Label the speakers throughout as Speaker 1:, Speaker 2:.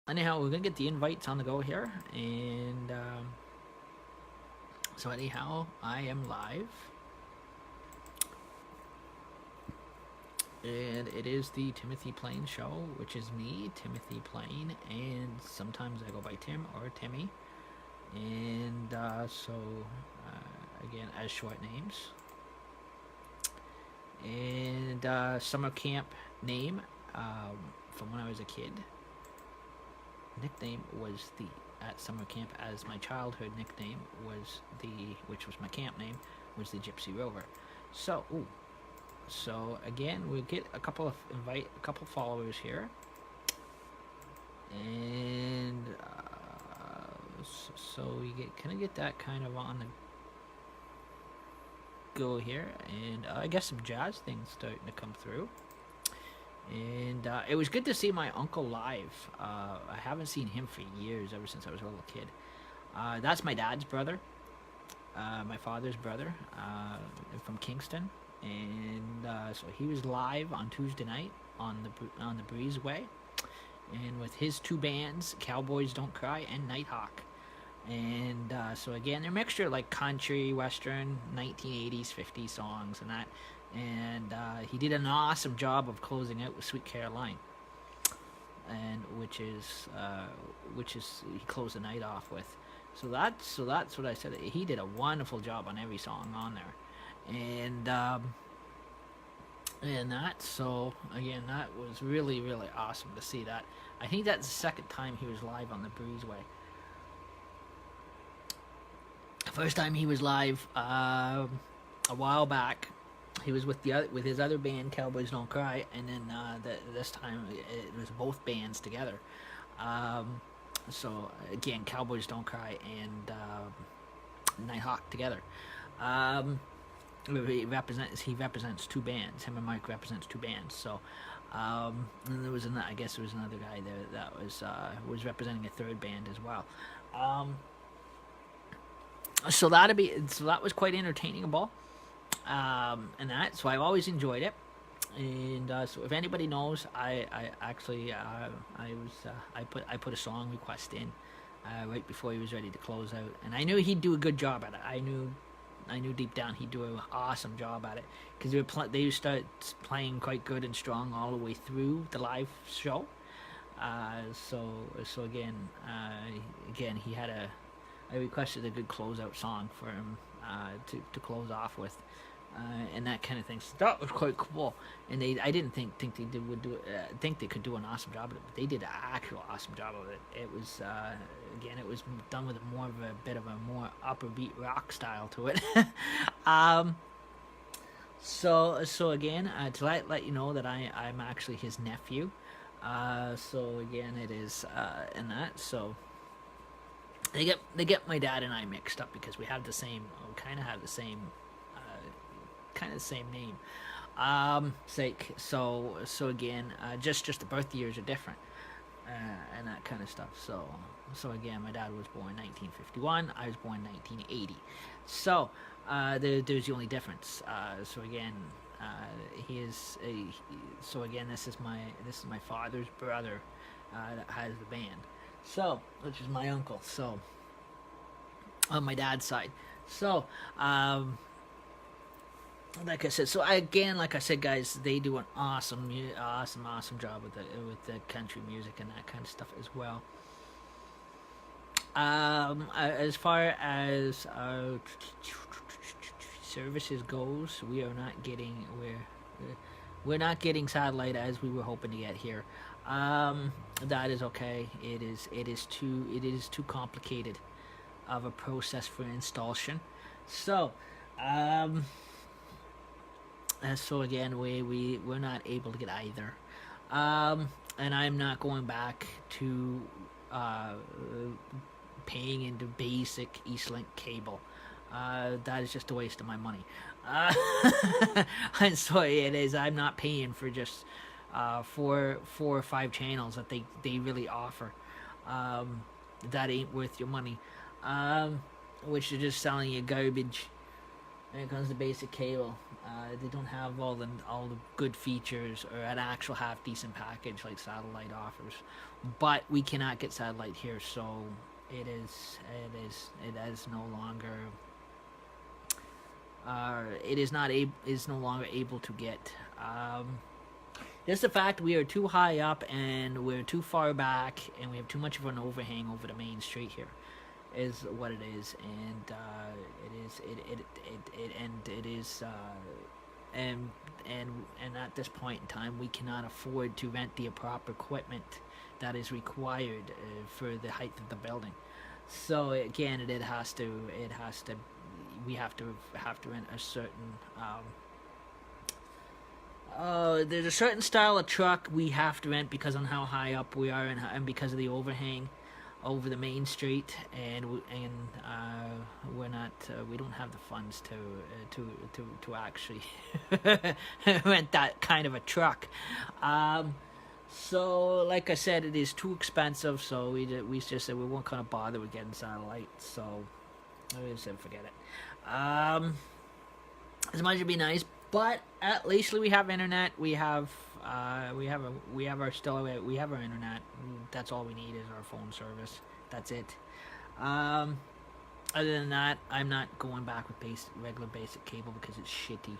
Speaker 1: anyhow, we're gonna get the invites on the go here, and so anyhow, I am live, and it is the Timothy Plain Show, which is me, Timothy Plain, and sometimes I go by Tim or Timmy, and again, as short names, and summer camp name from when I was a kid. Nickname was the at summer camp, as my childhood nickname was which was my camp name, was the Gypsy Rover. So again, we'll get a couple followers here, and so we get that kind of on the go here, and I guess some jazz things starting to come through. And it was good to see my uncle live. I haven't seen him for years, ever since I was a little kid. That's my dad's brother, my father's brother, from Kingston, and so he was live on Tuesday night on the Breezeway, and with his two bands, Cowboys Don't Cry and Nighthawk. And so again, they're a mixture of like country, western, 1980s, 50s songs and that. And he did an awesome job of closing out with Sweet Caroline, and which is he closed the night off with. So that's what I said. He did a wonderful job on every song on there, and that. So again, that was really awesome to see that. I think that's the second time he was live on the Breezeway. First time he was live a while back. He was with his other band, Cowboys Don't Cry, and then this time it was both bands together. So again, Cowboys Don't Cry and Nighthawk together. He represents two bands. Him and Mike represents two bands. So and there was I guess there was another guy there that was representing a third band as well. So that was quite entertaining and that, so I've always enjoyed it. And so if anybody knows, I put a song request in right before he was ready to close out, and I knew he'd do a good job at it. I knew deep down he'd do an awesome job at it, because they used to start playing quite good and strong all the way through the live show. So again, he had I requested a good closeout song for him to close off with, and that kind of thing. So that was quite cool. And I didn't think they could do an awesome job of it, but they did an actual awesome job of it. It was it was done with more of a bit of a more upper beat rock style to it. So again, to let you know that I'm actually his nephew. So again, it is and that so. They get my dad and I mixed up, because we have the same name. So again, just the birth years are different, and that kind of stuff. So again, my dad was born 1951. I was born 1980. So there's the only difference. So again, so again, this is my father's brother that has the band. So, which is my uncle. So, on my dad's side. So, like I said, guys, they do an awesome job with the country music and that kind of stuff as well. As far as services goes, we're not getting satellite as we were hoping to get here. That is okay. It is too complicated of a process for installation. So, so again, we're not able to get either. And I'm not going back to paying into basic Eastlink cable. That is just a waste of my money. And so it is. I'm not paying for just 4 or 5 channels that they really offer. That ain't worth your money. Which is just selling you garbage when it comes to basic cable. They don't have all the good features or an actual half decent package like satellite offers. But we cannot get satellite here, so it is no longer. Is no longer able to get. Just the fact we are too high up and we're too far back and we have too much of an overhang over the main street here is what it is, and and at this point in time we cannot afford to rent the proper equipment that is required for the height of the building. So again, it has to we have to rent a certain there's a certain style of truck we have to rent because on how high up we are and because of the overhang over the main street, and we're not we don't have the funds to actually rent that kind of a truck. So like I said, it is too expensive, so we just said we weren't gonna bother with getting satellite, so I just said forget it. As much as it'd be nice, but at least we have internet. We have our internet. That's all we need is our phone service. That's it. Other than that, I'm not going back with regular basic cable because it's shitty.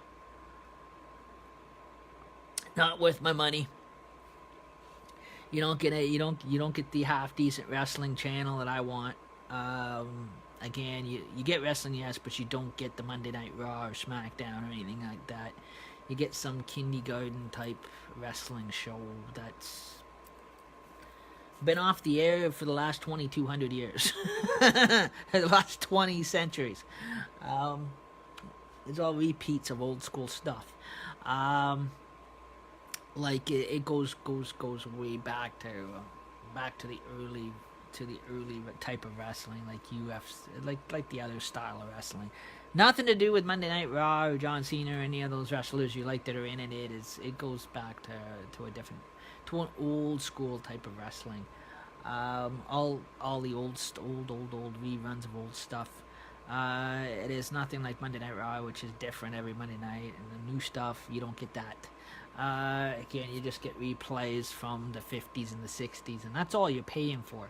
Speaker 1: Not worth my money. You don't get the half decent wrestling channel that I want. Again, you get wrestling, yes, but you don't get the Monday Night Raw or SmackDown or anything like that. You get some kindergarten type wrestling show that's been off the air for the last 2,200 years. The last 20 centuries. It's all repeats of old school stuff. Like it goes way back to the early type of wrestling, like UFC, like the other style of wrestling. Nothing to do with Monday Night Raw or John Cena or any of those wrestlers you like that are in it. It goes back to an old school type of wrestling. All the old reruns of old stuff. It is nothing like Monday Night Raw, which is different every Monday night, and the new stuff you don't get that. Again, you just get replays from the 50s and the 60s, and that's all you're paying for.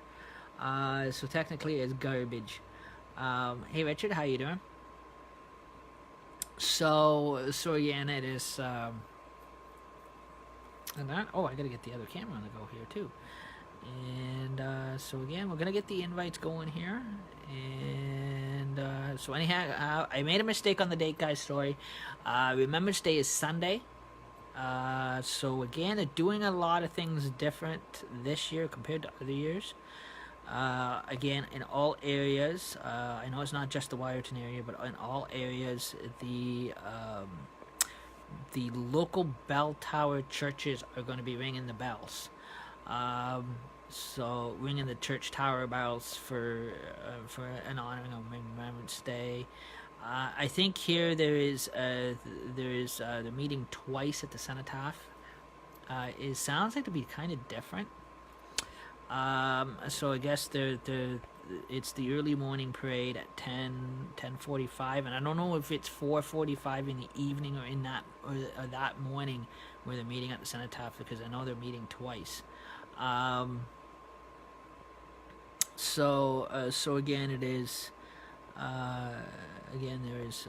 Speaker 1: So technically it's garbage. Hey Richard, how you doing? So again, it is and that, I gotta get the other camera on the go here too. And so again, we're gonna get the invites going here. And so anyhow, I made a mistake on the date, guys. Sorry. Remembrance Day is Sunday. So again, they're doing a lot of things different this year compared to other years. Again, in all areas, I know it's not just the Wyerton area, but in all areas, the local bell tower churches are going to be ringing the bells. So ringing the church tower bells for an honoring of Remembrance Day. I think here they're meeting twice at the cenotaph. It sounds like to be kind of different. So I guess it's the early morning parade at 10:45, and I don't know if it's 4:45 in the evening or in that or that morning where they're meeting at the cenotaph, because I know they're meeting twice. So again, it is. Again, there is.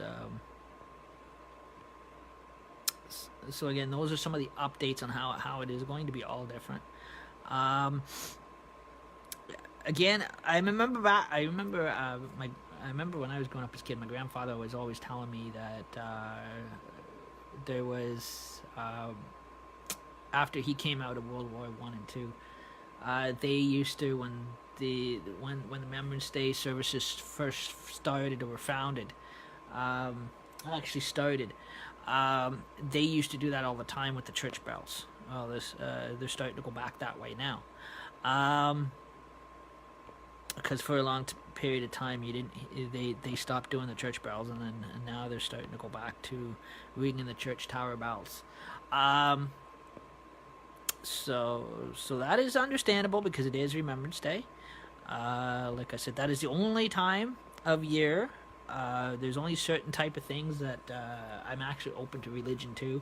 Speaker 1: So again, those are some of the updates on how it is going to be all different. Again, I remember when I was growing up as a kid, my grandfather was always telling me that there was after he came out of World War I and II, they used to when the Remembrance Day services first started or were founded, actually started. They used to do that all the time with the church bells. Well, they're starting to go back that way now. Because for a long period of time, they stopped doing the church bells, and now they're starting to go back to ringing the church tower bells. So that is understandable because it is Remembrance Day. Like I said, that is the only time of year There's only certain type of things that I'm actually open to religion to.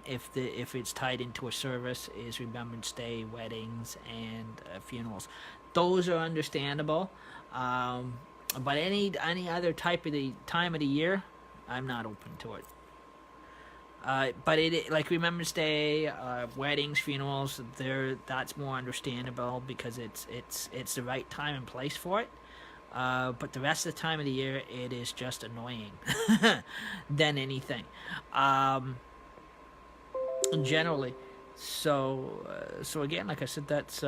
Speaker 1: If it's tied into a service, is Remembrance Day, weddings, and funerals. Those are understandable. But any other type of the time of the year, I'm not open to it. But like Remembrance Day, weddings, funerals, that's more understandable because it's the right time and place for it. But the rest of the time of the year, it is just annoying than anything. Generally, so again, like I said, that's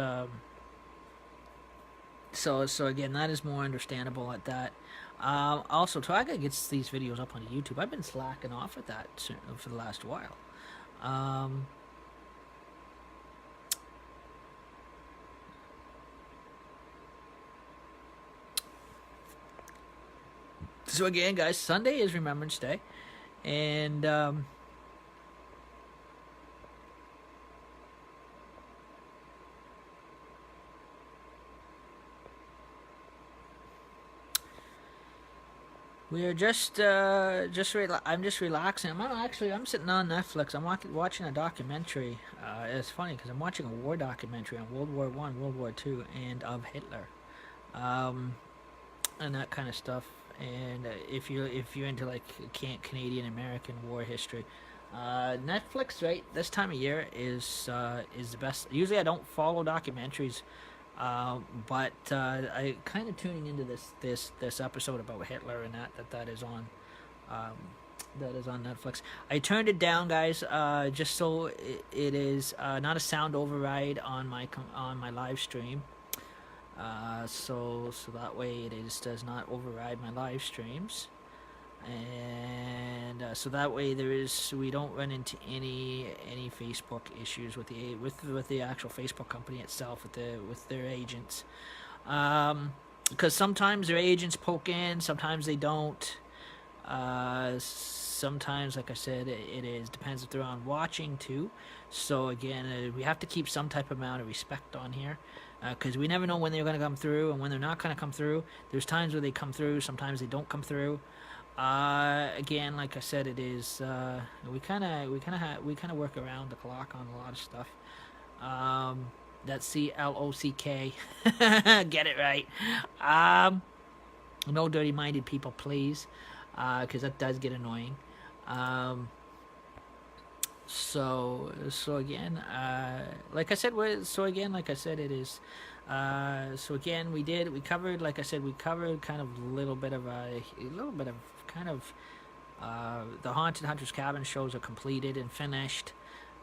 Speaker 1: so again, that is more understandable at that. Also, Twaga gets these videos up on YouTube. I've been slacking off at that for the last while. So again, guys, Sunday is Remembrance Day, and we're I'm just relaxing. I'm sitting on Netflix. I'm watching a documentary. It's funny because I'm watching a war documentary on World War One, World War Two, and of Hitler, and that kind of stuff. And if you're into like Canadian American war history, Netflix right this time of year is the best. Usually I don't follow documentaries. But I kind of tuning into this episode about Hitler and that is on Netflix. I turned it down, guys, just so it is not a sound override on my live stream. So that way does not override my live streams, and so that way we don't run into any Facebook issues with the actual Facebook company itself with their agents, because sometimes their agents poke in, sometimes they don't. Sometimes, like I said, it depends if they're on watching too. So again, we have to keep some type of amount of respect on here, because we never know when they're going to come through and when they're not going to come through. There's times where they come through, sometimes they don't come through. Again, like I said, it is we kind of work around the clock on a lot of stuff. That's CLOCK. Get it right. No dirty-minded people, please, because that does get annoying. So again, like I said, it is. So again, we covered, like I said, kind of a little bit of kind of the Haunted Hunter's Cabin shows are completed and finished.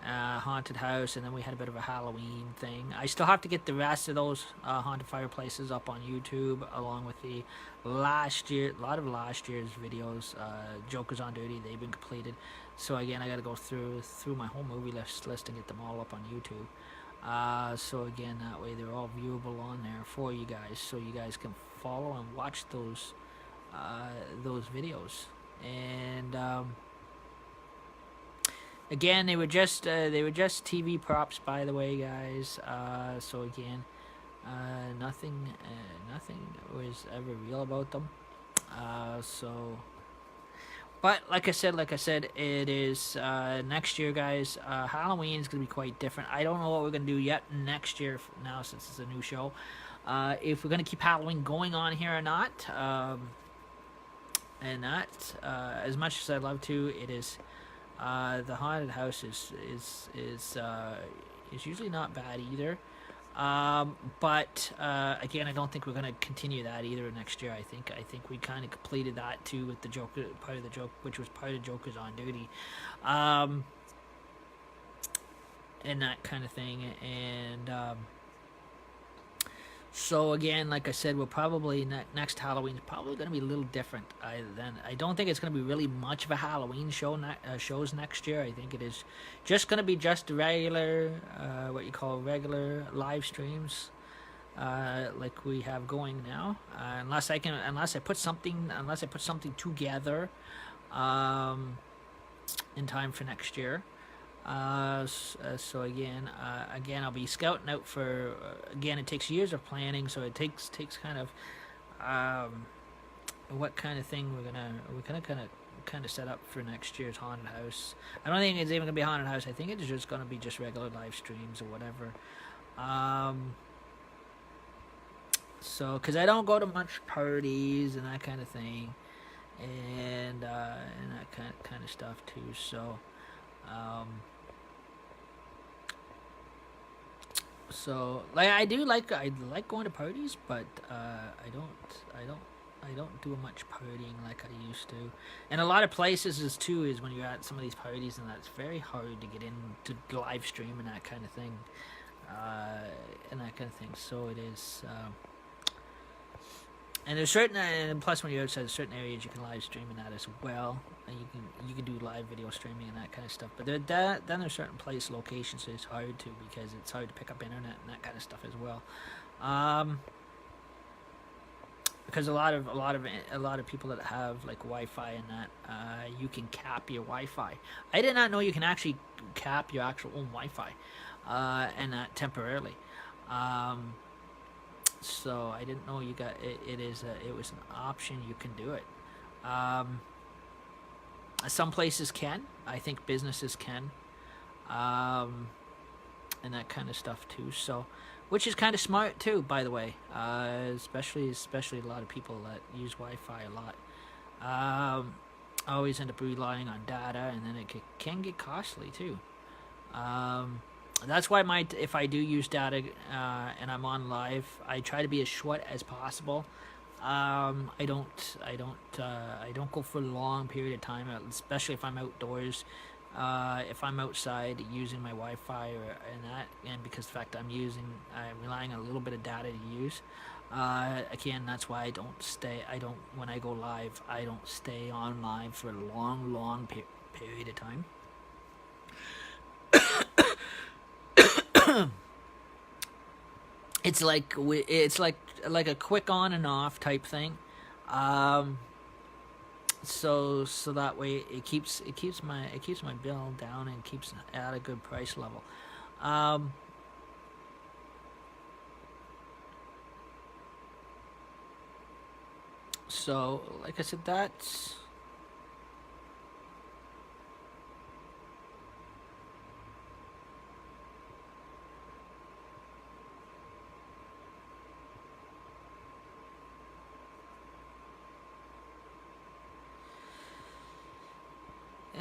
Speaker 1: Haunted house, and then we had a bit of a Halloween thing. I still have to get the rest of those haunted fireplaces up on YouTube, along with a lot of last year's videos. Jokers on Duty, they've been completed. So again, I got to go through my whole movie list and get them all up on YouTube. So again, that way they're all viewable on there for you guys, so you guys can follow and watch those videos. And again, they were just TV props, by the way, guys. So again, nothing was ever real about them. But like I said, it is next year, guys. Halloween is gonna be quite different. I don't know what we're gonna do yet next year now, since it's a new show. If we're gonna keep Halloween going on here or not. And that, as much as I'd love to, it is. The haunted house is usually not bad either, but again, I don't think we're gonna continue that either next year. I think we kind of completed that too with the Joker part of the joke, which was part of Jokers on Duty, and that kind of thing. And so again, like I said, we'll probably next Halloween is probably going to be a little different. I don't think it's going to be really much of a Halloween shows next year. I think it is just going to be just regular, what you call regular live streams, like we have going now. Unless I put something together, in time for next year. So again, I'll be scouting out for. Again, it takes years of planning, so it takes kind of what kind of thing we're gonna kind of set up for next year's haunted house. I don't think it's even gonna be haunted house. I think it's just gonna be just regular live streams or whatever. So, because I don't go to much parties and that kind of thing, and that kind of stuff too. So, like I like going to parties, but I don't do much partying like I used to. And a lot of places is when you're at some of these parties, and that's very hard to get into live stream and that kind of thing, So it is. And there's certain, and plus when you're outside certain areas, you can live stream in that as well, and you can do live video streaming and that kind of stuff. But then there's certain locations it's hard to, because it's hard to pick up internet and that kind of stuff as well. Because a lot of people that have like Wi-Fi and that, you can cap your Wi-Fi. I did not know you can actually cap your actual own Wi-Fi, and that temporarily. So I didn't know you got it. It was an option. You can do it. Some places can. I think businesses can, and that kind of stuff too. So, which is kind of smart too, by the way. Especially a lot of people that use Wi-Fi a lot. Always end up relying on data, and then it can get costly too. That's why if I do use data and I'm on live, I try to be as short as possible. I don't go for a long period of time, especially if I'm outdoors. If I'm outside using my Wi-Fi and because of the fact I'm relying on a little bit of data to use. Again, that's why when I go live, I don't stay on live for a long period of time. It's like a quick on and off type thing, so that way it keeps my bill down and keeps at a good price level. So like I said, that's.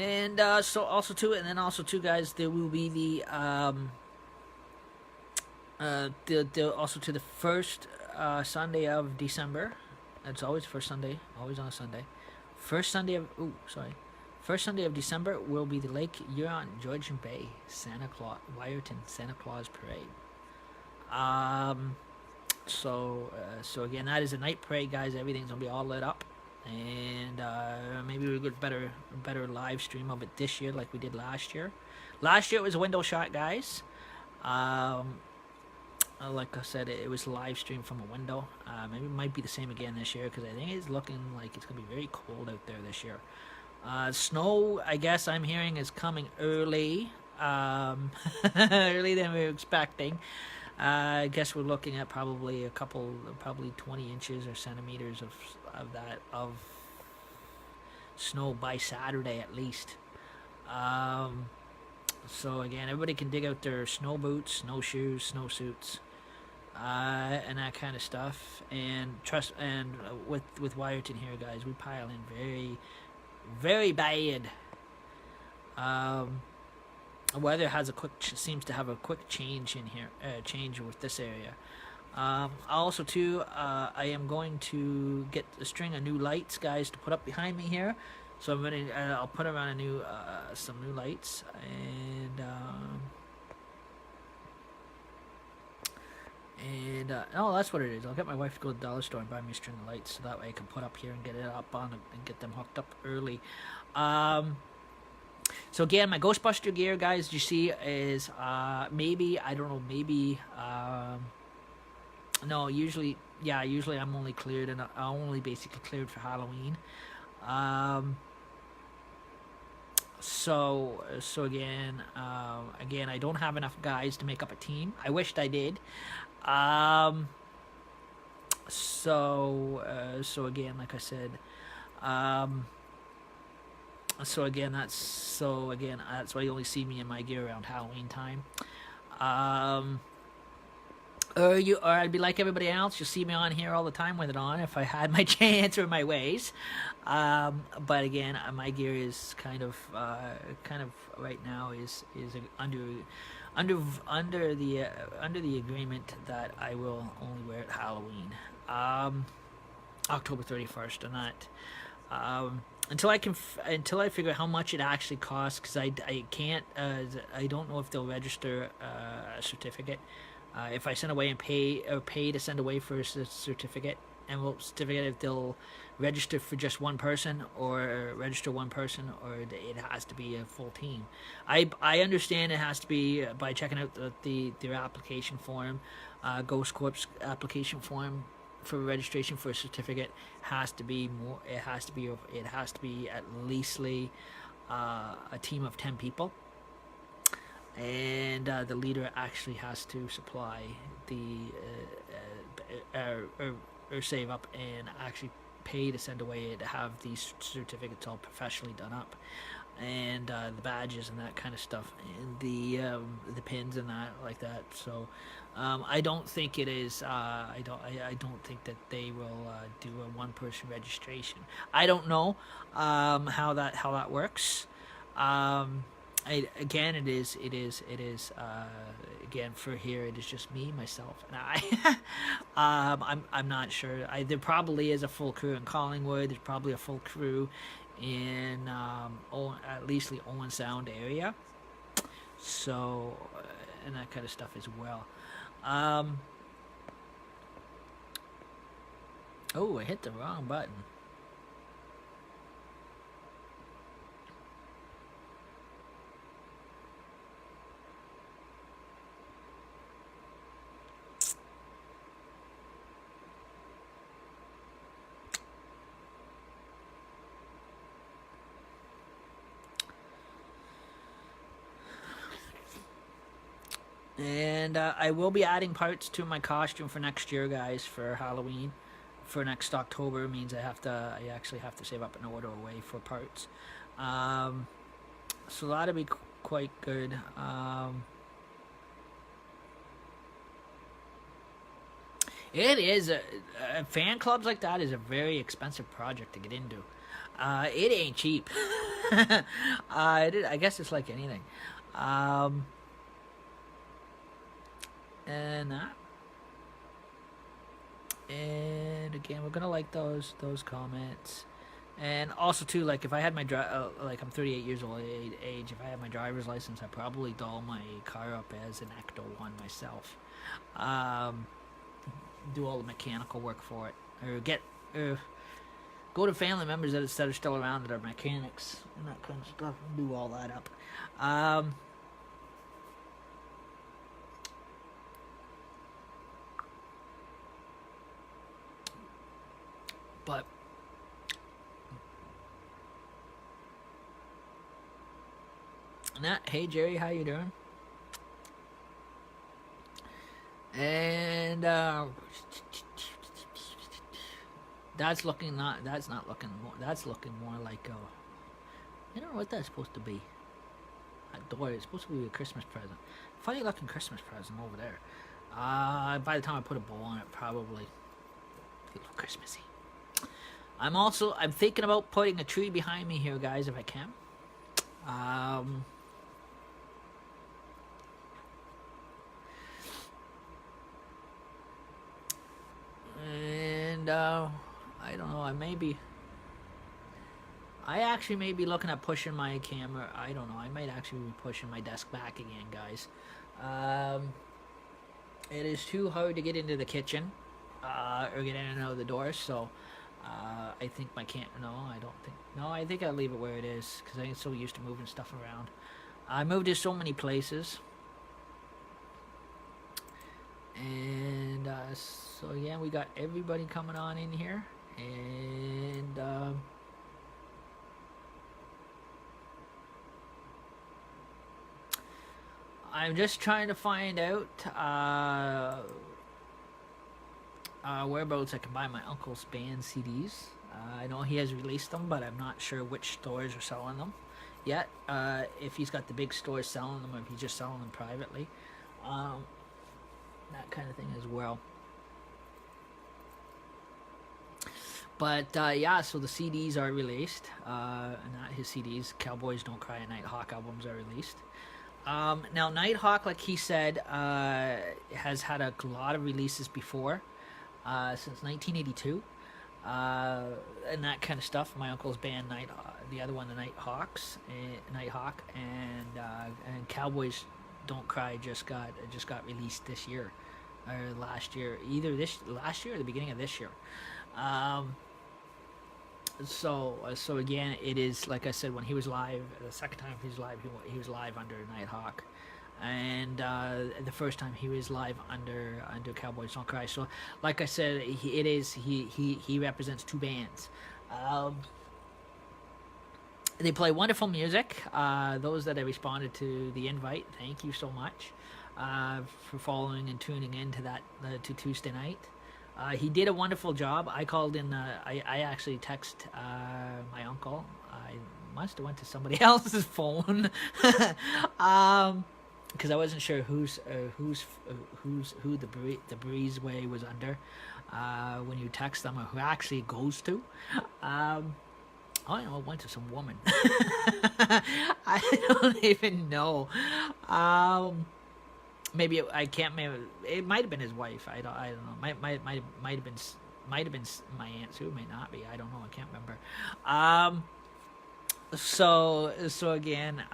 Speaker 1: And so also too, guys, there will be the also to the first Sunday of December. It's always first Sunday, always on a Sunday. First Sunday of December will be the Lake Huron Georgian Bay Wyerton Santa Claus Parade. So again, that is a night parade, guys. Everything's gonna be all lit up. And maybe we'll get better live stream of it this year like we did last year. Last year it was a window shot, guys. Like I said, it was live stream from a window. Maybe it might be the same again this year, because I think it's looking like it's going to be very cold out there this year. Snow, I guess I'm hearing, is coming early. Earlier than we were expecting. I guess we're looking at probably 20 inches or centimeters of snow by Saturday at least. So again, everybody can dig out their snow boots, snowshoes, snowsuits, and that kind of stuff. And with Wyerton here, guys, we pile in very, very bad. Weather seems to have a quick change in here, change with this area. Also too, I am going to get a string of new lights, guys, to put up behind me here. So I'll put around some new lights, and that's what it is. I'll get my wife to go to the dollar store and buy me a string of lights, so that way I can put up here and get it up on and get them hooked up early. So again, my Ghostbuster gear, guys, you see, is maybe no, usually I'm only cleared, and I only basically cleared for Halloween. So again, I don't have enough guys to make up a team. I wished I did. So again, like I said, um, that's why you only see me in my gear around Halloween time. Um, or I'd be like everybody else. You'll see me on here all the time with it on if I had my chance or my ways. But again, my gear is kind of right now is under under the agreement that I will only wear it Halloween, October 31st, and not until I figure out how much it actually costs, because I can't I don't know if they'll register a certificate. If I send away and pay to send away for a certificate, and will certificate if they'll register for just one person or register one person, or it has to be a full team. I understand it has to be by checking out their application form, Ghost Corp's application form for registration for a certificate has to be more. It has to be at least a team of 10 people, and the leader actually has to supply the or save up and actually pay to send away to have these certificates all professionally done up, and the badges and that kind of stuff, and the pins and that like that. So I don't think it is. I don't think that they will do a one-person registration. I don't know how that works. Again, it is again for here. It is just me, myself, and I. I'm not sure. There probably is a full crew in Collingwood. There's probably a full crew in at least the Owen Sound area. So and that kind of stuff as well. Oh, I hit the wrong button. And I will be adding parts to my costume for next year, guys, for Halloween. For next October means I actually have to save up and order away for parts. So that'll be quite good. It is fan clubs like that is a very expensive project to get into. It ain't cheap. I guess it's like anything. Um, and that. And again, we're gonna like those comments, and also too, like if I had my like I'm 38 years old age. If I had my driver's license, I'd probably doll my car up as an Ecto One myself. Um, do all the mechanical work for it, or go to family members that are still around that are mechanics and that kind of stuff, and do all that up. Um, but hey Jerry, how you doing? And that's not looking more. That's looking more like I don't know what that's supposed to be. That door is supposed to be a Christmas present. Funny looking Christmas present over there. By the time I put a bow on it, probably a little Christmassy. I'm thinking about putting a tree behind me here, guys, if I can. And I don't know. I actually may be looking at pushing my camera. I don't know. I might actually be pushing my desk back again, guys. It is too hard to get into the kitchen or get in and out of the door, so I think my can't. No, I don't think. No, I think I'll leave it where it is because I get so used to moving stuff around. I moved to so many places, and so yeah, we got everybody coming on in here, and I'm just trying to find out whereabouts I can buy my uncle's band CDs. I know he has released them, but I'm not sure which stores are selling them yet. If he's got the big stores selling them, or if he's just selling them privately, um, that kind of thing as well. But yeah, so the CDs are released, and not his CDs. Cowboys Don't Cry and Nighthawk albums are released. Now, Nighthawk, like he said, has had a lot of releases before, since 1982, and that kind of stuff. My uncle's band, the other one, the Nighthawk, and Cowboys Don't Cry just got released this year, or last year, either this last year or the beginning of this year. Um, so again, it is like I said, when he was live, the second time he was live, he was live under Nighthawk, and the first time he was live under Cowboys Don't Cry. So, like I said, he represents two bands. They play wonderful music. Those that have responded to the invite, thank you so much for following and tuning in to that to Tuesday night. He did a wonderful job. I called in. I actually text my uncle. I must have went to somebody else's phone, because I wasn't sure who the breezeway was under. When you text them, or who actually it goes to. I know it went to some woman. I don't even know. Maybe I can't. Maybe it might have been his wife. I don't know. Might have been my aunt Sue. May not be. I don't know. I can't remember. So again.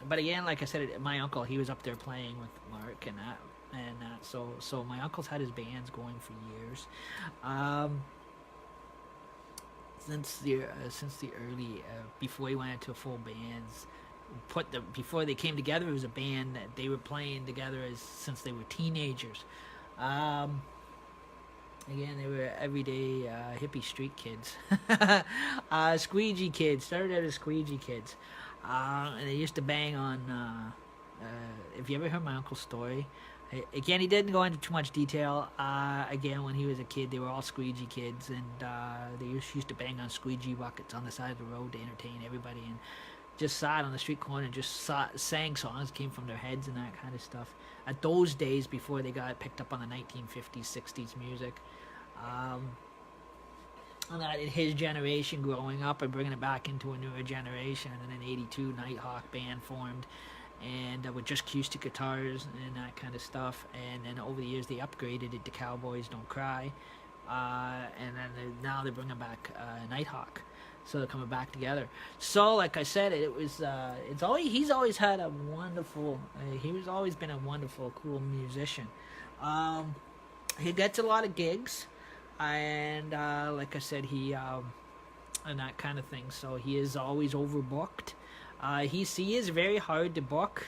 Speaker 1: But again, like I said, my uncle, he was up there playing with Mark and that. So my uncle's had his bands going for years. Since the early, before he went into full bands. Before they came together, it was a band that they were playing together since they were teenagers. Again, they were everyday hippie street kids. Squeegee kids, started out as squeegee kids, and they used to bang on. If you ever heard my uncle's story, again, he didn't go into too much detail. Again, when he was a kid, they were all squeegee kids, and they used to bang on squeegee buckets on the side of the road to entertain everybody, and just sat on the street corner and just sang songs, came from their heads and that kind of stuff. At those days, before they got picked up on the 1950s, 60s music. And that in his generation growing up and bringing it back into a newer generation. And in '82, Nighthawk band formed, and with just acoustic guitars and that kind of stuff. And then over the years, they upgraded it to Cowboys Don't Cry. And then now they're bringing back Nighthawk. So they're coming back together. So, like I said, he's always had a wonderful. He's always been a wonderful, cool musician. He gets a lot of gigs, and like I said, and that kind of thing. So he is always overbooked. He is very hard to book.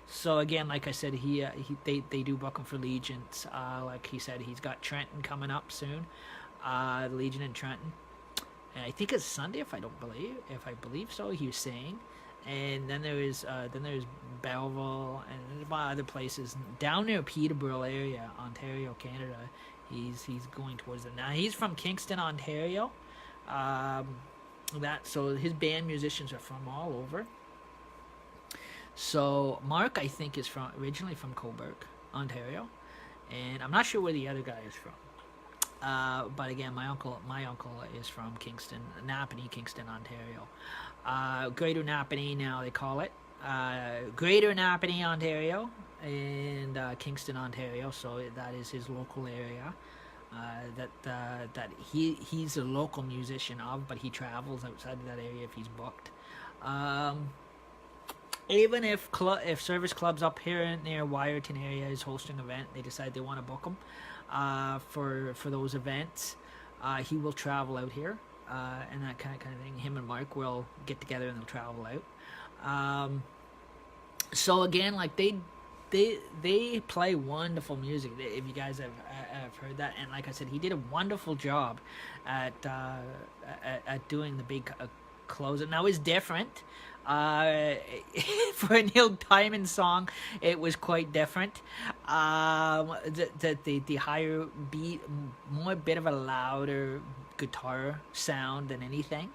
Speaker 1: So again, like I said, they do book him for Legions. Like he said, he's got Trenton coming up soon. Legion in Trenton. And I think it's Sunday, if I believe so. He was saying, and then there's Belleville and a lot of other places down near Peterborough area, Ontario, Canada. He's going towards it now. He's from Kingston, Ontario. So his band musicians are from all over. So Mark, I think, is originally from Cobourg, Ontario, and I'm not sure where the other guy is from. But again, my uncle is from Kingston, Napanee, Kingston, Ontario. Greater Napanee now they call it. Greater Napanee, Ontario, and Kingston, Ontario. So that is his local area. That he's a local musician of, but he travels outside of that area if he's booked. Even if Service Clubs up here near Wyerton area is hosting an event, they decide they want to book him for those events, he will travel out here, and that kind of thing. Him and Mark will get together and they'll travel out. So again, like they play wonderful music. If you guys have heard that, and like I said, he did a wonderful job at doing the big closer. Now it's different. Uh, for a Neil Diamond song, it was quite different. The higher beat, more bit of a louder guitar sound than anything.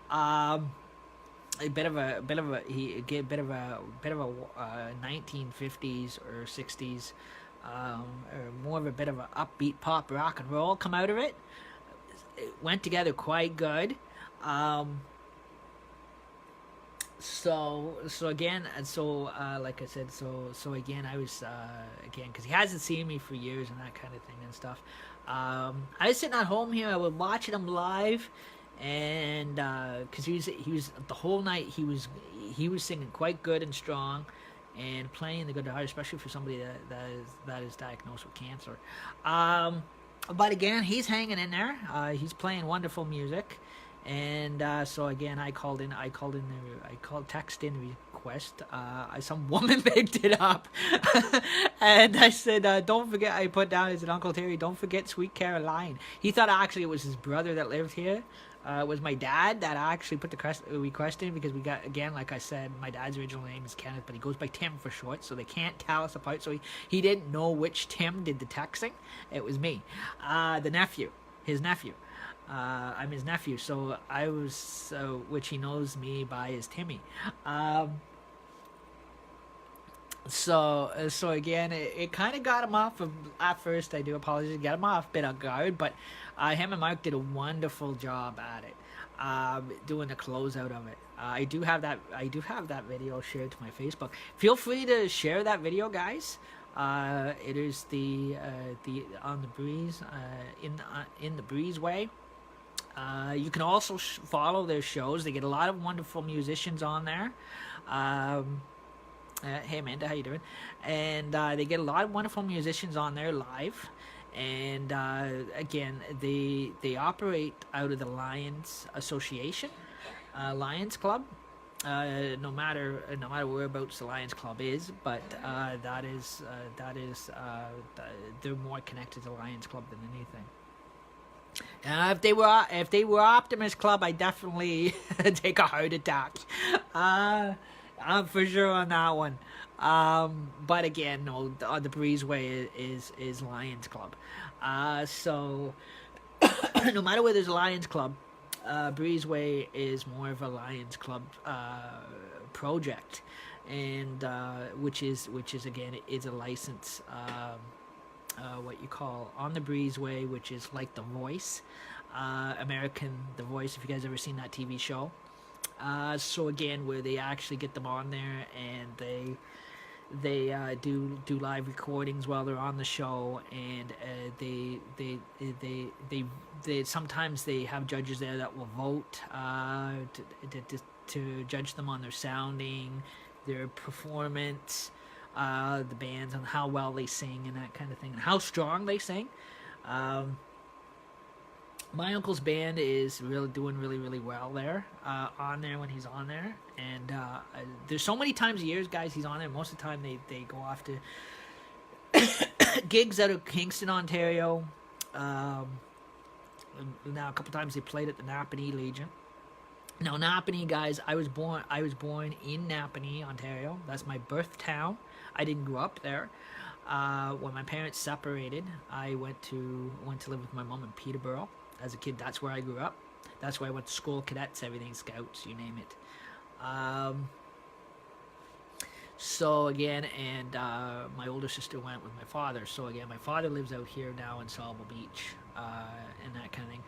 Speaker 1: Um, he get a 1950s or 60s, or more of a bit of a upbeat pop rock and roll come out of it. It went together quite good. Um, like I said, so again, I was again, because he hasn't seen me for years and that kind of thing and stuff. I was sitting at home here, I was watching him live, and because he was the whole night, he was singing quite good and strong, and playing the guitar, especially for somebody that is diagnosed with cancer. But again, he's hanging in there. He's playing wonderful music, and so again, text in request. Some woman picked it up, and I said, "Don't forget." I put down as an Uncle Terry. Don't forget Sweet Caroline. He thought actually it was his brother that lived here. It was my dad that actually put the request in, because we got, again, like I said, my dad's original name is Kenneth, but he goes by Tim for short, so they can't tell us apart. So he didn't know which Tim did the texting. It was me, his nephew. I'm his nephew, so which he knows me by as Timmy. So again, it kind of got him off of, at first, I do apologize, got him off a bit on guard, but him and Mark did a wonderful job at it, doing the closeout of it. I do have that video shared to my Facebook. Feel free to share that video, guys. It is the on the breeze, in the breezeway. You can also follow their shows. They get a lot of wonderful musicians on there. Hey Amanda, how you doing? And they get a lot of wonderful musicians on there live. And again, they operate out of the Lions Association, Lions Club. No matter whereabouts the Lions Club is, but they're more connected to the Lions Club than anything. If they were Optimus Club, I definitely take a heart attack. I'm for sure on that one. But again, no, the Breezeway is Lions Club. So no matter where there's a Lions Club, Breezeway is more of a Lions Club project, and which is again, is a license. What you call on the Breezeway, which is like The Voice, American The Voice, if you guys ever seen that TV show. So again, where they actually get them on there, and they do live recordings while they're on the show, and they sometimes they have judges there that will vote to judge them on their sounding, their performance, the bands, on how well they sing and that kind of thing, and how strong they sing. My uncle's band is really doing really well there, on there when he's on there, and there's so many times a year, guys, he's on there. Most of the time they go off to gigs out of Kingston, Ontario. Now a couple times they played at the Napanee Legion. Now Napanee, guys, I was born in Napanee, Ontario. That's my birth town. I didn't grow up there. When my parents separated, I went to live with my mom in Peterborough. As a kid, that's where I grew up. That's where I went to school, cadets, everything, scouts, you name it. So again, and my older sister went with my father. So again, my father lives out here now in Sauble Beach, and that kind of thing.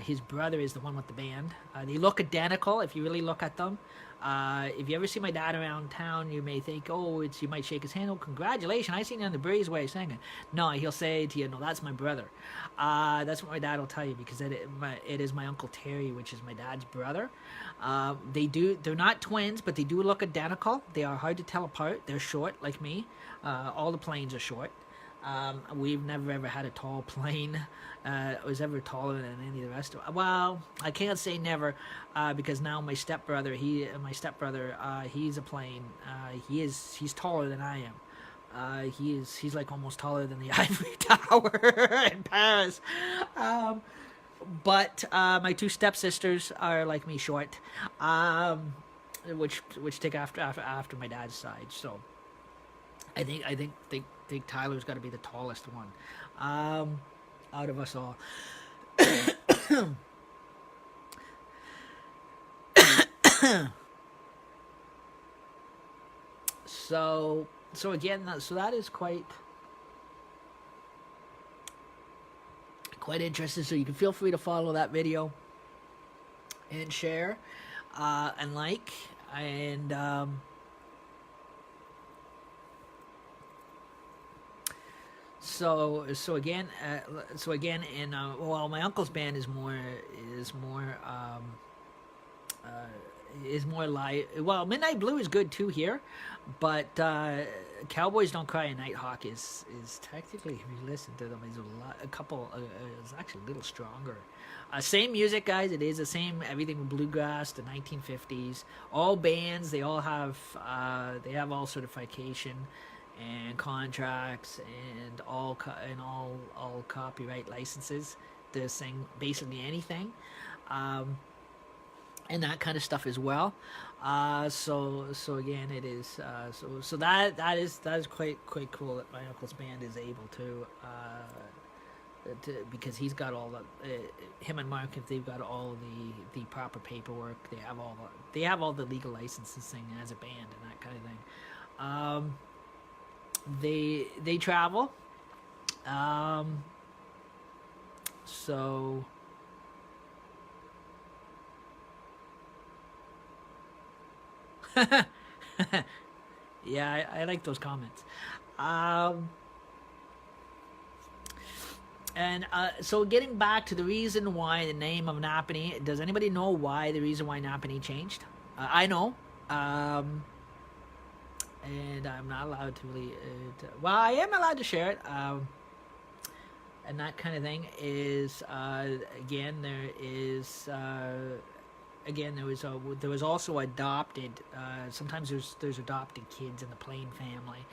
Speaker 1: His brother is the one with the band. They look identical if you really look at them. If you ever see my dad around town, you may think, you might shake his hand. Oh, congratulations, I seen you on the Breezeway singing. No, he'll say to you, no, that's my brother. That's what my dad will tell you, because it is my Uncle Terry, which is my dad's brother. They're not twins, but they do look identical. They are hard to tell apart. They're short, like me. All the planes are short. We've never ever had a tall plane. Was ever taller than any of the rest of it. Well, I can't say never, because now my stepbrother, he's a plane. He's taller than I am. He's like almost taller than the Ivory Tower in Paris. But my two stepsisters are like me, short. which take after my dad's side. So I think Tyler's got to be the tallest one out of us all. So again, so that is quite interesting. So you can feel free to follow that video and share and like and so again in well, my uncle's band uh, is more like, well, Midnight Blue is good too here, but Cowboys Don't Cry and Nighthawk is technically, if you listen to them, is is actually a little stronger. Same music, guys. It is the same, everything with bluegrass, the 1950s. All bands, they all have all certification and contracts and all copyright licenses to sing basically anything. And that kind of stuff as well. So again, it is so that is quite cool that my uncle's band is able to because he's got all the him and Mark, if they've got all the proper paperwork, they have all the legal licensing as a band and that kind of thing. They travel. So yeah, I like those comments. And so getting back to the reason why the name of Napanee, does anybody know why the reason why Napanee changed? I know. And I'm not allowed to really, well, I am allowed to share it. And that kind of thing is, again, there was also adopted. Sometimes there's adopted kids in the Plain family,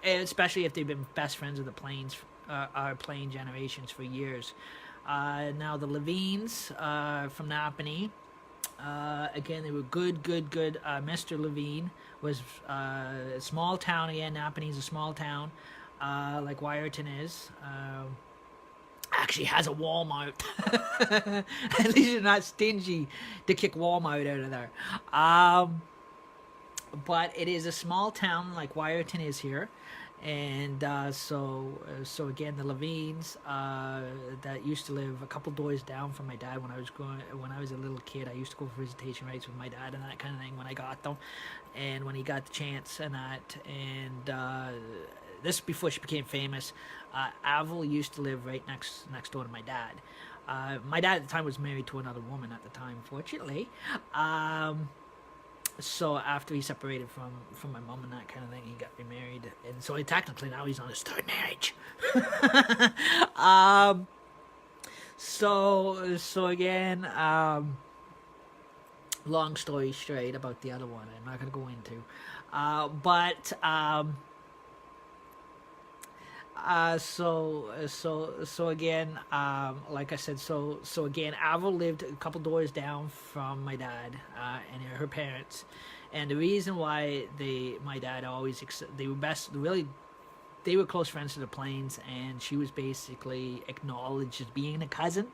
Speaker 1: especially if they've been best friends with the Plains, our Plain generations for years. Now the Levines from Napanee. Again, they were good. Mr. Levine was a small town again. Napanee's a small town, like Wyerton is. Actually has a Walmart. At least you're not stingy to kick Walmart out of there. But it is a small town like Wyerton is here. And so again, the Levines that used to live a couple doors down from my dad when I was a little kid, I used to go for visitation rights with my dad and that kind of thing when I got them, and when he got the chance and that, and this before she became famous. Avril used to live right next door to my dad. My dad at the time was married to another woman at the time, fortunately. So after he separated from my mom and that kind of thing, he got remarried, and so technically now he's on his third marriage. So again, long story straight about the other one, I'm not gonna go into, but so again, like I said, so again, Avril lived a couple doors down from my dad and her parents, and the reason why my dad always they were close friends to the Plains, and she was basically acknowledged as being a cousin,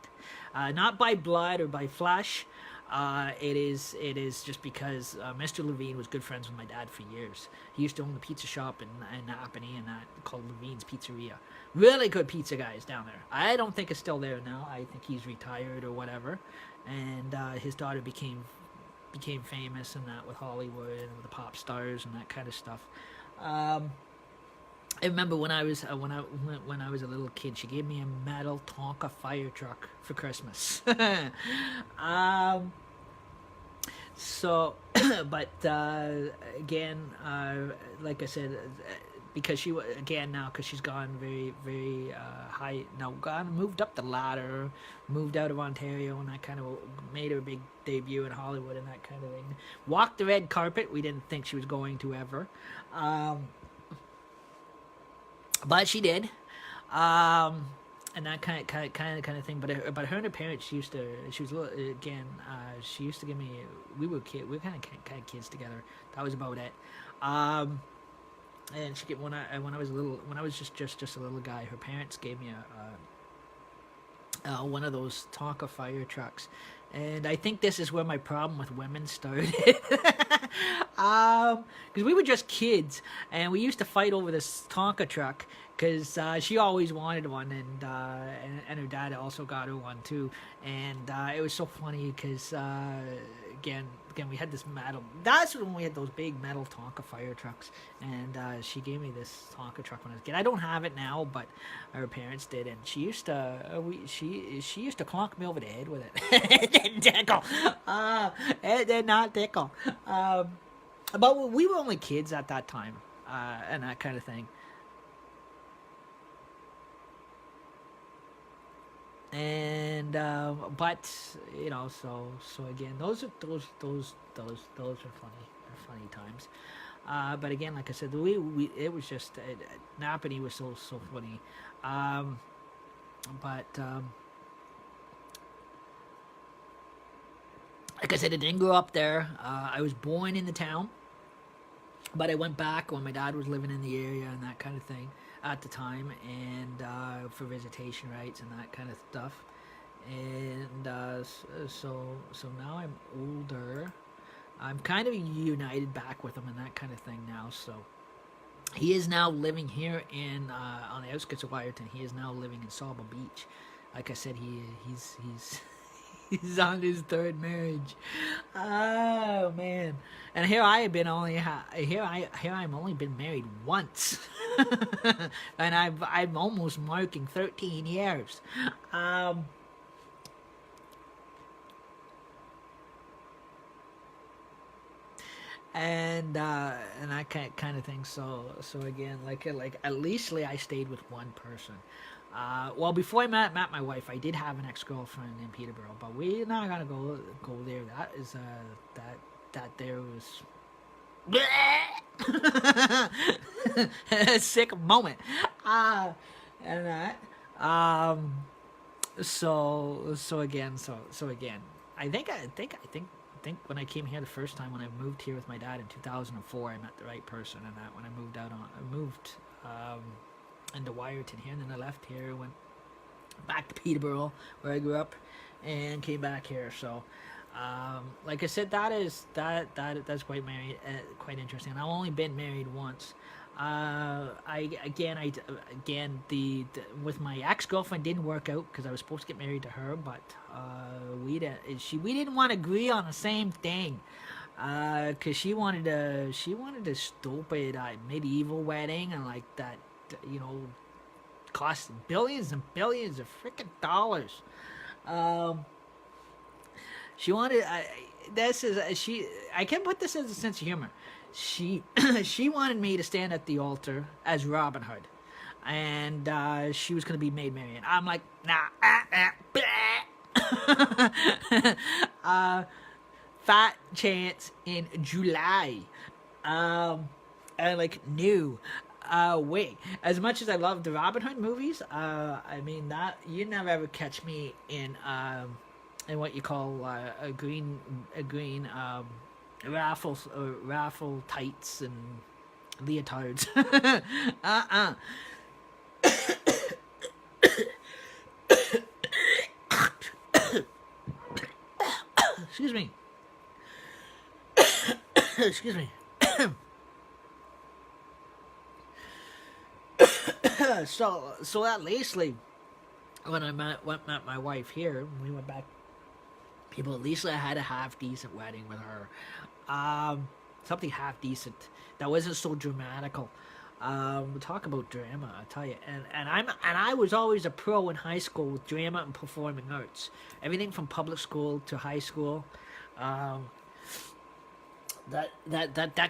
Speaker 1: not by blood or by flesh. It is just because Mr. Levine was good friends with my dad for years. He used to own the pizza shop in Napanee and that called Levine's Pizzeria. Really good pizza guys down there. I don't think it's still there now. I think he's retired or whatever. And his daughter became famous and that with Hollywood and with the pop stars and that kind of stuff. I remember when I was when I was a little kid, she gave me a metal Tonka fire truck for Christmas. So, but again, like I said, because because she's gone very high, moved up the ladder, moved out of Ontario, and that kind of made her big debut in Hollywood and that kind of thing. Walked the red carpet. We didn't think she was going to ever. But she did. and that kind of thing. But her and her parents, she was a little, again. She used to give me. We were kind of kids together. That was about it. And she get when I was a little, when I was just a little guy, her parents gave me a one of those Tonka fire trucks, and I think this is where my problem with women started. Because we were just kids, and we used to fight over this Tonka truck. Because she always wanted one, and her dad also got her one too, and it was so funny because again we had this metal. That's when we had those big metal Tonka fire trucks, and she gave me this Tonka truck when I was a kid. I don't have it now, but her parents did, and she used to she used to clonk me over the head with it. It didn't tickle. It did not tickle. But we were only kids at that time, and that kind of thing. And but so again, those are funny times. But again, like I said, we it was just Napanee was so funny. Um, but like I said, I didn't grow up there. I was born in the town, but I went back when my dad was living in the area and that kind of thing at the time, and for visitation rights and that kind of stuff. And so now I'm older. I'm kind of united back with him and that kind of thing now. So he is now living here in on the outskirts of Wyerton. He is now living in Saba Beach. Like I said, he's he's on his third marriage. Oh man! And here I have been here I'm only been married once, and I'm almost marking 13 years. And that kind of thing. So again, like at least I stayed with one person. Well, before I met my wife, I did have an ex-girlfriend in Peterborough, but we're not gonna go there. That is that there was a sick moment. And that so again, I think when I came here the first time, when I moved here with my dad in 2004, I met the right person, and that when I moved into Wyerton here, and then I left here, went back to Peterborough where I grew up, and came back here. So, like I said, that's quite interesting. I've only been married once. The with my ex-girlfriend didn't work out because I was supposed to get married to her, but we didn't want to agree on the same thing. Cause she wanted a stupid medieval wedding, and like that, cost billions and billions of freaking dollars. She wanted. I can put this as a sense of humor. She she wanted me to stand at the altar as Robin Hood, and she was going to be made Marian. I'm like, nah. Fat chance in July. And like new. Wait. As much as I love the Robin Hood movies, I mean that you never ever catch me in what you call a green raffle tights and leotards. Excuse me. Excuse me. So that lately, when I met my wife here, we went back. People, at least I had a half decent wedding with her. Something half decent that wasn't so dramatical. Talk about drama, I tell you. And I was always a pro in high school with drama and performing arts. Everything from public school to high school. That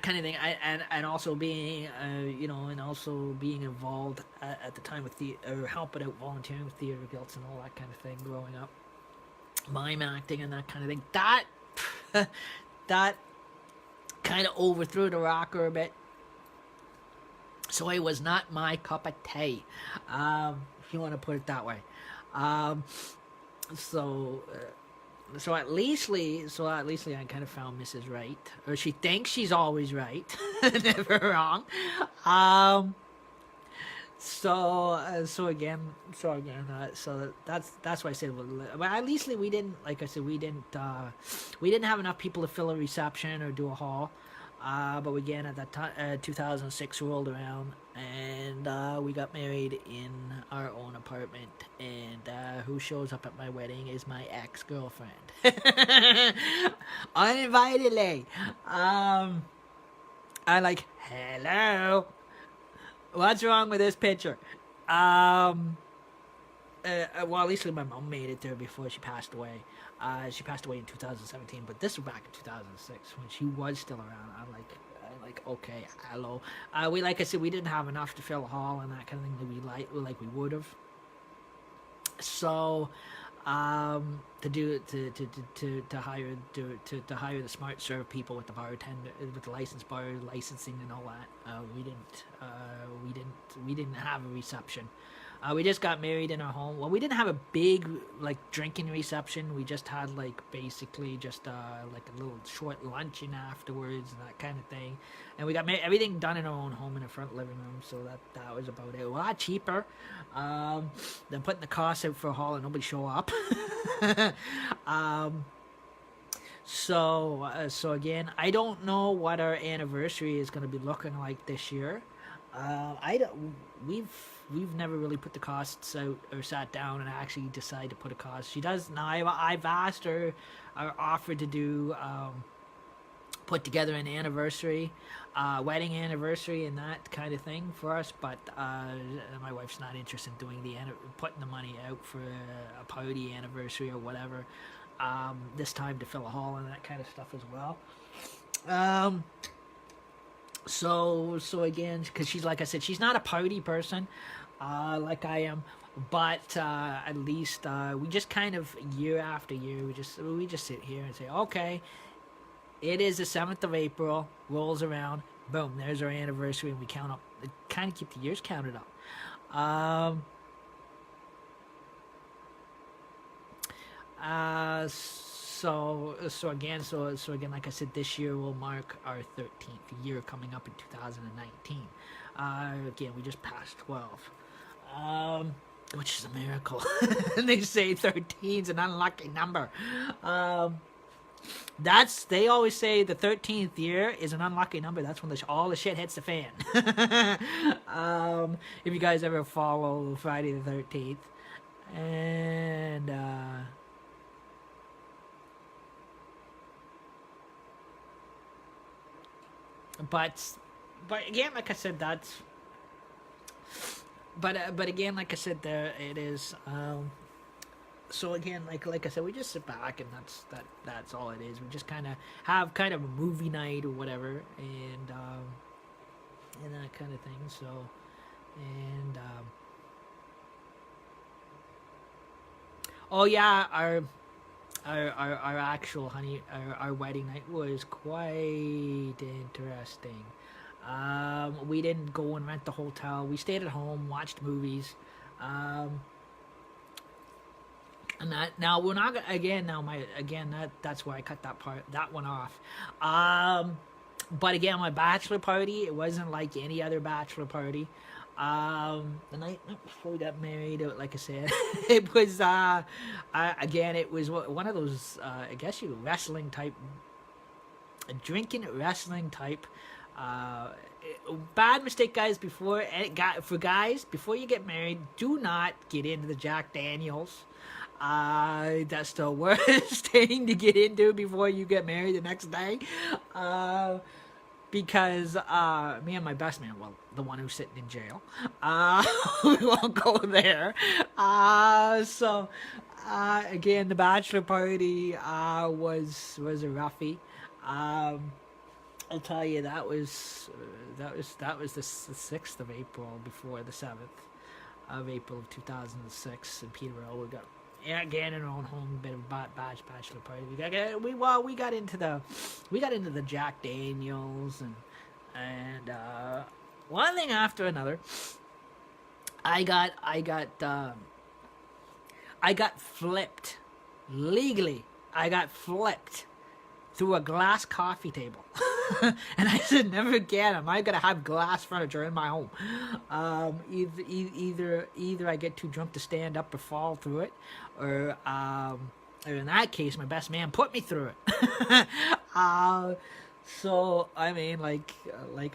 Speaker 1: kind of thing. And also being and also being involved at the time with helping out, volunteering with theater guilds and all that kind of thing growing up. Mime acting and that kind of thing. That kind of overthrew the rocker a bit. So it was not my cup of tea. if you want to put it that way. Um, so. So at least, I kind of found Mrs. Right, or she thinks she's always right, never wrong. Um, so that's why I said. Well, at least we didn't, like I said, we didn't have enough people to fill a reception or do a hall. But again, at that time, 2006 rolled around, and we got married in our own apartment. And who shows up at my wedding is my ex-girlfriend, uninvitedly. I'm like, hello, what's wrong with this picture? Um, well, at least my mom made it there before she passed away. She passed away in 2017, but this was back in 2006 when she was still around. I'm like, okay, hello. We, like I said, we didn't have enough to fill a hall and that kind of thing that we would have. So, to hire the smart serve people with the bartender, with the licensed bar licensing and all that, we didn't have a reception. We just got married in our home. Well, we didn't have a big like drinking reception. We just had like basically just like a little short luncheon afterwards and that kind of thing. And we got everything done in our own home in the front living room. So that was about it. A lot cheaper than putting the cost out for a hall and nobody show up. So again, I don't know what our anniversary is going to be looking like this year. We've never really put the costs out or sat down and actually decided to put a cost. She does now. I've asked her or offered to do put together an anniversary, wedding anniversary and that kind of thing for us. But my wife's not interested in doing putting the money out for a party anniversary or whatever. This time to fill a hall and that kind of stuff as well. So again, because she's, like I said, she's not a party person, like I am, but at least we just kind of year after year we just sit here and say, okay, it is the 7th of April, rolls around, boom, there's our anniversary, and we count up, kind of keep the years counted up. So again, like I said, this year will mark our 13th year coming up in 2019. Again, we just passed 12, which is a miracle. And they say 13 is an unlucky number. They always say the 13th year is an unlucky number. That's when all the shit hits the fan. If you guys ever follow Friday the 13th, and But again, like I said, but again, like I said, there it is. So again, like I said, we just sit back and that's all it is. We just kind of have kind of a movie night or whatever, and that kind of thing. So, and oh yeah, our actual our wedding night was quite interesting. We didn't go and rent the hotel. We stayed at home, watched movies. And that, now we're not again. That's where I cut that one off. But again, my bachelor party, it wasn't like any other bachelor party. The night before we got married, like I said, it was again, it was one of those I guess wrestling type, drinking wrestling type. Bad mistake, guys. Before you get married, do not get into the Jack Daniels. That's the worst thing to get into before you get married the next day. Because me and my best man, well, the one who's sitting in jail, we won't go there. Again, the bachelor party was a roughie. I'll tell you, that was the 6th of April before the 7th of April of 2006 in Peterborough. We got again in our own home, a bit of a bachelor party. We got into the Jack Daniels and one thing after another. I got flipped legally. I got flipped through a glass coffee table. And I said, never again am I gonna have glass furniture in my home. Either I get too drunk to stand up or fall through it, or in that case, my best man put me through it. So I mean, I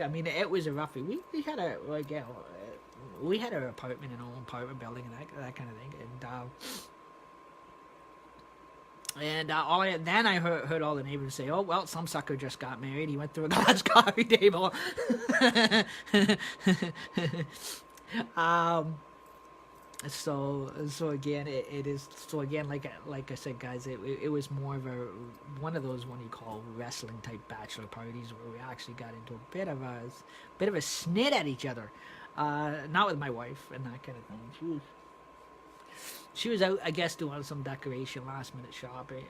Speaker 1: mean, it was a roughie. We had a we had our apartment in our own apartment building and that kind of thing, and then I heard all the neighbors say, "Oh well, some sucker just got married. He went through a glass coffee table." So again, it is so again like I said, guys, it was more of one of those what you call wrestling type bachelor parties where we actually got into a bit of a snit at each other, not with my wife and that kind of thing. She was out, I guess, doing some decoration, last minute shopping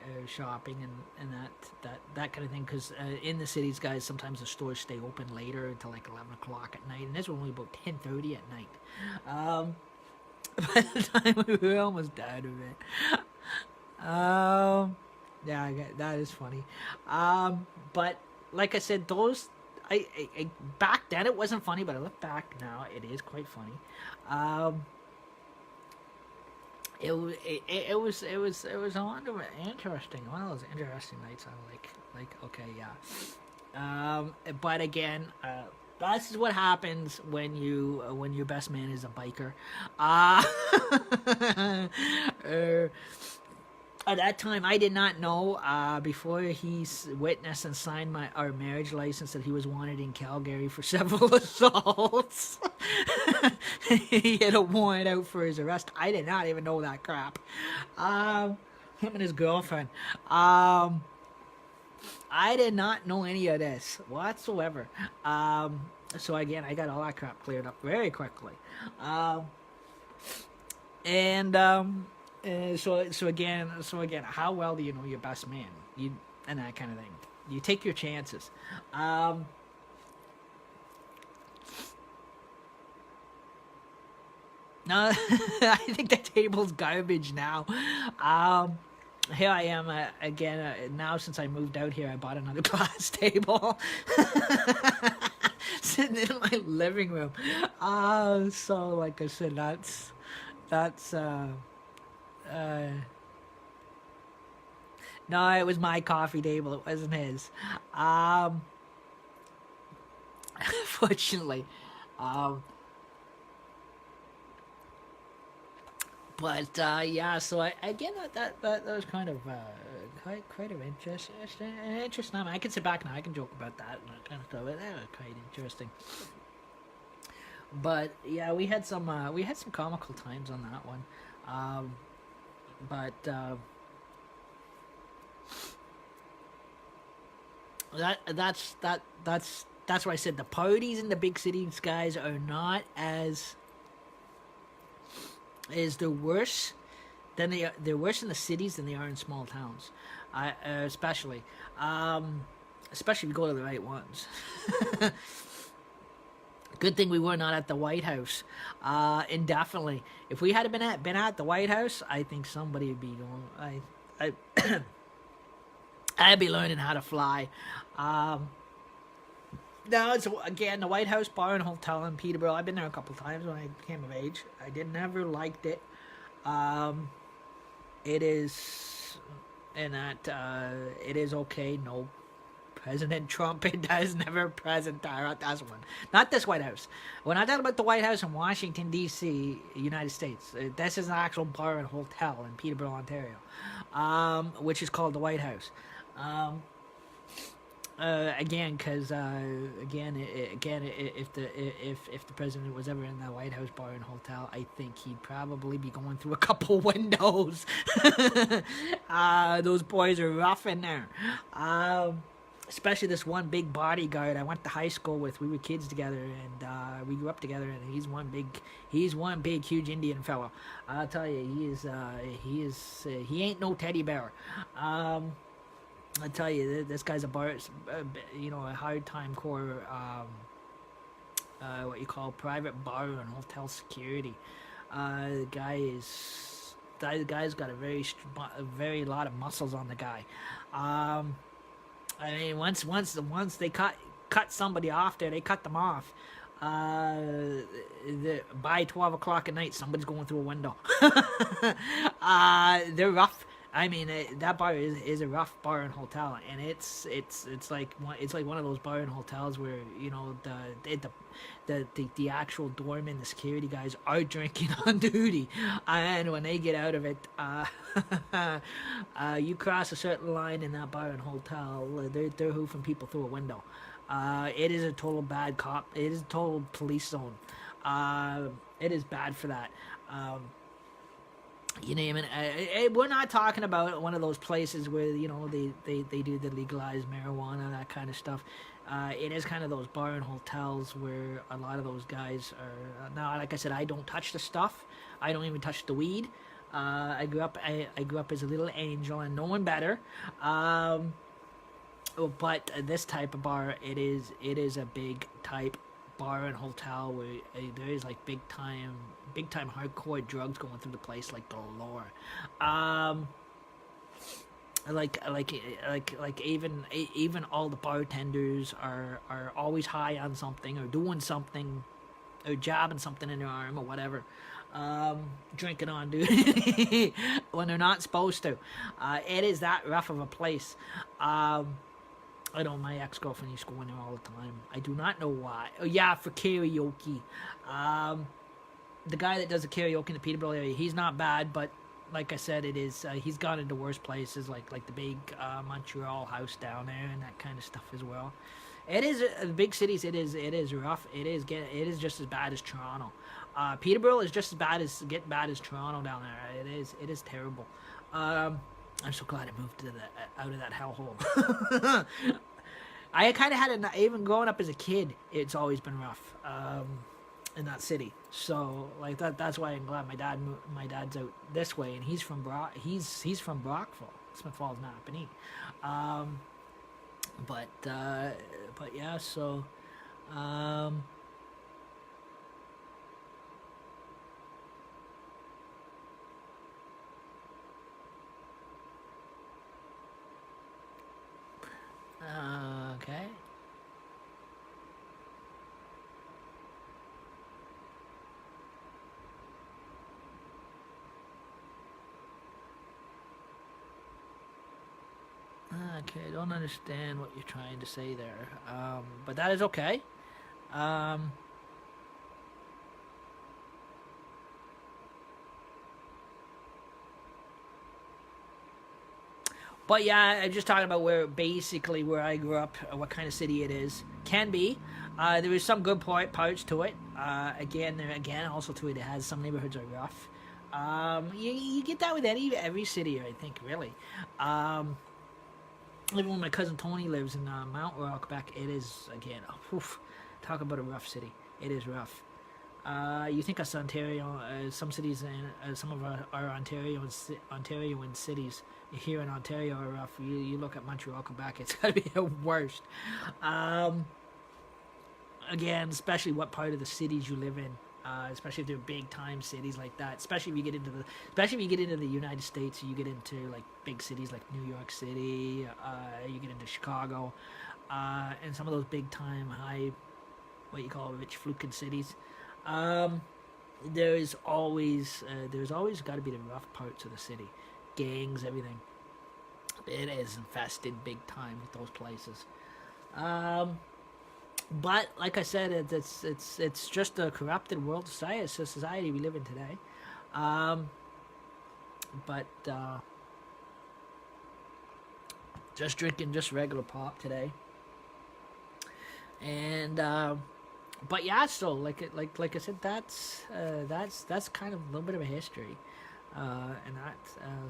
Speaker 1: and that kind of thing. Because in the cities, guys, sometimes the stores stay open later until like 11 o'clock at night, and this was only about 10:30 at night. By the time we were almost done with it. Yeah, that is funny. But like I said, those I back then it wasn't funny, but I look back now, it is quite funny. It was interesting. One of those interesting nights. I'm like okay, yeah. But again, this is what happens when your best man is a biker. At that time, I did not know before he witnessed and signed our marriage license that he was wanted in Calgary for several assaults. He had a warrant out for his arrest. I did not even know that crap. Him and his girlfriend. I did not know any of this whatsoever. So again, I got all that crap cleared up very quickly. So again, how well do you know your best man? And that kind of thing. You take your chances. No, I think the table's garbage now. Here I am again. Now since I moved out here, I bought another glass table. Sitting in my living room. So like I said, that's no, it was my coffee table. It wasn't his. Fortunately. But yeah, so again, that was kind of quite of interesting. Interesting. I can sit back now. I can joke about that and that kind of stuff. That was quite interesting. But yeah, we had some comical times on that one. But that's why I said the parties in the big cities, guys, are not as they're worse they're worse in the cities than they are in small towns, especially if you go to the right ones. Good thing we were not at the White House indefinitely. If we had been at the White House, I think somebody would be going. I'd be learning how to fly. No, it's again the White House Bar and Hotel in Peterborough. I've been there a couple times when I came of age. I never liked it. It is, and that it is okay. No, President Trump is never present. That's one. Not this White House. When I talk about the White House in Washington D.C., United States, this is an actual bar and hotel in Peterborough, Ontario, which is called the White House. Again, because if the president was ever in the White House bar and hotel, I think he'd probably be going through a couple windows. Those boys are rough in there. Especially this one big bodyguard I went to high school with. We were kids together, and we grew up together. And he's one big, huge Indian fellow. I'll tell you, he ain't no teddy bear. I tell you, this guy's a hard time core what you call private bar and hotel security. The guy is the guy's got a very lot of muscles on the guy. Um, I mean, once they cut somebody off there, they cut them off. By 12 o'clock at night, somebody's going through a window. They're rough. I mean, that bar is a rough bar and hotel, and it's like one of those bar and hotels where the actual doorman, the security guys are drinking on duty, and when they get out of it, you cross a certain line in that bar and hotel, they're hoofing people through a window. It is a total bad cop. It is a total police zone. It is bad for that. You name it. We're not talking about one of those places where they do the legalized marijuana, that kind of stuff. It is kind of those bar and hotels where a lot of those guys are. Now, like I said, I don't touch the stuff. I don't even touch the weed. I grew up as a little angel and knowing better. But this type of bar, it is a big type bar and hotel where there is like big time hardcore drugs going through the place like galore. Like even all the bartenders are always high on something or doing something or jabbing something in their arm or whatever. Drinking on dude when they're not supposed to. It is that rough of a place. I know my ex-girlfriend used to go in there all the time. I do not know why. Oh, yeah, for karaoke. The guy that does the karaoke in the Peterborough area, he's not bad, but like I said, it is. He's gone into worse places, like the big Montreal house down there and that kind of stuff as well. It is big cities. It is rough. It is just as bad as Toronto. Peterborough is just as bad as Toronto down there. It is terrible. I'm so glad I moved out of that hellhole. I kind of had even growing up as a kid, it's always been rough in that city. So like that's why I'm glad my dad's out this way, and he's from he's from Brockville, Smith Falls, Napanee. But yeah, so. Okay. Okay, I don't understand what you're trying to say there. But that is okay. Um, But yeah, I'm just talking about where I grew up, what kind of city it is. Can be. There is some good parts to it. Again, also to it, it has some neighborhoods are rough. You get that with every city, I think, really. Even when my cousin Tony lives in Mount Rock, it is again. Oof, talk about a rough city. It is rough. You think us Ontario, some cities in some of our Ontarioan cities here in Ontario are rough. You look at Montreal, Quebec, it's gotta be the worst. Again, especially what part of the cities you live in. Especially if they're big time cities like that. Especially if you get into the United States, you get into like big cities like New York City. You get into Chicago, and some of those big time high, what you call rich fluken cities. There's always got to be the rough parts of the city, gangs, everything. It is infested big time with those places. But like I said, it's just a corrupted world society. It's a society we live in today. But just drinking just regular pop today, and but yeah, so like I said, that's kind of a little bit of a history, and that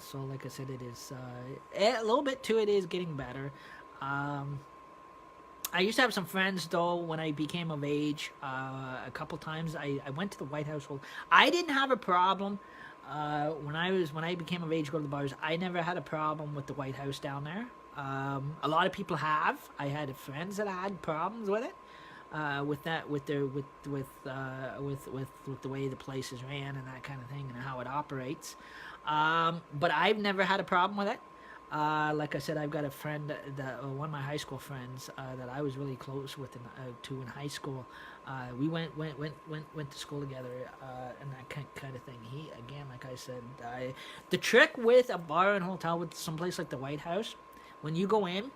Speaker 1: so like I said, it is a little bit to it is getting better. I used to have some friends though when I became of age. A couple times I went to the White Household. I didn't have a problem when I became of age to go to the bars. I never had a problem with the White House down there. A lot of people have. I had friends that had problems with it. with that, with the way the place is ran and that kind of thing and how it operates. But I've never had a problem with it. Like I said, I've got a friend that one of my high school friends that I was really close with in high school. We went to school together and that kind of thing. He, again, like I said, the trick with a bar and hotel with someplace like the White House, when you go in,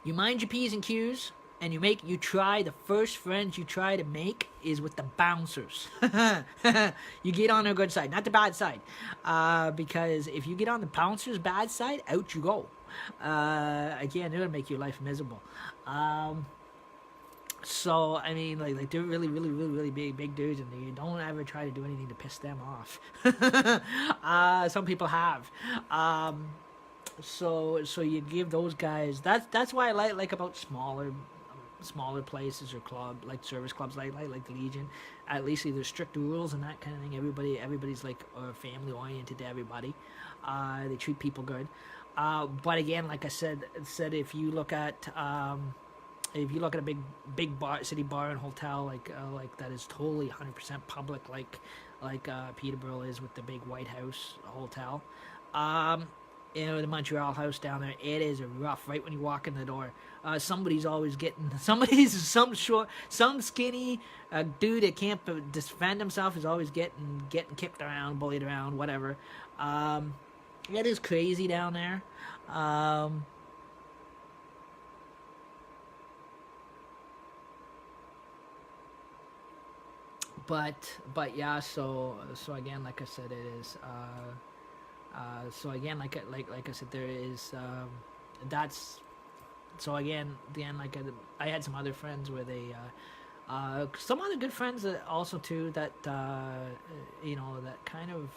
Speaker 1: you mind your P's and Q's, and you try the first friends you try to make is with the bouncers. You get on their good side, not the bad side, because if you get on the bouncers' bad side, out you go. Again, they're gonna make your life miserable. So I mean, like they're really big dudes, and you don't ever try to do anything to piss them off. Some people have. So you give those guys, that's why I like about smaller places or service clubs like the Legion. At least there's strict rules and that kind of thing. Everybody's like family oriented to everybody. They treat people good. But again, like I said, if you look at a big city bar and hotel like that is totally 100% public, like Peterborough is with the big White House Hotel. The Montreal House down there, it is rough right when you walk in the door. Somebody's always getting, some skinny dude that can't defend himself is always getting kicked around, bullied around, whatever. It is crazy down there. But yeah, so again, like I said, it is. So again, like I said, there is that's so again like I had some other friends where they some other good friends that also too that that kind of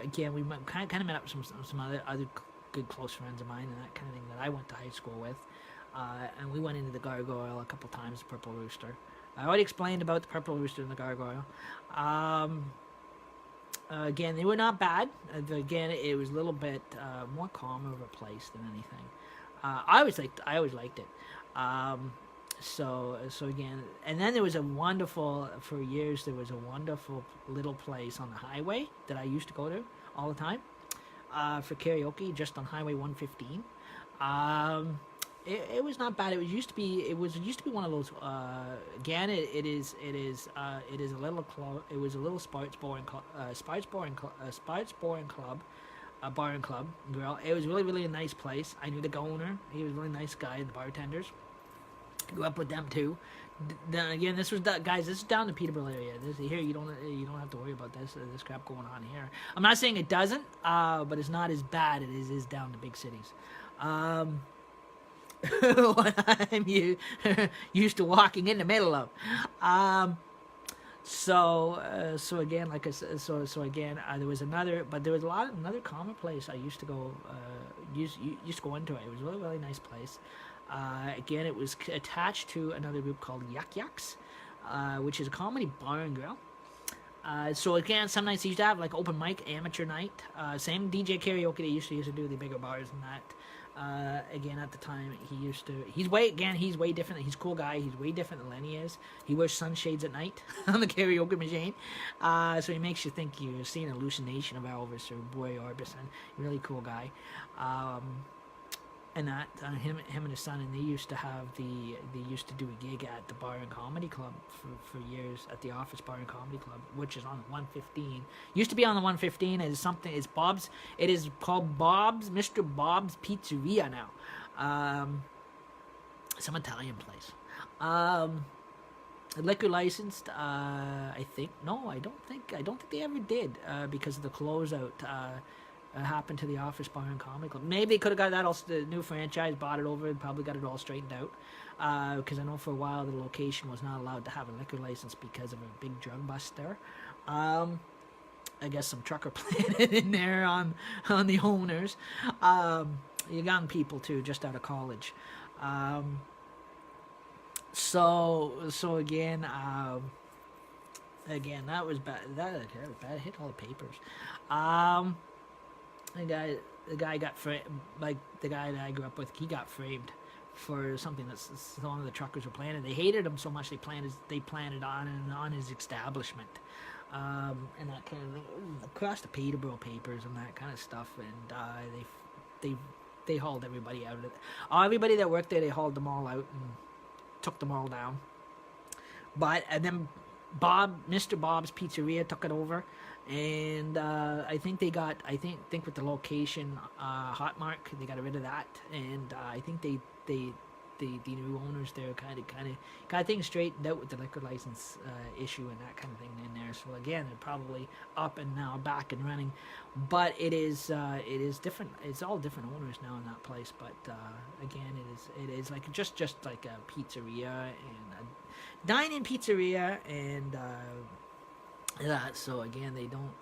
Speaker 1: again we kind of met up with some other good close friends of mine and that kind of thing that I went to high school with, and we went into the Gargoyle a couple times, the Purple Rooster. I already explained about the Purple Rooster and the Gargoyle. Again, they were not bad. Again, it was a little bit more calmer of a place than anything. I always liked it. So again, and then there was for years there was a wonderful little place on the highway that I used to go to all the time for karaoke, just on Highway 115. It was not bad. It used to be one of those. Again, it is a little club. It was a little sports bar and club, a bar and club grill. It was really a nice place. I knew the owner. He was a really nice guy. The bartenders. Grew up with them too. Then again, this is down the Peterborough area. Here you don't have to worry about this crap going on here. I'm not saying it doesn't, but it's not as bad as it is down the big cities. What I'm used to walking in the middle of. So again, like I said, so again, there was another common place I used to go, used to go into. It was a really nice place. Again, it was attached to another group called Yuck Yucks, which is a comedy bar and grill. So again, some nights they used to have like open mic, amateur night. Same DJ karaoke they used to do the bigger bars and that. Again, at the time, he's way different. He's a cool guy. He's way different than Lenny is. He wears sunshades at night on the karaoke machine. So he makes you think you're seeing an hallucination of Elvis or Roy Orbison. Really cool guy. And that him and his son, and they used to do a gig at the Bar and Comedy Club for years, at the Office Bar and Comedy Club, which is on 115. Used to be on the 115. It is called Mr. Bob's Pizzeria now. Some Italian place. Liquor licensed, I think. No, I don't think they ever did, because of the closeout. Happened to the Office Bar and Comedy Club. Maybe they could have got that all, the new franchise, bought it over, and probably got it all straightened out. Because I know for a while the location was not allowed to have a liquor license because of a big drug bust there. I guess some trucker planted in there on the owners. Young people too, just out of college. So again, that was bad. That was bad. It hit all the papers. The guy got framed. Like the guy that I grew up with, he got framed for something that one of the truckers were playing. And they hated him so much they planted on his establishment, and that kind of thing, across the Peterborough papers and that kind of stuff. And they hauled everybody out of it. Everybody that worked there, they hauled them all out and took them all down. And then Mr. Bob's Pizzeria took it over, and I think with the location, Hotmark, they got rid of that, and I think the new owners there kind of got things straightened out with the liquor license issue and that kind of thing in there. So again, they're probably up and now back and running, but it is different. It's all different owners now in that place. But again, it is like just like a pizzeria and a dine-in pizzeria, and so again, they don't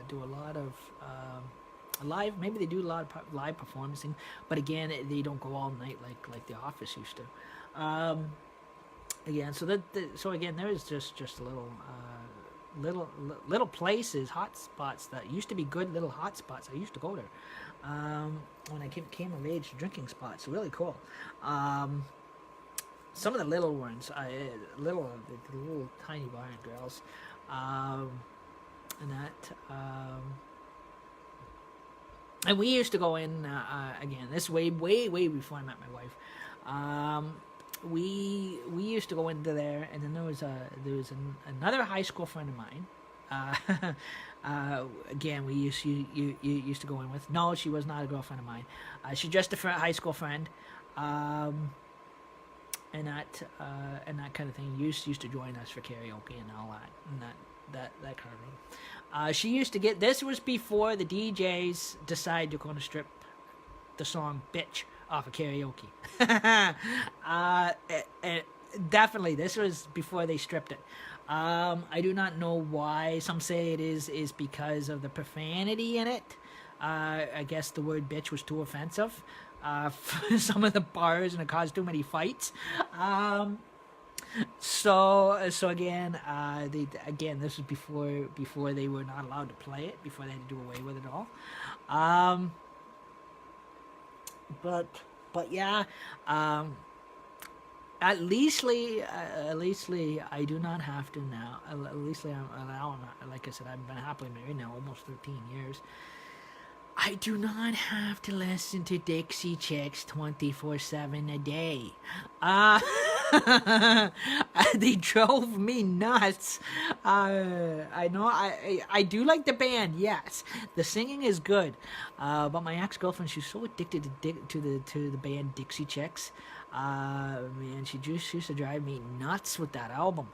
Speaker 1: do a lot of live. Maybe they do a lot of live performing, but again, they don't go all night like the Office used to. Again, so again, there is just little places, hot spots that used to be good little hot spots. I used to go there when I came of age, drinking spots. Really cool. Some of the little ones, the little tiny bar and girls, and that. And we used to go in again. This way before I met my wife. We used to go into there, and then there was another high school friend of mine. Again, we used to go in with. No, she was not a girlfriend of mine. She's just a high school friend. And that kind of thing. Used to join us for karaoke and all that, and that kind of thing. She used to get. This was before the DJs decided to go to strip the song "Bitch" off of karaoke. Definitely, this was before they stripped it. I do not know why. Some say it is because of the profanity in it. I guess the word "bitch" was too offensive for some of the bars, and it caused too many fights. So again, this was before they were not allowed to play it, before they had to do away with it all. But yeah, at leastly, I do not have to now. At leastly, like I said, I've been happily married now almost 13 years. I do not have to listen to Dixie Chicks 24/7 a day. They drove me nuts. I know I do like the band. Yes, the singing is good. But my ex-girlfriend, she's so addicted to the band Dixie Chicks. Man, she just used to drive me nuts with that album.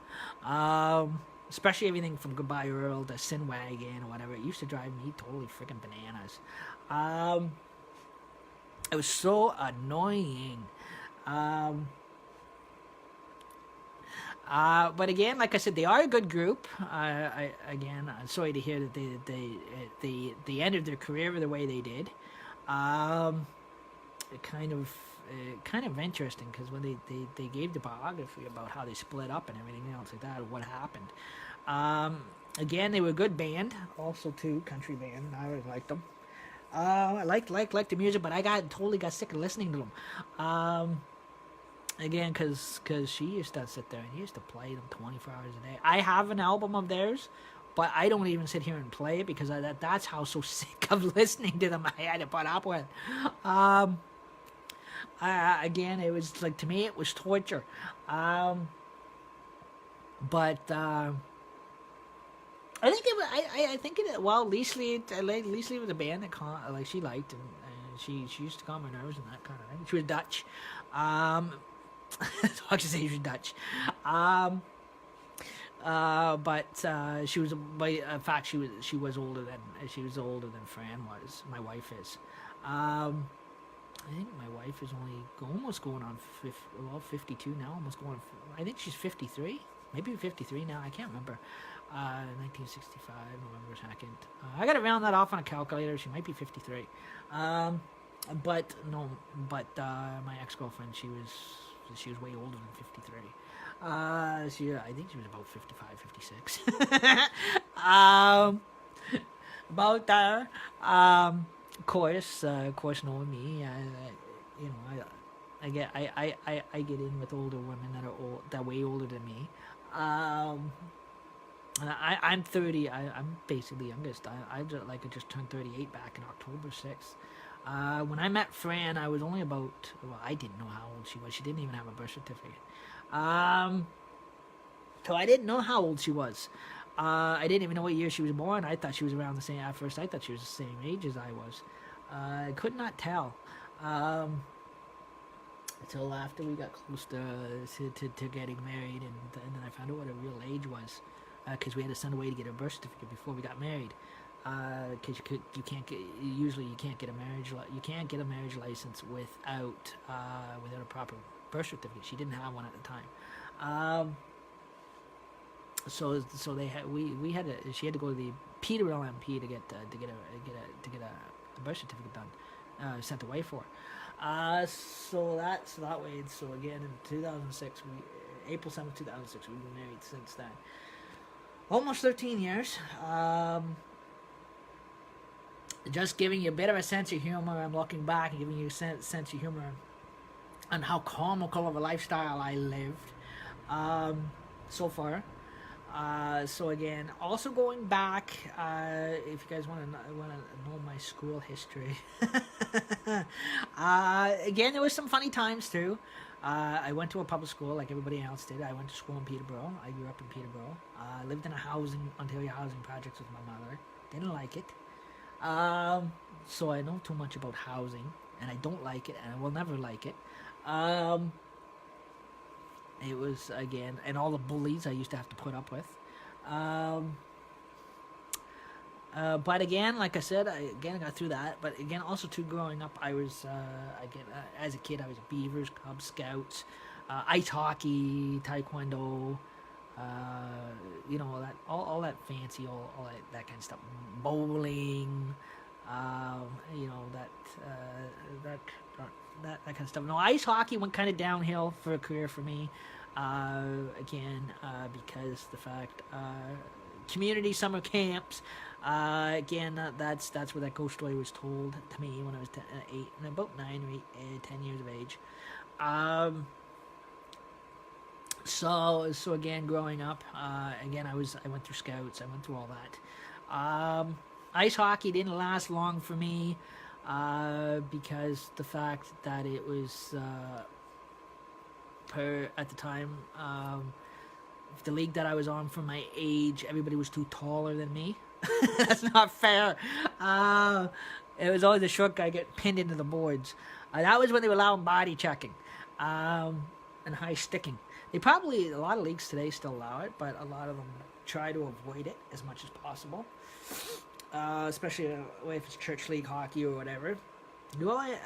Speaker 1: Especially everything from Goodbye Earl to Sin Wagon or whatever. It used to drive me totally freaking bananas. It was so annoying. But again, like I said, they are a good group. I'm sorry to hear that they ended their career the way they did. Kind of interesting, because when they gave the biography about how they split up and everything else like that, what happened. Again, they were a good band, also too, country band. I always liked them. I liked the music, but I totally got sick of listening to them. Again, because she used to sit there and used to play them 24 hours a day. I have an album of theirs, but I don't even sit here and play it because that's how so sick of listening to them I had to put up with. Again, it was like, to me, it was torture. But I think Leasley was a band that she liked, and she used to calm her nerves and that kind of thing. She was Dutch. So I should say she was Dutch. But she was, in fact, she was older than Fran was. My wife is. I think my wife is almost going on 52 now. Almost going. I think she's 53, maybe 53 now. I can't remember. 1965, November 2nd. I got to round that off on a calculator. She might be 53. But my ex-girlfriend, she was way older than 53. I think she was about 55, 56. About there. Of course, knowing me, I get in with older women that are way older than me. Um, and I'm 30. I'm basically the youngest. I just turned 38 back in October 6th. When I met Fran, I was only about, well, I didn't know how old she was. She didn't even have a birth certificate. Um, so I didn't know how old she was. I didn't even know what year she was born. I thought she was around the same, at first I thought she was the same age as I was. I could not tell. Um, until after we got close to getting married, and then I found out what her real age was, because we had to send away to get her birth certificate before we got married. Because you can't get, usually you can't get a you can't get a marriage license without a proper birth certificate. She didn't have one at the time. So they had we had to, she had to go to the Peterborough MP to get a birth certificate done, sent away for. So that way. So again, in 2006, April 7th, 2006, we've been married since then. Almost 13 years. Just giving you a bit of a sense of humor. I'm looking back and giving you a sense of humor on how comical of a lifestyle I lived so far. So again, also going back, if you guys want to know my school history, again, there was some funny times too. I went to a public school like everybody else did. I went to school in Peterborough. I grew up in Peterborough. I lived in Ontario housing projects with my mother. Didn't like it. So I know too much about housing, and I don't like it, and I will never like it. It was, again, and all the bullies I used to have to put up with. But again, like I said, I got through that. But again, also too, growing up, I was, as a kid, I was Beavers, Cub Scouts, ice hockey, taekwondo, all that fancy, all that kind of stuff, bowling, that kind of stuff. No, ice hockey went kind of downhill for a career for me. Because the fact, community summer camps. That's where that ghost story was told to me when I was 9 or 10 years of age. So again, growing up, I went through scouts. I went through all that. Ice hockey didn't last long for me, because the fact that it was, at the time, the league that I was on, for my age, everybody was too taller than me. That's not fair. It was always the short guy get pinned into the boards. That was when they were allowing body checking, and high sticking. A lot of leagues today still allow it, but a lot of them try to avoid it as much as possible. Especially if it's church league hockey or whatever.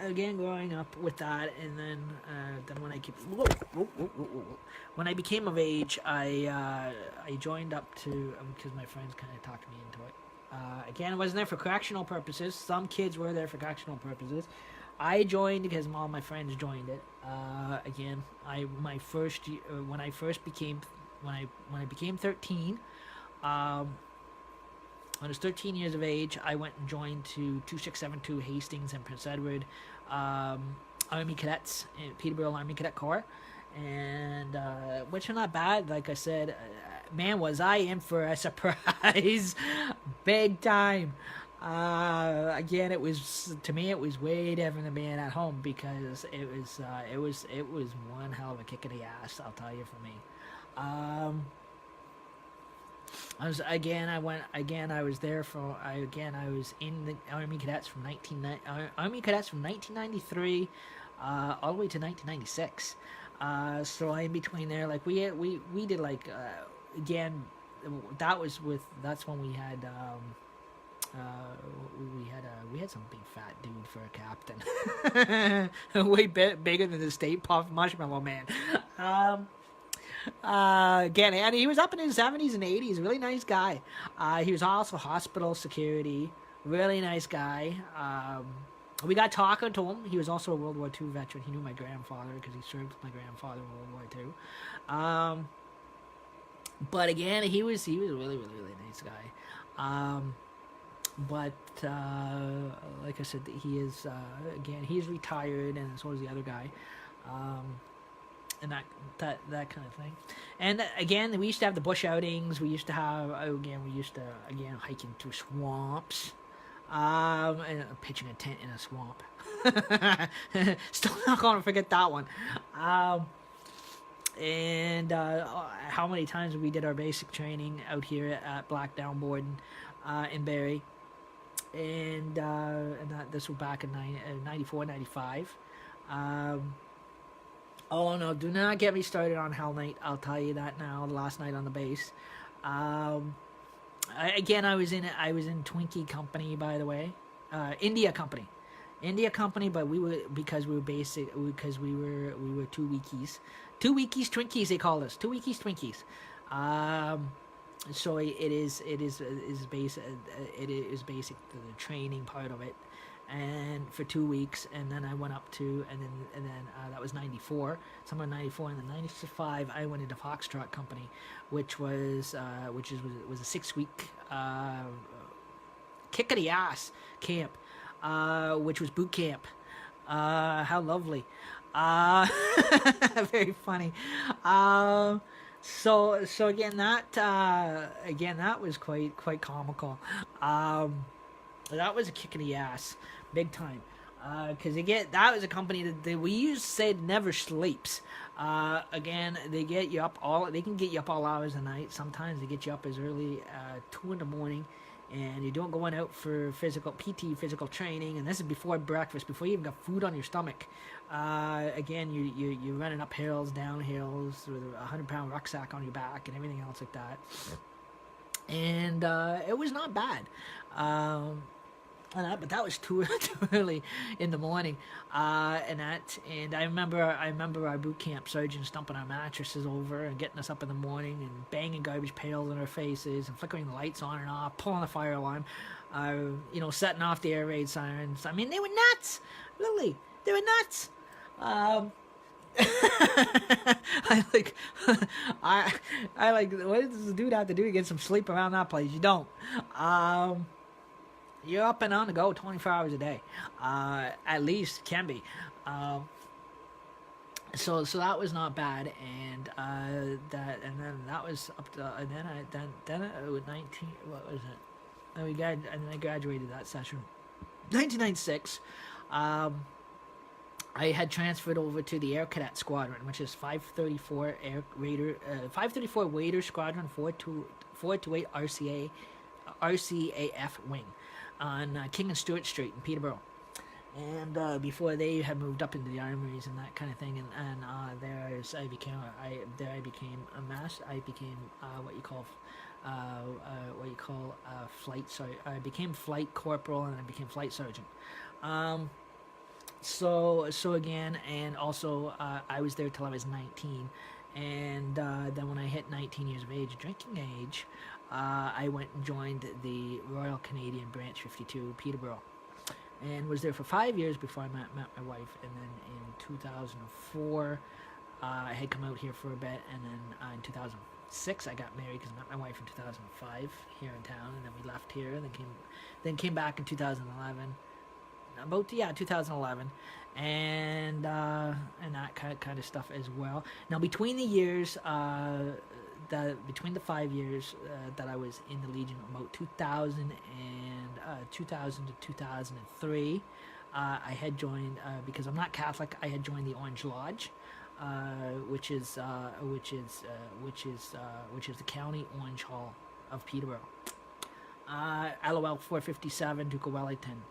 Speaker 1: Again, growing up with that, and then when I became of age, I joined up to, because my friends kind of talked me into it. Again, I wasn't there for correctional purposes. Some kids were there for correctional purposes. I joined because all my friends joined it. Again, when I became 13. When I was 13 years of age, I went and joined to 2672 Hastings and Prince Edward Army Cadets, Peterborough Army Cadet Corps, and which are not bad. Like I said, man, was I in for a surprise, big time. Again, it was, to me, it was way different than being at home, because it was one hell of a kick in the ass, I'll tell you, for me. I was in the Army Cadets from 1993 all the way to 1996. So in between there, like we did, like, again, that's when we had we had some big fat dude for a captain. Way bigger than the Stay Puft Marshmallow Man. Again, and he was up in his 70s and 80s. Really nice guy. He was also hospital security. Really nice guy. We got talking to him. He was also a World War II veteran. He knew my grandfather because he served with my grandfather in World War II. But again, he was a really, really, really nice guy. But like I said, he is, again, he's retired, and so is the other guy. and that kind of thing. And again, we used to have the bush outings. We used to have again hiking through swamps, and pitching a tent in a swamp. Still not gonna forget that one. And how many times we did our basic training out here at Blackdown Borden in Barrie, and this was back in 94, 95. Oh no, do not get me started on Hell Night. I'll tell you that now. The last night on the base. I was in Twinkie Company, by the way. India Company. But we were because we were two weekies. Two weekies Twinkies they called us. Two weekies Twinkies. So it is basic the training part of it, and for 2 weeks, and then I went up to and then that was 94, somewhere in 94, and then 95 I went into Foxtrot Company, which was a 6-week kick of the ass camp, which was boot camp. How lovely. Very funny. So again that was quite comical. That was a kick in the ass, big time. Because again, that was a company that we used to say never sleeps. Again, they can get you up all hours of the night. Sometimes they get you up as early 2 in the morning, and you're going out for physical training, and this is before breakfast, before you even got food on your stomach. Again, you're running up hills, down hills with a 100-pound rucksack on your back and everything else like that. And it was not bad. But that was too early in the morning, and I remember our boot camp sergeant stumping our mattresses over and getting us up in the morning and banging garbage pails in our faces and flickering the lights on and off, pulling the fire alarm, setting off the air raid sirens. I mean, they were nuts, really, they were nuts. I like, what does the dude have to do to get some sleep around that place? You don't. You're up and on the go 24 hours a day. At least can be. So that was not bad, and then that was up to, and then I was 19. What was it? And then I graduated that session, 1996. I had transferred over to the Air Cadet Squadron, which is 534 Wader Squadron 428 RCAF wing on King and Stewart Street in Peterborough. And before they had moved up into the armories and that kind of thing, and I became flight sergeant. I became flight corporal, and I became flight sergeant. So again, and also I was there till I was 19, and then when I hit 19 years of age, drinking age, I went and joined the Royal Canadian Branch 52 Peterborough, and was there for 5 years before I met my wife. And then in 2004, I had come out here for a bit, and then in 2006 I got married because I met my wife in 2005 here in town, and then we left here, and then came back in 2011. 2011, and that kind of stuff as well. Now between the years, between the 5 years that I was in the Legion, about 2000 to 2003, I had joined because I'm not Catholic. I had joined the Orange Lodge, which is the County Orange Hall of Peterborough. LOL 457 Duke of Wellington.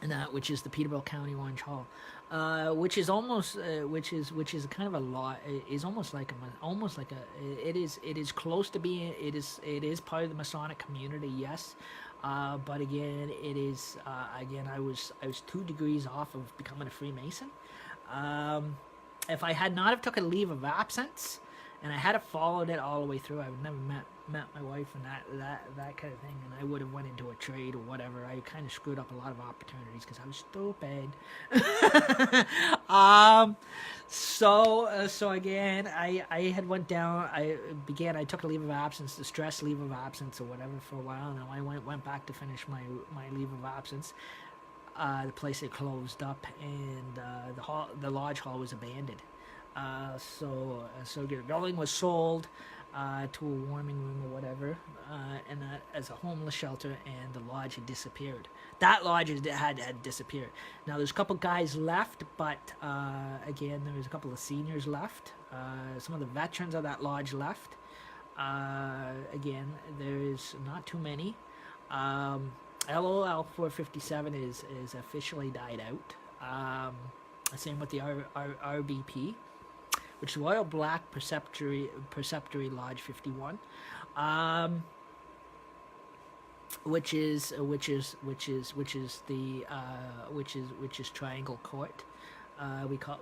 Speaker 1: And that, which is the Peterborough County Orange Hall, which is almost, which is kind of a lot. Is almost like it is close to being. It is part of the Masonic community, yes, but again, it is again. I was 2 degrees off of becoming a Freemason. If I had not have took a leave of absence, and I had have followed it all the way through, I would never met my wife and that kind of thing, and I would have went into a trade or whatever. I kind of screwed up a lot of opportunities because I was stupid. So again, I had went down. I took a leave of absence, the stress leave of absence or whatever, for a while, and I went back to finish my leave of absence. The place had closed up, and the lodge hall was abandoned. So the building was sold to a warming room or whatever, and as a homeless shelter, and the lodge had disappeared. That lodge had disappeared. Now there's a couple guys left, but again, there was a couple of seniors left. Some of the veterans of that lodge left. Again, there's not too many. LOL 457 is officially died out. Same with the RBP, which is Royal Black Preceptory Lodge 51, which is Triangle Court.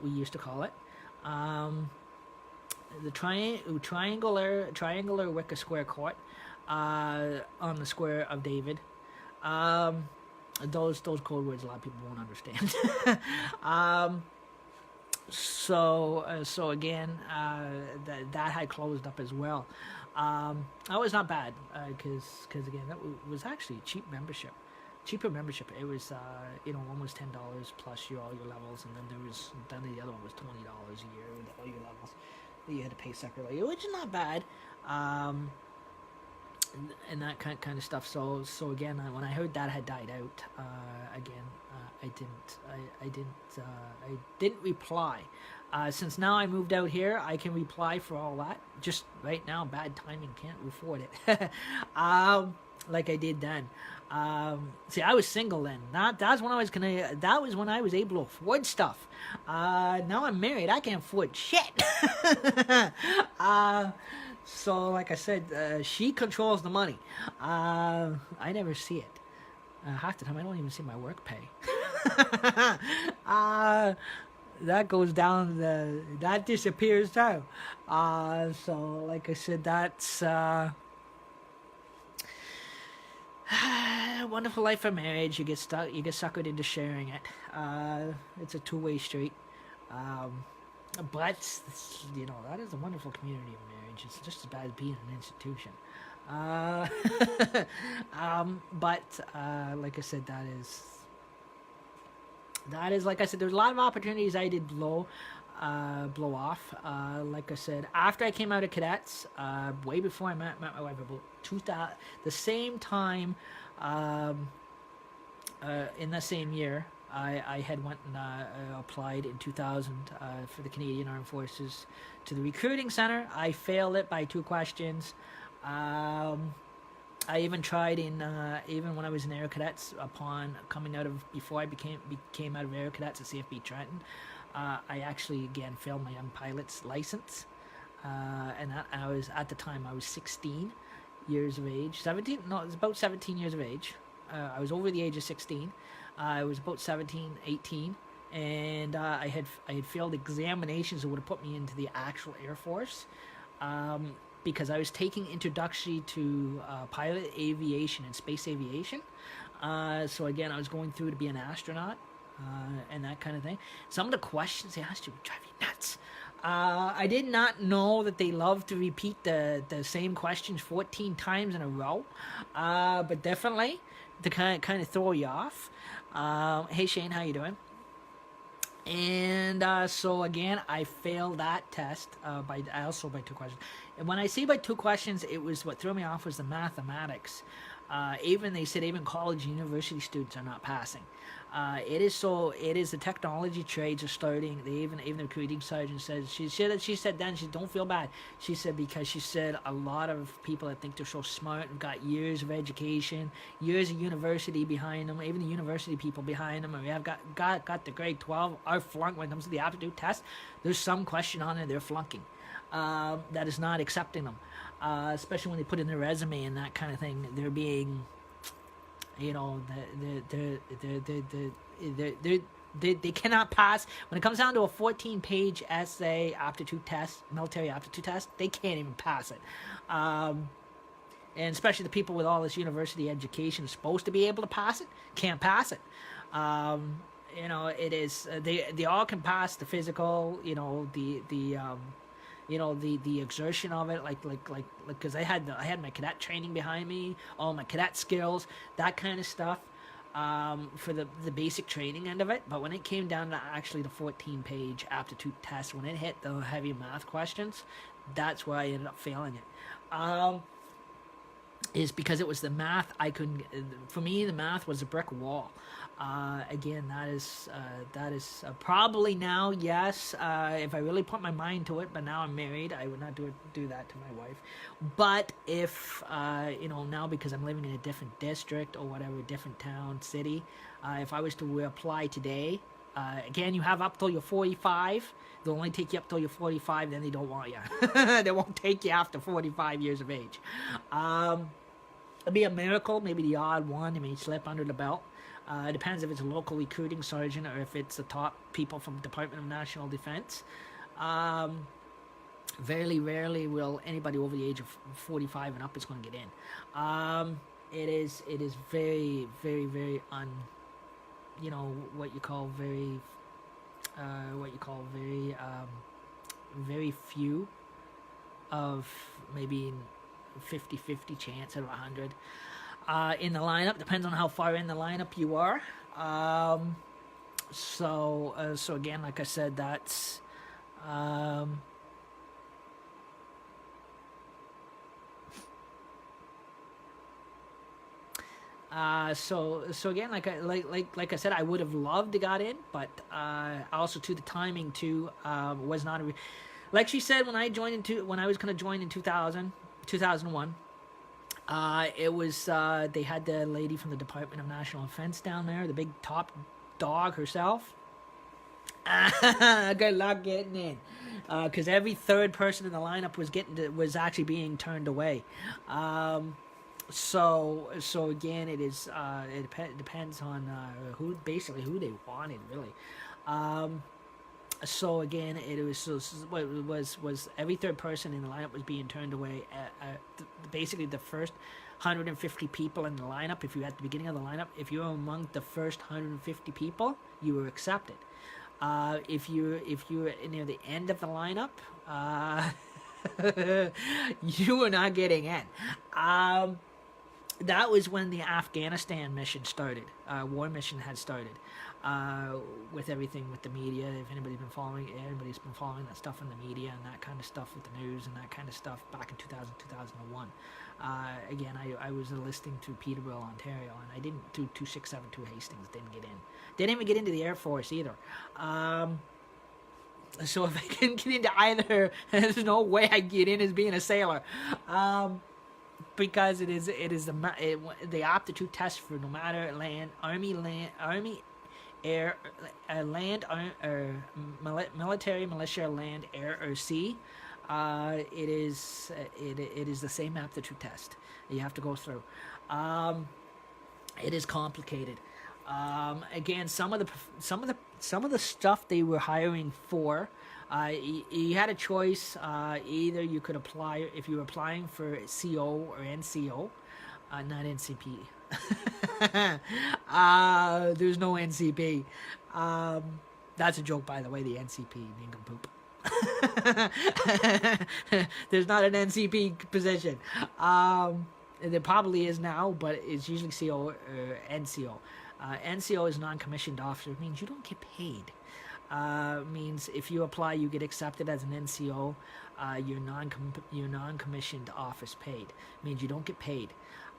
Speaker 1: We used to call it. The triangular Wicker Square Court on the Square of David. Those code words a lot of people won't understand. So again, that had closed up as well. That was not bad, because again, that was actually a cheaper membership. It was almost $10 plus all your levels, and then the other one was $20 a year with all your levels that you had to pay separately, which is not bad. And that kind of stuff. So again, when I heard that had died out, I didn't reply. Since now I moved out here, I can reply for all that. Just right now, bad timing, can't afford it. Like I did then. See, I was single then. That was when I was able to afford stuff. Now I'm married, I can't afford shit. So, like I said, she controls the money. I never see it. Half the time, I don't even see my work pay. That goes down, that disappears too. So, like I said, that's wonderful life of marriage. You get suckered into sharing it. It's a two-way street. But that is a wonderful community of marriage. It's just as bad as being an institution. But like I said, that is like I said. There's a lot of opportunities I did blow off. Like I said, after I came out of cadets, way before I met my wife, about 2000, the same time, in the same year. I had went and applied in 2000 for the Canadian Armed Forces to the recruiting center. I failed it by 2 questions. I even tried even when I was in Air Cadets, before I became out of Air Cadets at CFB Trenton, I actually again failed my young pilot's license, and I was at the time I was 16 years of age. 17? No, it was about 17 years of age. I was over the age of 16. I was about 17, 18, and I had failed examinations that would have put me into the actual Air Force, because I was taking introductory to pilot aviation and space aviation. So again, I was going through to be an astronaut, and that kind of thing. Some of the questions they asked you would drive you nuts. I did not know that they love to repeat the same questions 14 times in a row, but definitely to kind of throw you off. Hey Shane, how you doing? And so again, I failed that test by 2 questions. And when I say by 2 questions, it was what threw me off was the mathematics. They said even college and university students are not passing. It is the technology trades are starting. Even the recruiting sergeant said she said then she don't feel bad. She said because she said a lot of people that think they're so smart and got years of education, years of university behind them, even the university people behind them, or we have got the grade 12 are flunk when it comes to the aptitude test. There's some question on it they're flunking. That is not accepting them, especially when they put in their resume and that kind of thing. They're being, they cannot pass. When it comes down to a 14-page essay aptitude test, military aptitude test, they can't even pass it. And especially the people with all this university education supposed to be able to pass it, can't pass it. It is they all can pass the physical, the exertion of it, like because I had my cadet training behind me, all my cadet skills, that kind of stuff. for the basic training end of it. But when it came down to actually the 14-page aptitude test, when it hit the heavy math questions, that's where I ended up failing it. Is because it was the math. I couldn't. For me, the math was a brick wall. Again, that is probably now, yes, if I really put my mind to it. But now I'm married, I would not do that to my wife. But if now, because I'm living in a different district or whatever, different town, city, if I was to apply today, again, you have up till you're 45. They'll only take you up till you're 45, then they don't want you. They won't take you after 45 years of age. It'd be a miracle, maybe the odd one, it may slip under the belt. It depends if it's a local recruiting sergeant or if it's the top people from the Department of National Defense. Very rarely will anybody over the age of 45 and up is going to get in. It is very, very, very very few of maybe 50-50 chance out of 100 in the lineup. Depends on how far in the lineup you are. So again, like I said, that's so again, like I said, I would have loved to got in, but also to the timing too was not like she said when I was going to join in 2001. It was they had the lady from the Department of National Defense down there, the big top dog herself. Good luck getting in, because every third person in the lineup was actually being turned away. So again, it is it depends on who they wanted, really. So again, it was every third person in the lineup was being turned away. Basically, the first 150 people in the lineup, if you were at the beginning of the lineup, if you were among the first 150 people, you were accepted. If you were near the end of the lineup, you were not getting in. That was when the Afghanistan mission started. War mission had started. With everything with the media, if anybody's been following that stuff in the media and that kind of stuff with the news and that kind of stuff back in 2001. Again, I was enlisting to Peterborough, Ontario, and I didn't do 2672 Hastings, didn't get in. Didn't even get into the Air Force either. So if I couldn't get into either, there's no way I get in as being a sailor. Because it is the aptitude test for no matter Army, Air, land, military, militia, land, air, or sea. It is the same aptitude test you have to go through. It is complicated. Again, some of the stuff they were hiring for. You had a choice. Either you could apply if you were applying for CO or NCO, not NCP. There's no NCP. That's a joke, by the way. The NCP, nincompoop. There's not an NCP position. There probably is now, but it's usually CO or NCO. NCO is non-commissioned officer. It means you don't get paid. Means if you apply, you get accepted as an NCO. You're non-commissioned office paid. Means you don't get paid.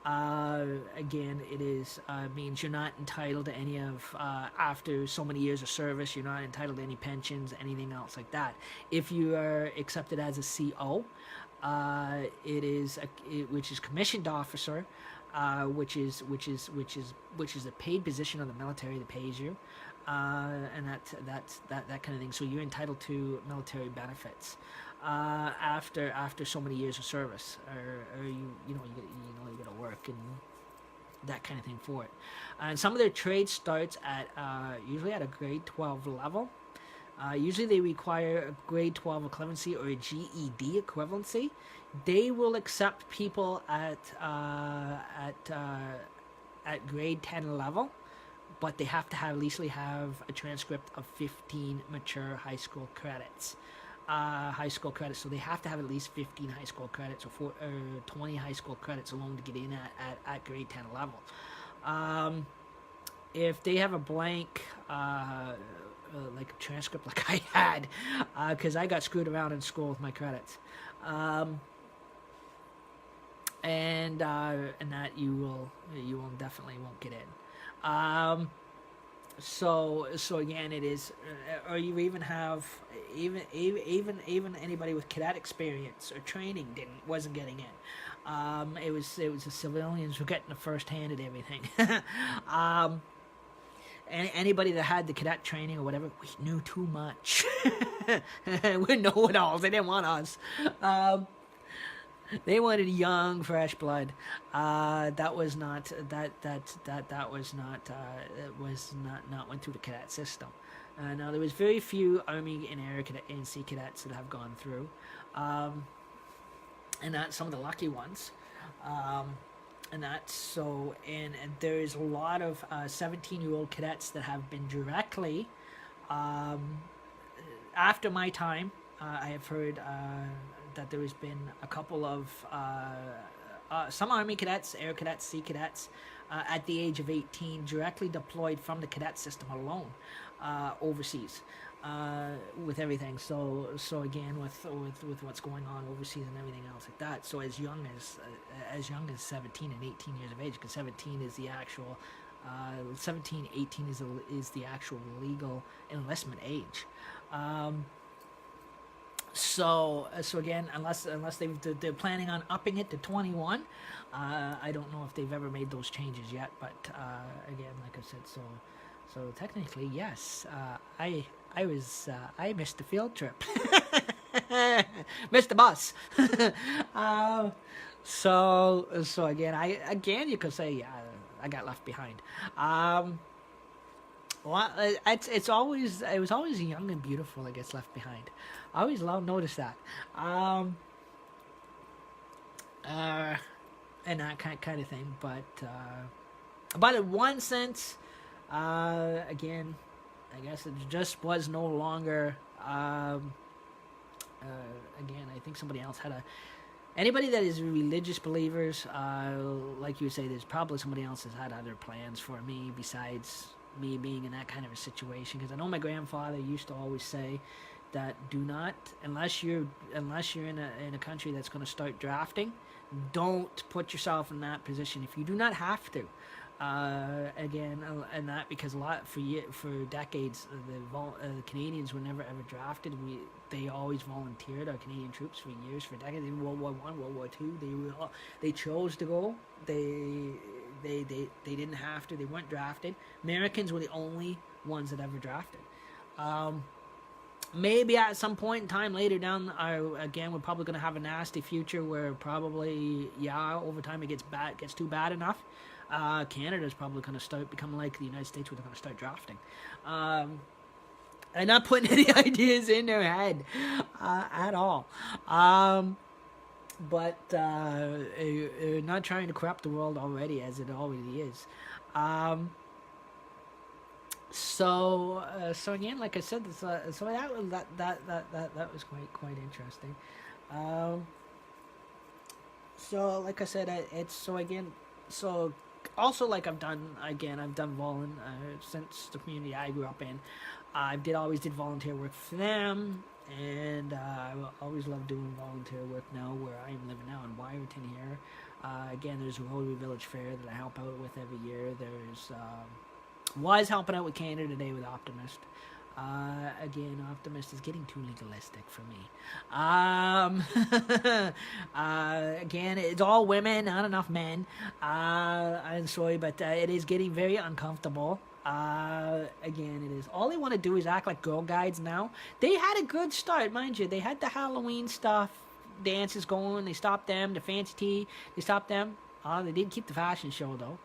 Speaker 1: Again, it is means you're not entitled to any of after so many years of service. You're not entitled to any pensions, anything else like that. If you are accepted as a CO, which is commissioned officer, which is a paid position of the military that pays you. And that's that kind of thing. So you're entitled to military benefits after so many years of service, or you gotta work and that kind of thing for it. And some of their trade starts at usually at a grade 12 level. Usually they require a grade 12 equivalency or a GED equivalency. They will accept people at grade 10 level. But they have to at least have a transcript of 15 mature high school credits. So they have to have at least 15 high school credits or 20 high school credits alone to get in at grade 10 level. if they have a blank, like a transcript like I had, because I got screwed around in school with my credits, um, and that you will definitely won't get in. So again, it is, or you even have even anybody with cadet experience or training wasn't getting in. It was the civilians who were getting the first hand at everything. um, anybody that had the cadet training or whatever, we knew too much. We're know-it-alls. They didn't want us. They wanted young, fresh blood. That was not not went through the cadet system. Now there was very few Army and Air Cadet and Sea Cadets that have gone through, and that's some of the lucky ones. And that's so, and there's a lot of 17-year-old cadets that have been directly, after my time. I have heard that there has been a couple of some Army cadets, Air Cadets, Sea Cadets, at the age of 18, directly deployed from the cadet system alone, overseas, with everything. So again, with what's going on overseas and everything else like that. So as young as 17 and 18 years of age, because 17 is the actual 17, 18 is the actual legal enlistment age. So again, unless they're planning on upping it to 21, I don't know if they've ever made those changes yet. But again, like I said, so technically, yes, I missed the field trip, missed the bus. So again, you could say, yeah, I got left behind. Well, it was always young and beautiful that gets left behind. I always notice that. And that kind of thing. But in one sense, again, I guess it just was no longer. Again, I think somebody else had anybody that is religious believers, like you say, there's probably somebody else has had other plans for me besides me being in that kind of a situation. Because I know my grandfather used to always say that do not, unless you're in a country that's going to start drafting, don't put yourself in that position if you do not have to. Again, and that because for decades the Canadians were never ever drafted. They always volunteered, our Canadian troops, for years, for decades. In World War I, World War II, they chose to go. They didn't have to. They weren't drafted. Americans were the only ones that ever drafted. Maybe at some point in time later down, again, we're probably going to have a nasty future where probably, over time it gets too bad enough. Canada's probably going to start becoming like the United States, where they're going to start drafting. And not putting any ideas in their head at all. But not trying to corrupt the world already, as it already is. So again, like I said, so that was quite interesting. So like I said, so also, like I've done volun since the community I grew up in. I always did volunteer work for them, and I always love doing volunteer work now where I am living now in Wyerton here. Again, there's a Rotary Village Fair that I help out with every year. There's was helping out with Canada Day with Optimist. Again, Optimist is getting too legalistic for me. Again, it's all women, not enough men. I'm sorry, but it is getting very uncomfortable. Again, it is. All they want to do is act like Girl Guides now. They had a good start, mind you. They had the Halloween stuff, dances going. They stopped them. The fancy tea, they stopped them. They didn't keep the fashion show, though.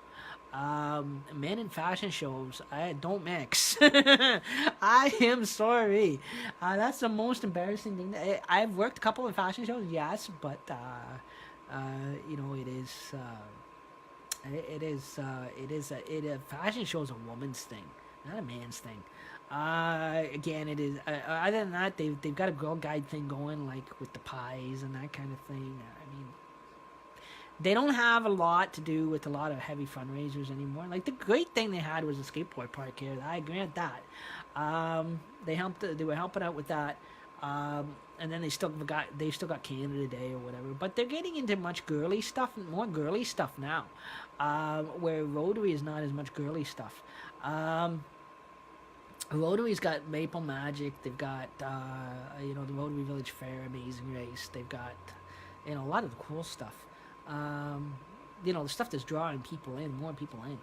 Speaker 1: Men in fashion shows, I don't mix. I am sorry. That's the most embarrassing thing. I've worked a couple of fashion shows, yes, but fashion show is a woman's thing, not a man's thing. Again, it is. Other than that, they've got a Girl Guide thing going, like with the pies and that kind of thing. I mean, they don't have a lot to do with a lot of heavy fundraisers anymore. Like, the great thing they had was a skateboard park here. I grant that. They were helping out with that. And then they still got Canada Day or whatever. But they're getting into much girly stuff, more girly stuff now. Where Rotary is not as much girly stuff. Rotary's got Maple Magic. They've got the Rotary Village Fair, Amazing Race. They've got a lot of the cool stuff. The stuff that's drawing people in, more people in.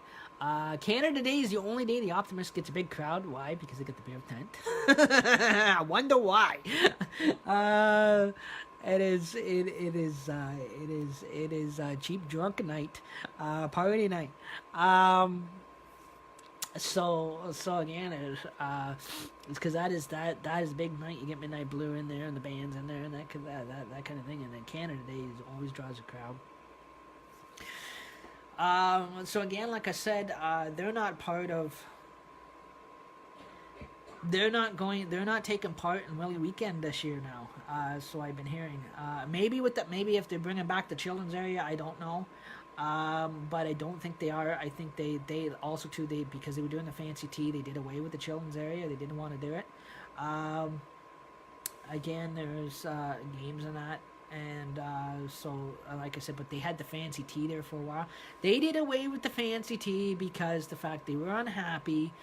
Speaker 1: Canada Day is the only day the Optimist gets a big crowd. Why? Because they get the beer tent. I wonder why. It is cheap drunk night, party night. So again, it's because that is big night. You get Midnight Blue in there and the bands in there and that kind of thing. And then Canada Day always draws a crowd. So again, like I said, they're not taking part in Willie Weekend this year now. So I've been hearing, maybe if they're bringing back the children's area, I don't know. But I don't think they are. I think they also too, because they were doing the fancy tea, they did away with the children's area. They didn't want to do it. Again, there's, games in that. And like I said, but they had the fancy tea there for a while. They did away with the fancy tea because they were unhappy,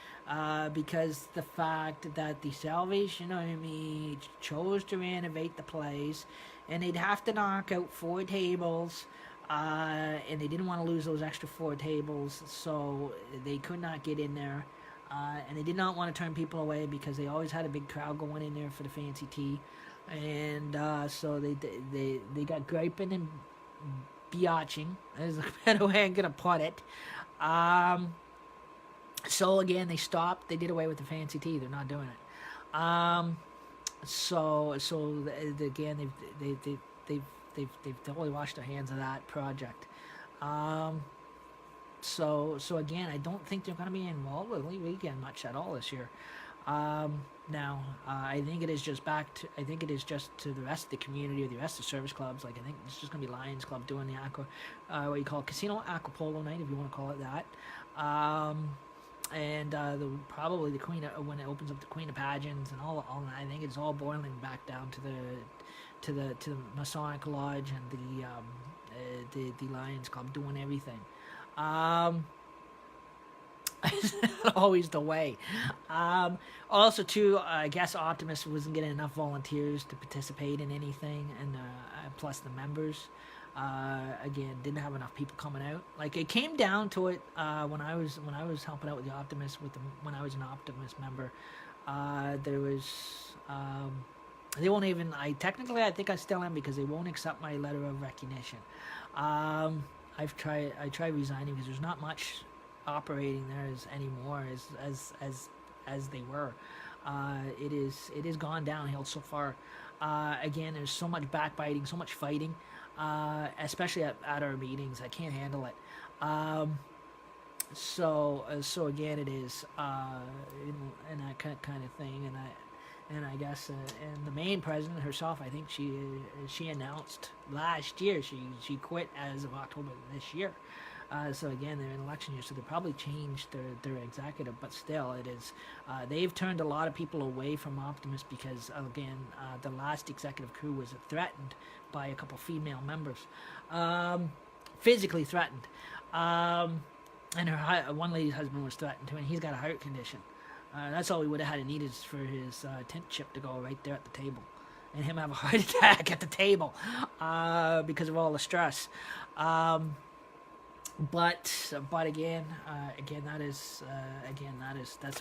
Speaker 1: because the fact that the Salvation Army chose to renovate the place, and they'd have to knock out 4 tables, and they didn't want to lose those extra 4 tables, so they could not get in there. And they did not want to turn people away because they always had a big crowd going in there for the fancy tea. And so they got griping and biatching, is a better way I'm gonna put it. So again, they stopped. They did away with the fancy tea. They're not doing it. So again, they've totally washed their hands of that project. So again, I don't think they're gonna be involved with Willie Weekend much at all this year. Now, I think it is just to the rest of the community or the rest of the service clubs. Like, I think it's just going to be Lions Club doing the what you call Casino Aqua Polo night, if you want to call it that. And probably the Queen, when it opens up the Queen of Pageants and all that, I think it's all boiling back down to the Masonic Lodge and the Lions Club doing everything. It's not always the way. Also, too, I guess Optimus wasn't getting enough volunteers to participate in anything, and plus the members, again, didn't have enough people coming out. Like, it came down to it when I was helping out with the Optimus, when I was an Optimus member. There was they won't even. I think I still am, because they won't accept my letter of recognition. I tried resigning because there's not much operating there anymore as they were. It is gone downhill so far. Again, there's so much backbiting, so much fighting, especially at our meetings. I can't handle it. So again, it is and that kind of thing. And I guess and the main president herself, I think she announced last year she quit as of October this year. So again, they're in election year, so they probably changed their executive, but still, it is. They've turned a lot of people away from Optimus because, again, the last executive crew was threatened by a couple female members, physically threatened, and one lady's husband was threatened too, and he's got a heart condition. That's all we would have had needed for his tent chip to go right there at the table, and him have a heart attack at the table because of all the stress. But again, that's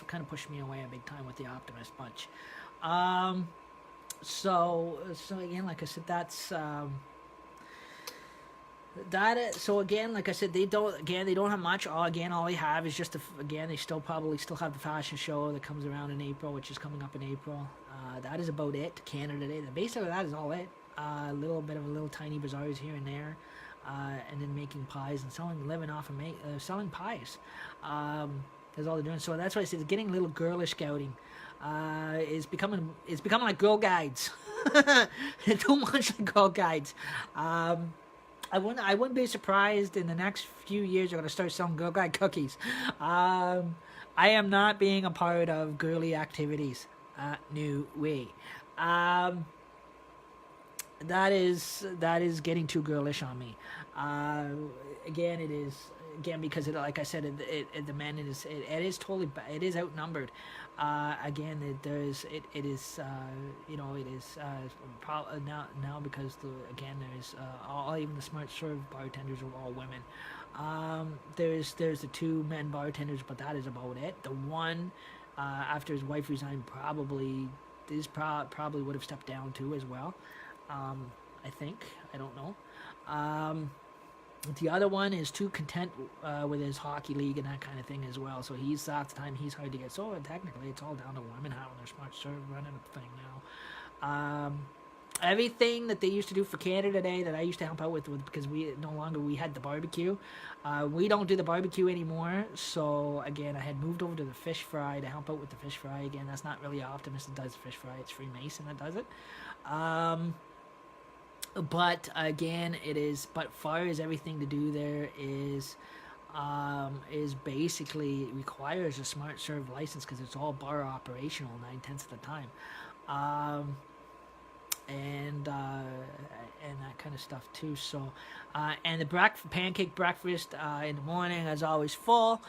Speaker 1: what kind of pushed me away a big time with the Optimist bunch. So again, like I said, that's that. So again, like I said, they don't have much. All they have is just they still have the fashion show that comes around in April, which is coming up in April. That is about it. Canada Day. Basically, that is all it. A little bit of a little tiny bazaars here and there. And then making pies and living off of selling pies. Is all they're doing. So that's why I said getting a little girlish scouting. It's becoming like Girl Guides. Too much like Girl Guides. I wouldn't be surprised in the next few years they're gonna start selling Girl Guide cookies. I am not being a part of girly activities. No way. Um, that is getting too girlish on me. Uh, Again, it is because like I said, the men it is totally it is outnumbered. Again, it is it is now because there's all even the smart serve bartenders are all women. There's the two men bartenders, but that is about it. The one after his wife resigned probably would have stepped down too as well. I think. I don't know. The other one is too content with his hockey league and that kind of thing as well. So half the time he's hard to get. So technically, it's all down to women having their smart serve running the thing now. Everything that they used to do for Canada Day that I used to help out with because we had the barbecue. We don't do the barbecue anymore. So again, I had moved over to the fish fry to help out with the fish fry. Again, that's not really Optimus that does the fish fry. It's Freemason that does it. But again, but far as everything to do there is basically requires a smart serve license because it's all bar operational 9/10 of the time. Um, and that kind of stuff too. So, and the pancake breakfast in the morning is always full.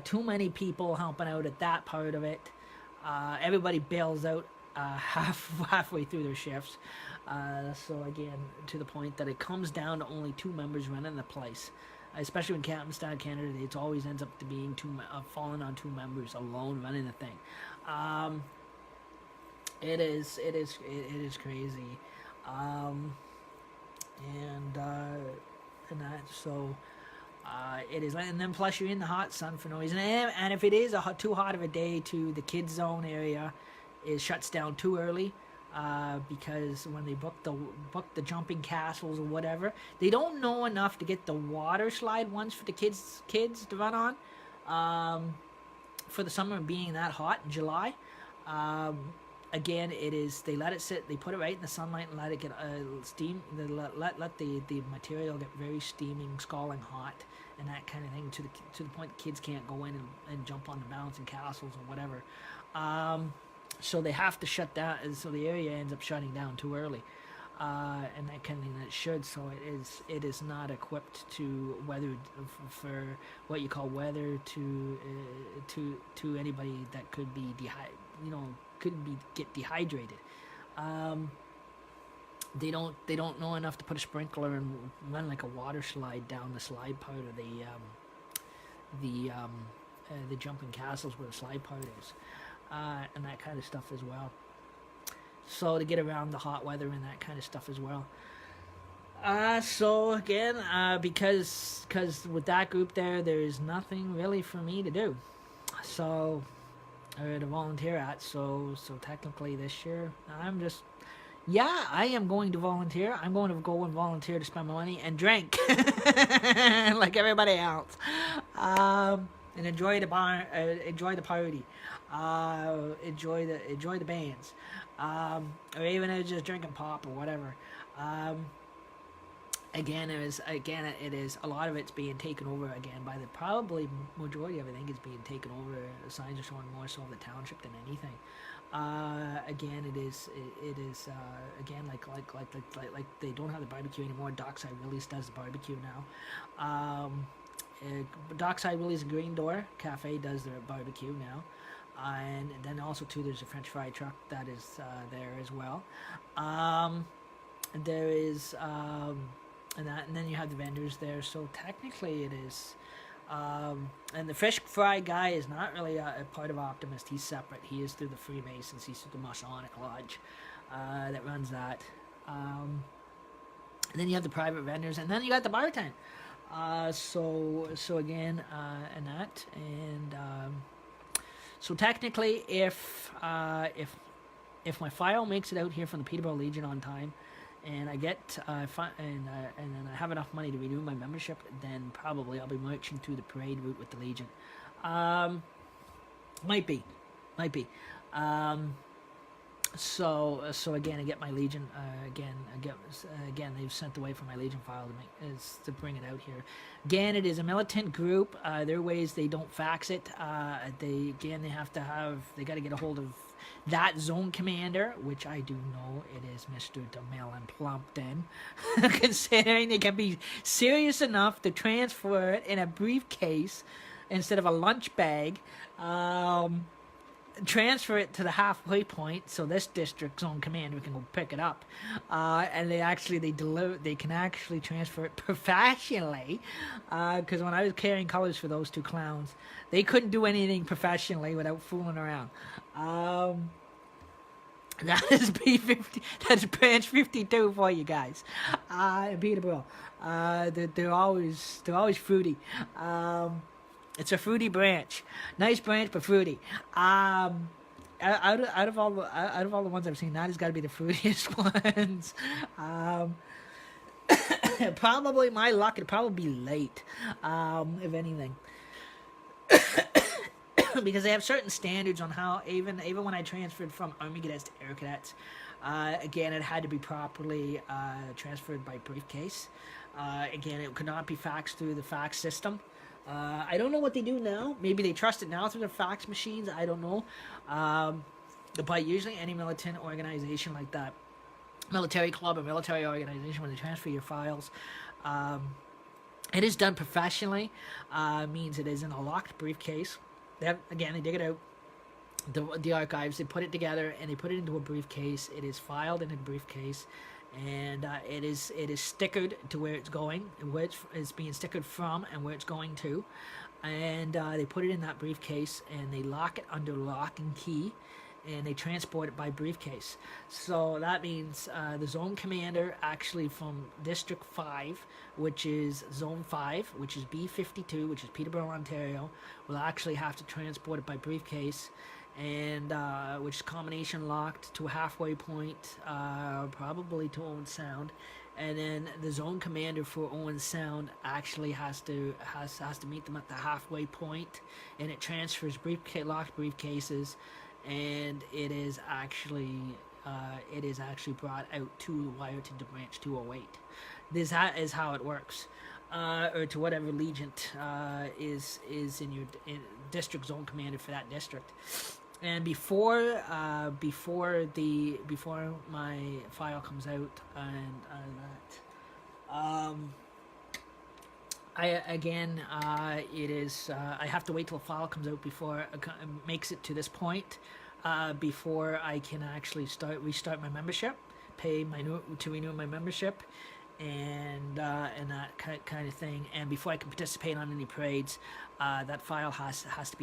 Speaker 1: Too many people helping out at that part of it. Everybody bails out halfway through their shifts. So again, to the point that it comes down to only two members running the place. Especially when Captain's Style Canada, it always ends up to being falling on two members alone running the thing. It is crazy, and that so it is, and then plus you're in the hot sun for no reason, and if it is too hot of a day to the kids zone area, it shuts down too early. Because when they book the jumping castles or whatever, they don't know enough to get the water slide ones for the kids to run on. For the summer being that hot in July, again they let it sit. They put it right in the sunlight and let it get steam. They let the material get very steaming, scalding hot, and that kind of thing to the point the kids can't go in and jump on the bouncing castles or whatever. So they have to shut down, and so the area ends up shutting down too early, and that kind of thing that it should. So it is not equipped to weather for what you call weather to anybody that could be get dehydrated. They don't know enough to put a sprinkler and run like a water slide down the slide part of the jumping castles where the slide part is. And that kind of stuff as well. So to get around the hot weather and that kind of stuff as well. So again, because with that group there is nothing really for me to do. So, or to volunteer at. So technically this year, I am going to volunteer. I'm going to go and volunteer to spend my money and drink like everybody else. And enjoy the party, enjoy the bands, or even just drinking pop or whatever. Again, it is a lot of it's being taken over again by the probably majority of it. I think is being taken over. The signs are showing more so of the township than anything. Again, it is again like they don't have the barbecue anymore. Dockside Willie's does the barbecue now. Dockside Willie's and Green Door Cafe does their barbecue now, and then also too there's a French fry truck that is there as well. There is and then you have the vendors there. So technically it is, and the fish fry guy is not really a part of Optimist. He's separate. He is through the Freemasons. He's through the Masonic Lodge that runs that. And then you have the private vendors, and then you got the bar tent. So again, and that, and so technically, if my file makes it out here from the Peterborough Legion on time, and I get and then I have enough money to renew my membership, then probably I'll be marching through the parade route with the Legion. Might be. So again, I get my Legion. Again, they've sent away for my Legion file to bring it out here. Again, it is a militant group. Their ways they don't fax it. They got to get a hold of that zone commander, which I do know it is Mr. DeMelon Plumpton, considering they can be serious enough to transfer it in a briefcase instead of a lunch bag. Transfer it to the halfway point so this district zone commander can go pick it up, and they can actually transfer it professionally, because when I was carrying colors for those two clowns, they couldn't do anything professionally without fooling around. That is B50. That's branch 52 for you guys. Peterborough. They're always fruity. It's a fruity branch, nice branch, but fruity. Out of all the ones I've seen, that has got to be the fruitiest ones. Probably my luck. It'd probably be late, if anything, because they have certain standards on how even when I transferred from Army Cadets to Air Cadets, again it had to be properly transferred by briefcase. Again, it could not be faxed through the fax system. I don't know what they do now. Maybe they trust it now through their fax machines. I don't know. But usually any militant organization like that, military club or military organization, when they transfer your files, it is done professionally. Means it is in a locked briefcase. They dig it out. The archives, they put it together and they put it into a briefcase. It is filed in a briefcase. And it is stickered to where it's going, where it's being stickered from, and where it's going to, and they put it in that briefcase and they lock it under lock and key, and they transport it by briefcase. So that means the zone commander actually from District 5, which is Zone 5, which is B52, which is Peterborough, Ontario, will actually have to transport it by briefcase, and which is combination locked to a halfway point, probably to Owen Sound, and then the zone commander for Owen Sound actually has to meet them at the halfway point, and it transfers locked briefcases, and it is actually brought out to Wyerton to branch 208. This is how it works. Or to whatever Legion is in your district zone commander for that district. And before my file comes out and I have to wait till the file comes out before it makes it to this point, before I can actually restart my membership, to renew my membership, and that kind of thing. And before I can participate on any parades, that file has to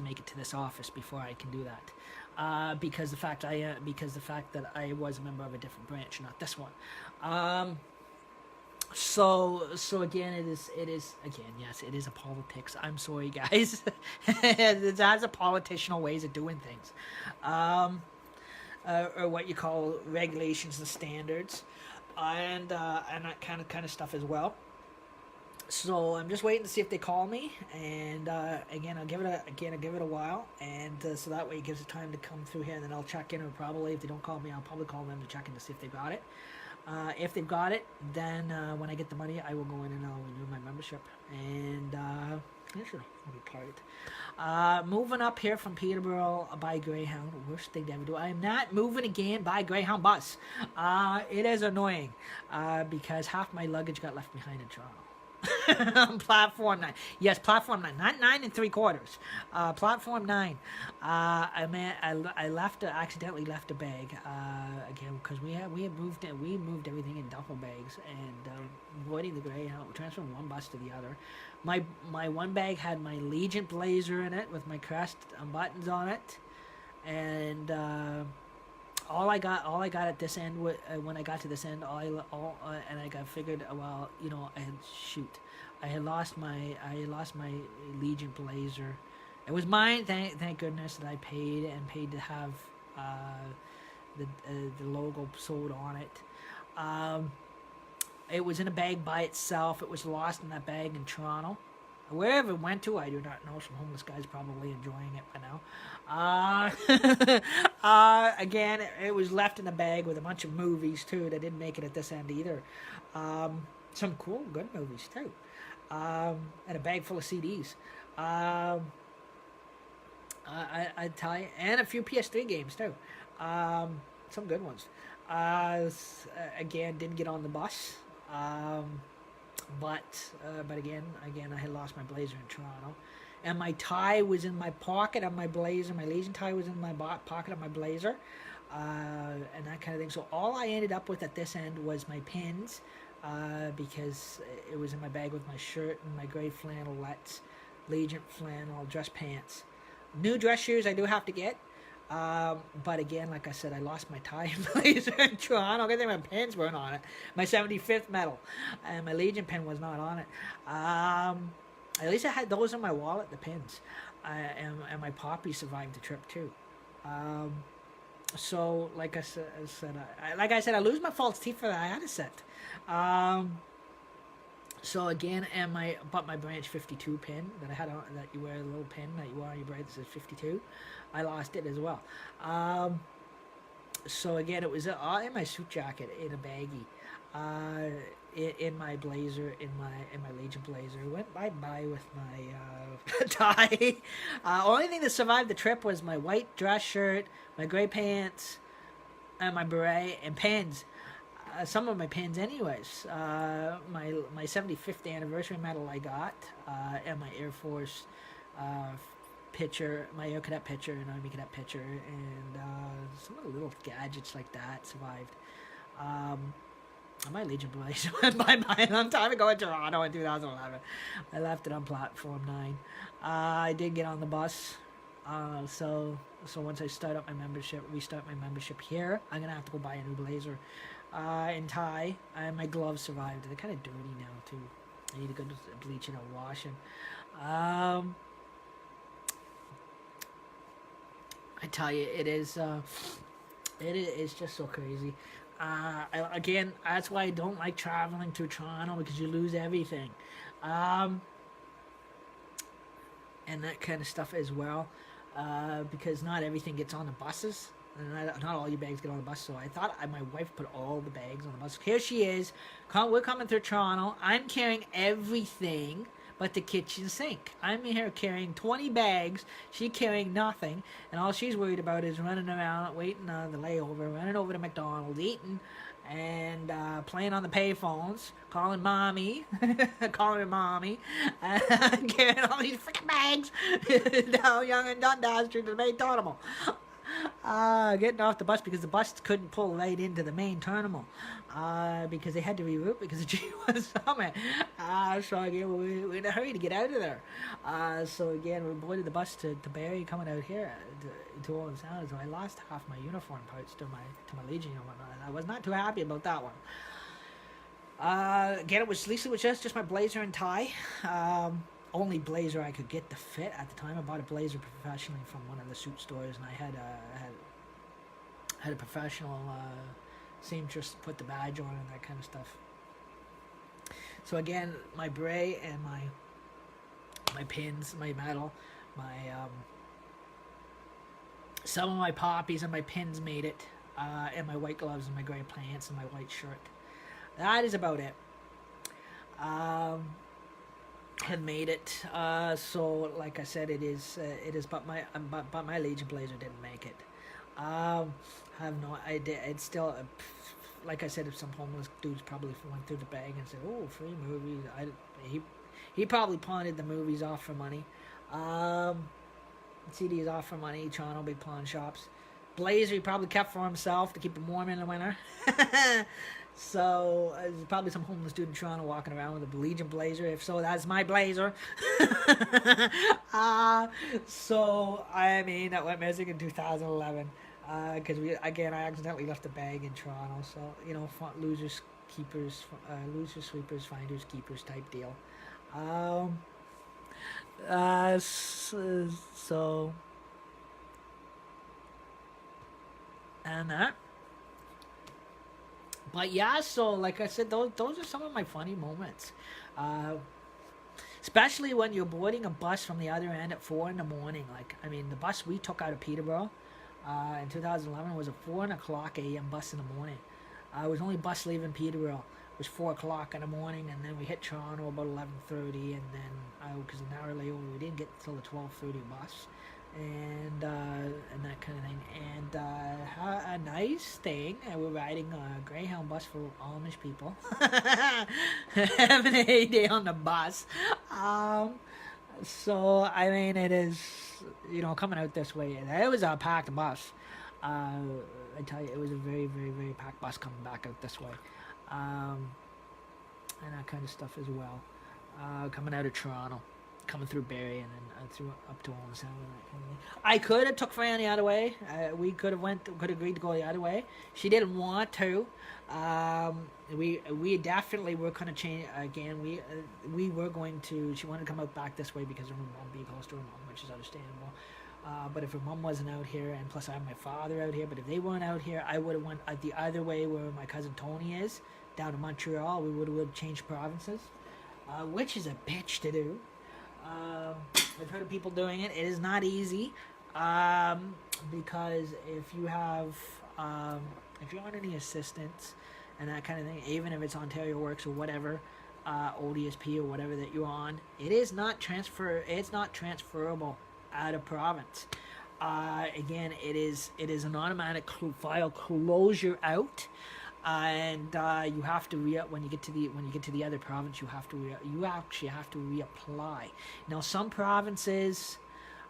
Speaker 1: make it to this office before I can do that. Because the fact that I was a member of a different branch, not this one. So again, it is yes, it is a politics. I'm sorry, guys. It has a politicianal ways of doing things, or what you call regulations and standards. And that kind of stuff as well. So I'm just waiting to see if they call me, and again I'll give it a while, and so that way it gives it time to come through here, and then I'll check in, or probably if they don't call me, I'll probably call them to check in to see if they got it. If they've got it, then when I get the money, I will go in and I'll renew my membership, and sure, I'll be part of it. Moving up here from Peterborough by Greyhound. Worst thing to ever do. I am not moving again by Greyhound bus. It is annoying because half my luggage got left behind in Toronto. Platform 9. Yes, platform 9. Not 9 3/4. Platform 9. I accidentally left a bag again, because we moved everything in duffel bags, and avoiding the Greyhound, transferring one bus to the other. My one bag had my Legion blazer in it with my crest and buttons on it, and all I got at this end, when I got to this end, and I got figured, well, I had lost my Legion blazer. It was mine, thank goodness, that I paid to have the logo sewed on it. It was in a bag by itself. It was lost in that bag in Toronto. Wherever it went to, I do not know. Some homeless guy's probably enjoying it by now. Again, it was left in a bag with a bunch of movies too that didn't make it at this end either. Some cool, good movies too. And a bag full of CDs. I tell you, and a few PS3 games too. Some good ones. Again, didn't get on the bus. But again, I had lost my blazer in Toronto, and my tie was in my pocket of my blazer. My Legion tie was in my pocket of my blazer, and that kind of thing. So all I ended up with at this end was my pins, because it was in my bag with my shirt and my gray flannelettes, Legion flannel dress pants. New dress shoes I do have to get. But again, like I said, I lost my tie and blazer in Toronto. I think my pins weren't on it. My 75th medal. And my Legion pin was not on it. At least I had those in my wallet, the pins. And my poppy survived the trip too. So, like I said, I lose my false teeth for the IATA set. So again, but my branch 52 pin that I had on, that you wear, a little pin that you wear on your braid that says 52, I lost it as well. So again, it was in my suit jacket, in a baggie, in my blazer, in my Legion blazer. Went bye with my tie. Only thing that survived the trip was my white dress shirt, my gray pants, and my beret and pins. Some of my pins anyways. My 75th anniversary medal I got, and my Air Force picture, my Air Cadet picture and Army Cadet picture, and some of the little gadgets like that survived. My Legion blazer went bye-bye a long time ago in Toronto in 2011. I left it on platform 9. I did get on the bus. So once I restart my membership here, I'm gonna have to go buy a new blazer and tie. And my gloves survived. They're kind of dirty now too. I need to go to bleaching and washing. I tell you, it is just so crazy. Again, that's why I don't like traveling to Toronto, because you lose everything, and that kind of stuff as well. Because not everything gets on the buses, and not all your bags get on the bus. So I thought my wife put all the bags on the bus. Here she is. We're coming through Toronto. I'm carrying everything but the kitchen sink. I'm here carrying 20 bags. She's carrying nothing, and all she's worried about is running around, waiting on the layover, running over to McDonald's, eating, and playing on the payphones, calling mommy, calling her mommy, and carrying all these freaking bags down Yonge and Dundas Street to the main terminal. Getting off the bus because the bus couldn't pull right into the main terminal, because they had to reroute because of G1 Summit. So again, we're in a hurry to get out of there. So again, we boarded the bus to Barrie, coming out here to Owen Sound. So I lost half my uniform parts to my Legion and whatnot. I was not too happy about that one. Again, it was just my blazer and tie. Only blazer I could get to fit at the time. I bought a blazer professionally from one of the suit stores, and I had a professional seamstress put the badge on and that kind of stuff. So again, my beret and my pins, my medal, my some of my poppies and my pins made it, and my white gloves and my gray pants and my white shirt. That is about it. Had made it. So like I said, it is but my Legion blazer didn't make it. It's still like I said, if some homeless dudes probably went through the bag and said, "Oh, free movies," he probably pawned the movies off for money. CDs off for money. Toronto big pawn shops. Blazer he probably kept for himself to keep him warm in the winter. So there's probably some homeless dude in Toronto walking around with a Legion blazer. If so, that's my blazer. So I mean, that went missing in 2011 because I accidentally left the bag in Toronto. So losers, keepers, losers, sweepers, finders, keepers type deal. So and that. But yeah, so like I said, those are some of my funny moments. especially when you're boarding a bus from the other end at 4 in the morning. Like, I mean, the bus we took out of Peterborough in 2011 was a 4 o'clock a.m. bus in the morning. It was only bus leaving Peterborough. It was 4 o'clock in the morning, and then we hit Toronto about 11:30, and then because an hour later we didn't get till the 12:30 bus, and that kind of thing. And a nice thing, we're riding a Greyhound bus for Amish people, having a heyday on the bus. So I mean, it is, coming out this way. It was a packed bus. I tell you, it was a very, very, very packed bus coming back out this way. And that kind of stuff as well. Coming out of Toronto, coming through Barrie, and then through up to Owen Sound and that kind of thing. I could have took Fran the other way. We could agreed to go the other way. She didn't want to. We definitely were going to change again. We were going to. She wanted to come out back this way because of her mom being close to her mom, which is understandable. But if her mom wasn't out here, and plus I have my father out here, but if they weren't out here, I would have went the other way where my cousin Tony is, down to Montreal. We would have changed provinces, which is a bitch to do. I've heard of people doing it. It is not easy, because if you have, if you're on any assistance and that kind of thing, even if it's Ontario Works or whatever, ODSP or whatever that you're on, it's not transferable out of province. Again, it is an automatic file closure out, and you have to when you get to the other province, you actually have to reapply. Now, some provinces,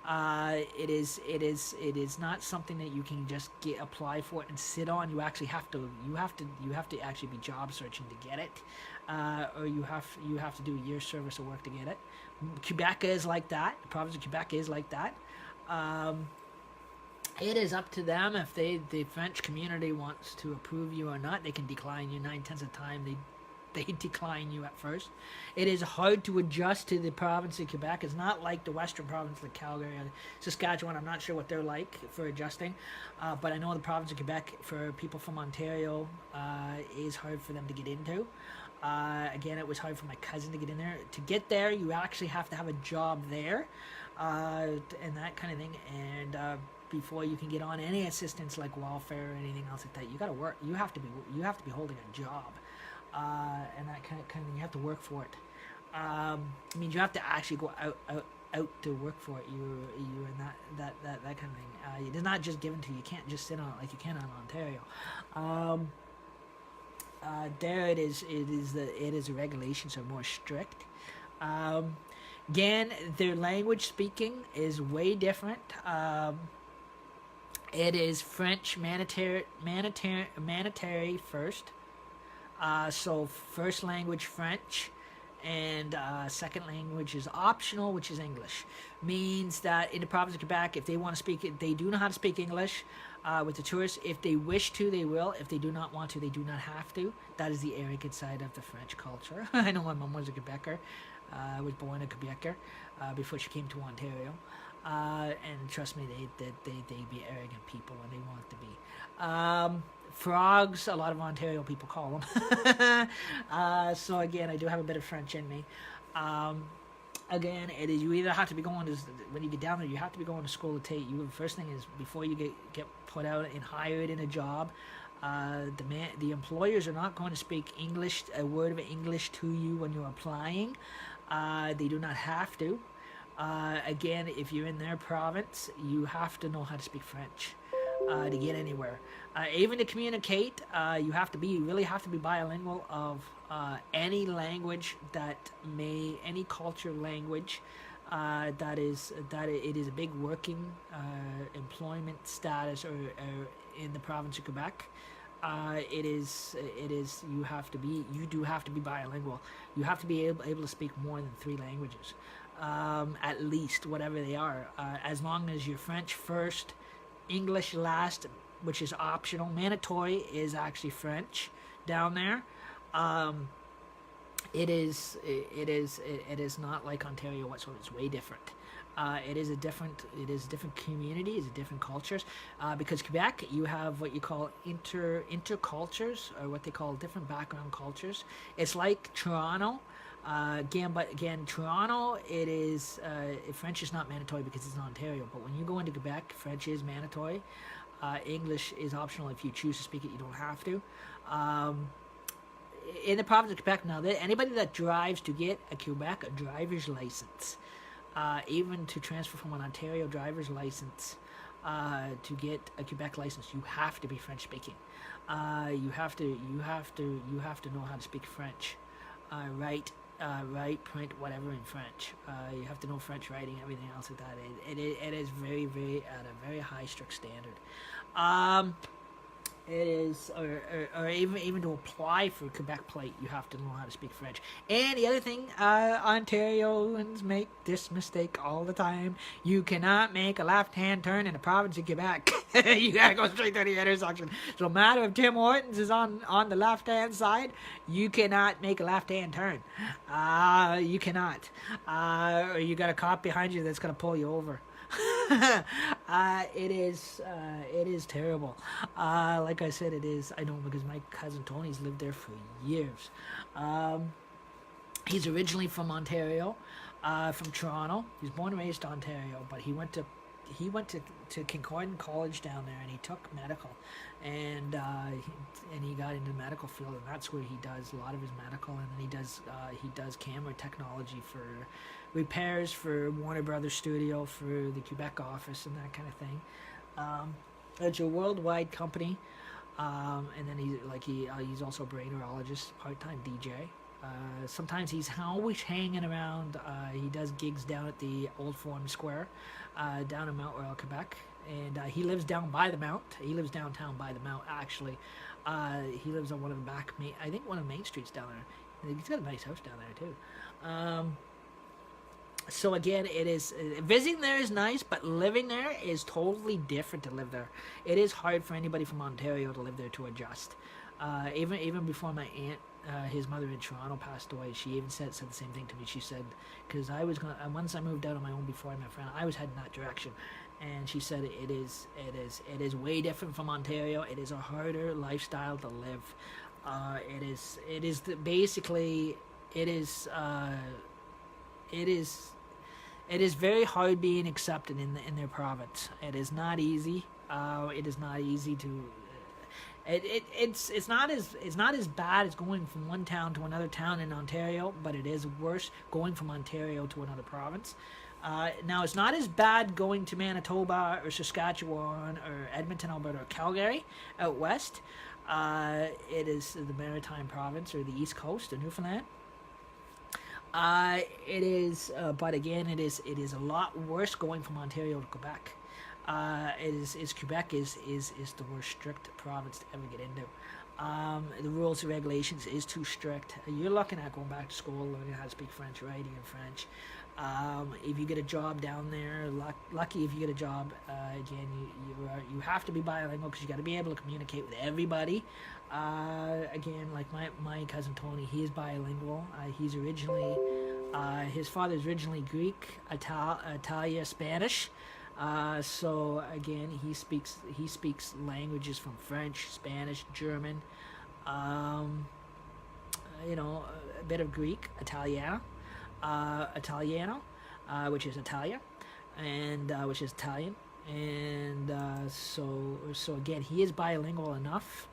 Speaker 1: it is not something that you can just apply for and sit on. You actually have to actually be job searching to get it, or you have to do a year's service of work to get it. Quebec is like that. The province of Quebec is like that. It is up to them if the French community wants to approve you or not. They can decline you 9/10 of the time. They decline you at first. It is hard to adjust to the province of Quebec. It's not like the western province like Calgary or Saskatchewan. I'm not sure what they're like for adjusting. But I know the province of Quebec, for people from Ontario, is hard for them to get into. Again, it was hard for my cousin to get in there. To get there, you actually have to have a job there, and that kind of thing. And before you can get on any assistance like welfare or anything else like that, you got to work. You have to be holding a job, and that kind of thing. You have to work for it. I mean, you have to actually go out to work for it. You and that kind of thing. It is not just given to you. You can't just sit on it like you can on Ontario. There it is. The regulations are more strict. Again, their language speaking is way different. It is French mandatory first. So first language French, and second language is optional, which is English. Means that in the province of Quebec, if they want to speak it, they do know how to speak English. With the tourists, if they wish to, they will. If they do not want to, they do not have to. That is the arrogant side of the French culture. I know my mom was a Quebecer. I was born a Quebecer before she came to Ontario. And trust me, they be arrogant people when they want to be. Frogs, a lot of Ontario people call them. So again, I do have a bit of French in me. Again, it is, you either have to be going to, when you get down there, you have to be going to school to take. The first thing is, before you get put out and hired in a job, the employers are not going to speak English, a word of English to you when you're applying. They do not have to. Again, if you're in their province, you have to know how to speak French to get anywhere. Even to communicate, you really have to be bilingual of any language any culture language that it is a big working employment status or in the province of Quebec. You do have to be bilingual. You have to be able to speak more than 3 languages, at least, whatever they are. As long as you're French first, English last, which is optional. Mandatory is actually French down there. It is not like Ontario whatsoever. It's way different. It is a different community. It's a different cultures. Because Quebec, you have what you call intercultures, or what they call different background cultures. It's like Toronto. But again, Toronto, it is French is not mandatory because it's in Ontario. But when you go into Quebec, French is mandatory. English is optional if you choose to speak it. You don't have to. In the province of Quebec, now anybody that drives to get a Quebec driver's license, even to transfer from an Ontario driver's license to get a Quebec license, you have to be French speaking. You have to know how to speak French, write, print, whatever in French. You have to know French writing, everything else like that. It is very, very at a very high, strict standard. It is, or even to apply for Quebec plate, you have to know how to speak French. And the other thing, Ontarians make this mistake all the time. You cannot make a left-hand turn in the province of Quebec. You gotta go straight to the intersection. So no matter if Tim Hortons is on the left-hand side, you cannot make a left-hand turn. You cannot. Or you got a cop behind you that's gonna pull you over. It is terrible. Like I said, it is. I know because my cousin Tony's lived there for years. He's originally from Ontario, from Toronto. He's born and raised in Ontario, but he went to Concordia College down there, and he took medical, and he got into the medical field, and that's where he does a lot of his medical, and then he does camera technology for repairs for Warner Brothers Studio, for the Quebec office, and that kind of thing. It's a worldwide company, and then he's also a brain neurologist, part-time DJ. Sometimes he's always hanging around. He does gigs down at the Old Forum Square, down in Mount Royal, Quebec, and he lives down by the Mount. He lives downtown by the Mount, actually. He lives on one of the one of the main streets down there. He's got a nice house down there too. So again, it is visiting there is nice, but living there is totally different to live there. It is hard for anybody from Ontario to live there to adjust. Even before my aunt, his mother in Toronto, passed away, she even said the same thing to me. She said, because once I moved out on my own before I met friend, I was heading that direction, and she said it is way different from Ontario. It is a harder lifestyle to live. It is very hard being accepted in their province. It is not easy. It is not easy to. It's not as bad as going from one town to another town in Ontario, but it is worse going from Ontario to another province. Now, it's not as bad going to Manitoba or Saskatchewan or Edmonton, Alberta, or Calgary out west. It is the Maritime Province or the East Coast of Newfoundland. It is, but again, it is a lot worse going from Ontario to Quebec. Quebec is the worst strict province to ever get into. The rules and regulations is too strict. You're looking at going back to school, learning how to speak French, writing in French. If you get a job down there, lucky if you get a job. Again, you have to be bilingual because you got to be able to communicate with everybody. Again, like my cousin Tony, he is bilingual. He's originally his father's originally Greek, Italian, Spanish. So again, he speaks languages from French, Spanish, German, a bit of Greek, Italiano, which is Italia, and which is Italian, and so again, he is bilingual enough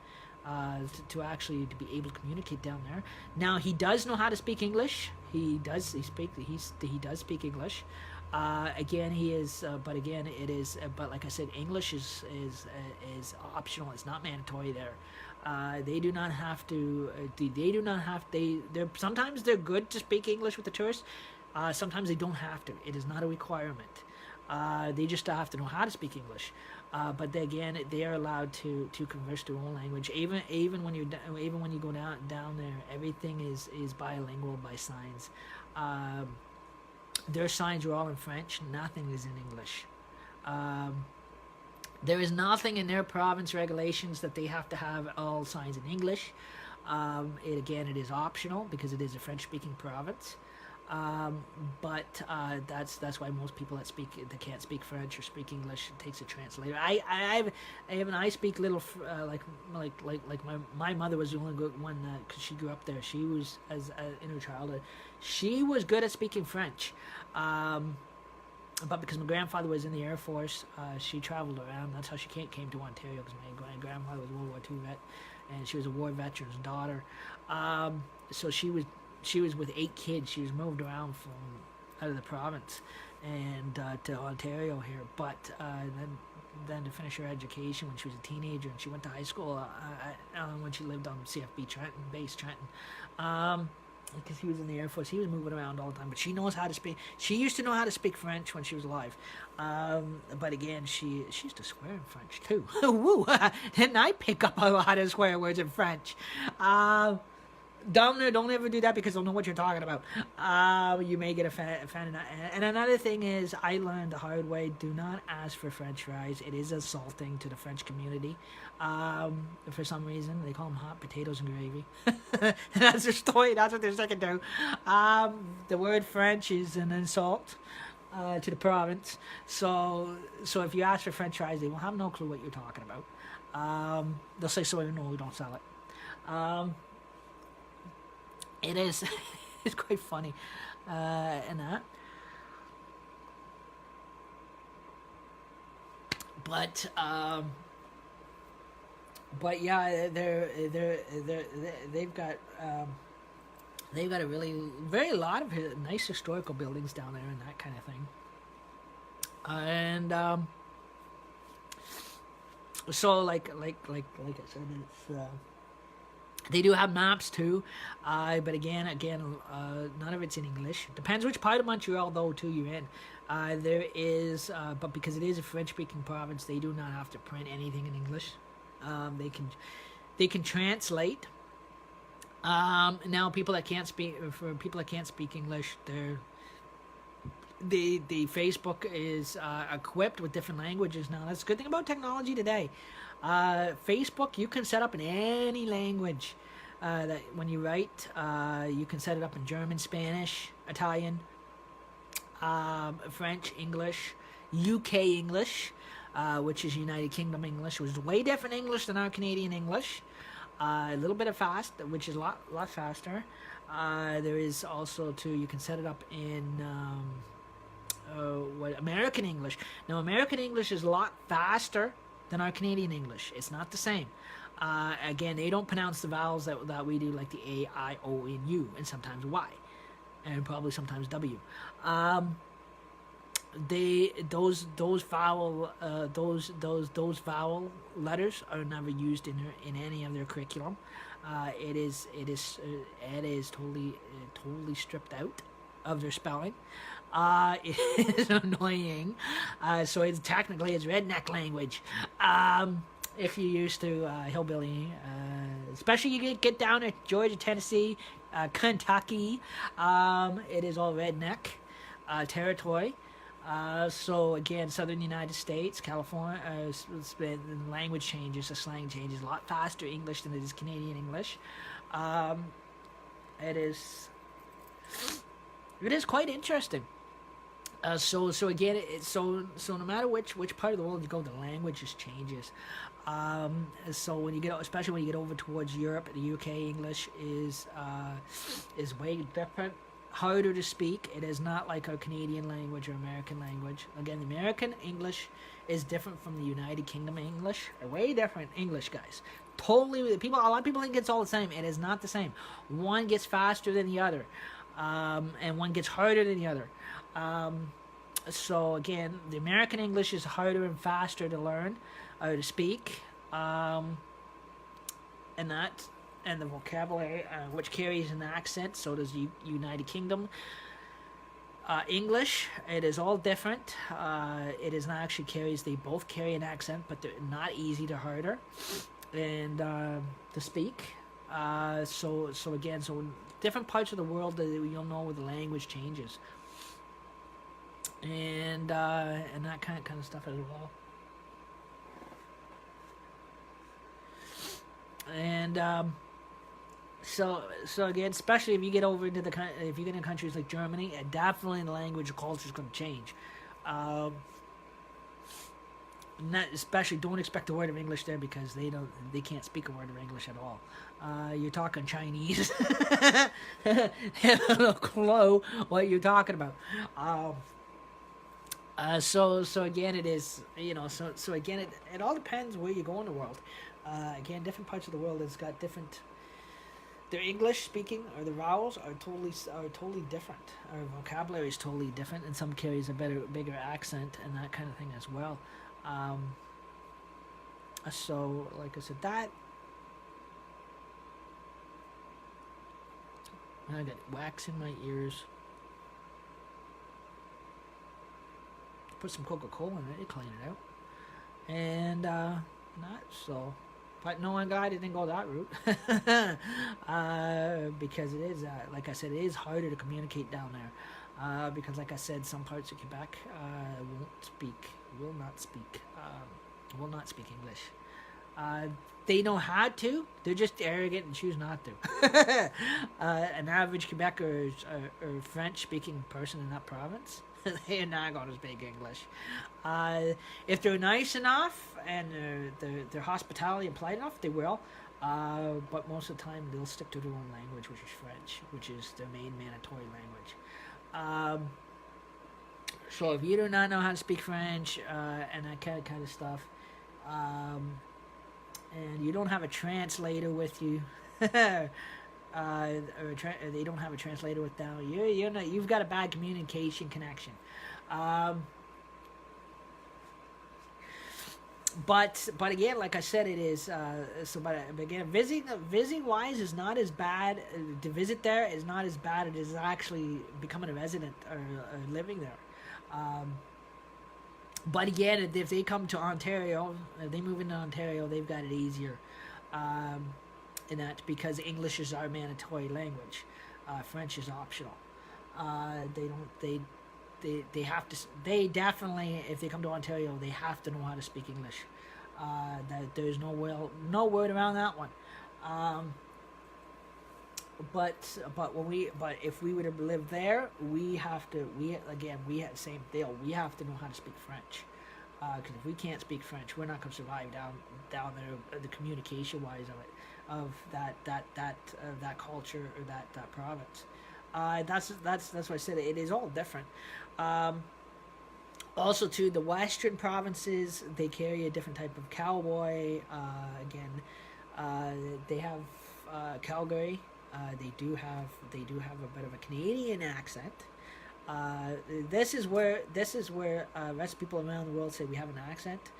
Speaker 1: to actually to be able to communicate down there. Now he does know how to speak English. He does speak English. Again, he is, but again, it is. But like I said, English is optional. It's not mandatory there. They do not have to. They're sometimes they're good to speak English with the tourists. Sometimes they don't have to. It is not a requirement. They just have to know how to speak English. But again, they are allowed to converse their own language. Even when you go down there, everything is bilingual by signs. Their signs are all in French. Nothing is in English. There is nothing in their province regulations that they have to have all signs in English. It is optional because it is a French-speaking province. That's why most people that can't speak French or speak English, it takes a translator. I speak little like my mother was the only good one because she grew up there. She was in her childhood, she was good at speaking French. But because my grandfather was in the Air Force, she traveled around. That's how she came to Ontario, because my grandfather was a World War II vet, and she was a war veteran's daughter. So she was with 8 kids. She was moved around from out of the province and to Ontario here. But then to finish her education when she was a teenager, and she went to high school when she lived on CFB Trenton, base Trenton. Because he was in the Air Force, he was moving around all the time. But she knows how to speak. She used to know how to speak French when she was alive. But again, she used to swear in French too. Woo! Didn't I pick up a lot of swear words in French? Don't ever do that, because I don't know what you're talking about. You may get offended. And another thing is, I learned the hard way: do not ask for French fries. It is insulting to the French community. For some reason, they call them hot potatoes and gravy. That's their story. That's what they're sticking to. The word French is an insult to the province. So if you ask for French fries, they will have no clue what you're talking about. They'll say, "So no, we don't sell it." It is, it's quite funny, and that. But yeah, they've got a very lot of nice historical buildings down there and that kind of thing. And so like I said, it's. They do have maps too, but again, none of it's in English. Depends which part of Montreal, though, too, you're in. There is, but because it is a French-speaking province, they do not have to print anything in English. They can translate. Now, people that can't speak English, the Facebook is equipped with different languages now. That's a good thing about technology today. Facebook, you can set up in any language that when you write, you can set it up in German, Spanish, Italian, French, English, UK English, which is United Kingdom English, which is way different English than our Canadian English. A little bit of fast, which is a lot faster. There is also too, you can set it up in American English. Now, American English is a lot faster than our Canadian English. It's not the same. Again, they don't pronounce the vowels that we do, like the A, I, O, and U, and sometimes Y, and probably sometimes W. Those vowel letters are never used in any of their curriculum. It is totally stripped out of their spelling. It is annoying. So it's redneck language. If you're used to hillbilly, especially you get down to Georgia, Tennessee, Kentucky, it is all redneck territory. So again, southern United States, California, the language changes, the slang changes a lot faster English than it is Canadian English. It is quite interesting. So again, so no matter which part of the world you go, the language just changes. So when you get, especially when you get over towards Europe, the UK English is way different, harder to speak. It is not like our Canadian language or American language. Again, the American English is different from the United Kingdom English. Way different English, guys. Totally, a lot of people think it's all the same. It is not the same. One gets faster than the other, and one gets harder than the other. So again, the American English is harder and faster to learn or to speak, and the vocabulary, which carries an accent. So does United Kingdom English. It is all different. It is not actually carries. They both carry an accent, but they're not easy to harder and to speak. So again, different parts of the world that you'll know where the language changes. And that kind of stuff as well. And So again, especially if you get over into if you get in countries like Germany, definitely the language and culture is going to change. Um, Not especially, don't expect a word of English there because they can't speak a word of English at all. You're talking Chinese. They have no clue what you're talking about. Um, so again, it is, so again, it all depends where you go in the world. Again, different parts of the world has got different. Their English speaking or the vowels are totally different. Our vocabulary is totally different, and some carries a bigger accent and that kind of thing as well. Um, so, like I said, that I got wax in my ears. Put some Coca-Cola in it, clean it out, and not so. But knowing God, it didn't go that route, because it is, like I said, it is harder to communicate down there. Because, like I said, some parts of Quebec will not speak English. They know how to. They're just arrogant and choose not to. An average Quebecer or French-speaking person in that province, they are not going to speak English. If they're nice enough and they're hospitality and polite enough, they will. But most of the time, they'll stick to their own language, which is French, which is their main mandatory language. So if you do not know how to speak French and that kind of stuff, and you don't have a translator with you, or they don't have a translator with them, you've got a bad communication connection. But again, like I said, it is but again, visiting wise is not as bad. To visit there is not as bad as actually becoming a resident or living there. But again, if they come to Ontario, if they move into Ontario, they've got it easier. In that, because English is our mandatory language, French is optional. They have to. They definitely, if they come to Ontario, they have to know how to speak English. That there's no word around that one. But if we were to live there, we have the same deal. We have to know how to speak French. Because if we can't speak French, we're not going to survive down there. The communication wise of that culture or that province. That's why I said it is all different. Also, too, the western provinces, they carry a different type of cowboy. They have Calgary. They do have a bit of a Canadian accent. This is where rest of people around the world say we have an accent.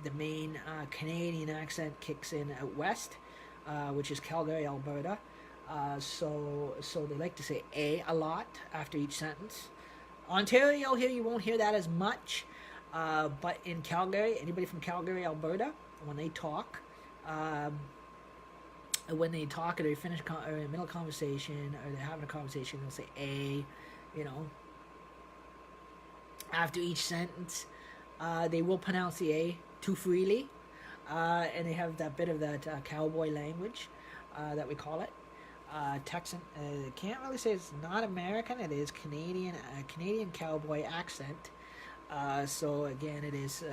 Speaker 1: The main Canadian accent kicks in out west, which is Calgary, Alberta. So they like to say a lot after each sentence. Ontario here, you won't hear that as much. But in Calgary, anybody from Calgary, Alberta, when they talk, or they finish or in the middle of conversation, or they're having a conversation, they'll say a, after each sentence. They will pronounce the a too freely, and they have that bit of that cowboy language that we call it. Texan, can't really say it's not American. It is Canadian, Canadian cowboy accent. So again, it is.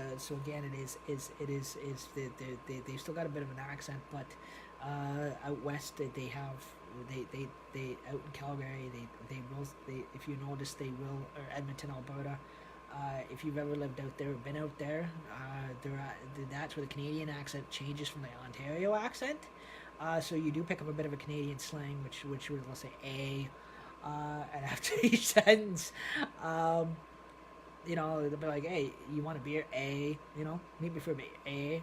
Speaker 1: They've still got a bit of an accent, but out west they have out in Calgary they will if you notice they will, or Edmonton, Alberta. If you've ever lived out there or been out there, that's where the Canadian accent changes from the Ontario accent. So you do pick up a bit of a Canadian slang, which will say a, and after each sentence, they'll be like, hey, you want a beer? A, meet me for a beer. A,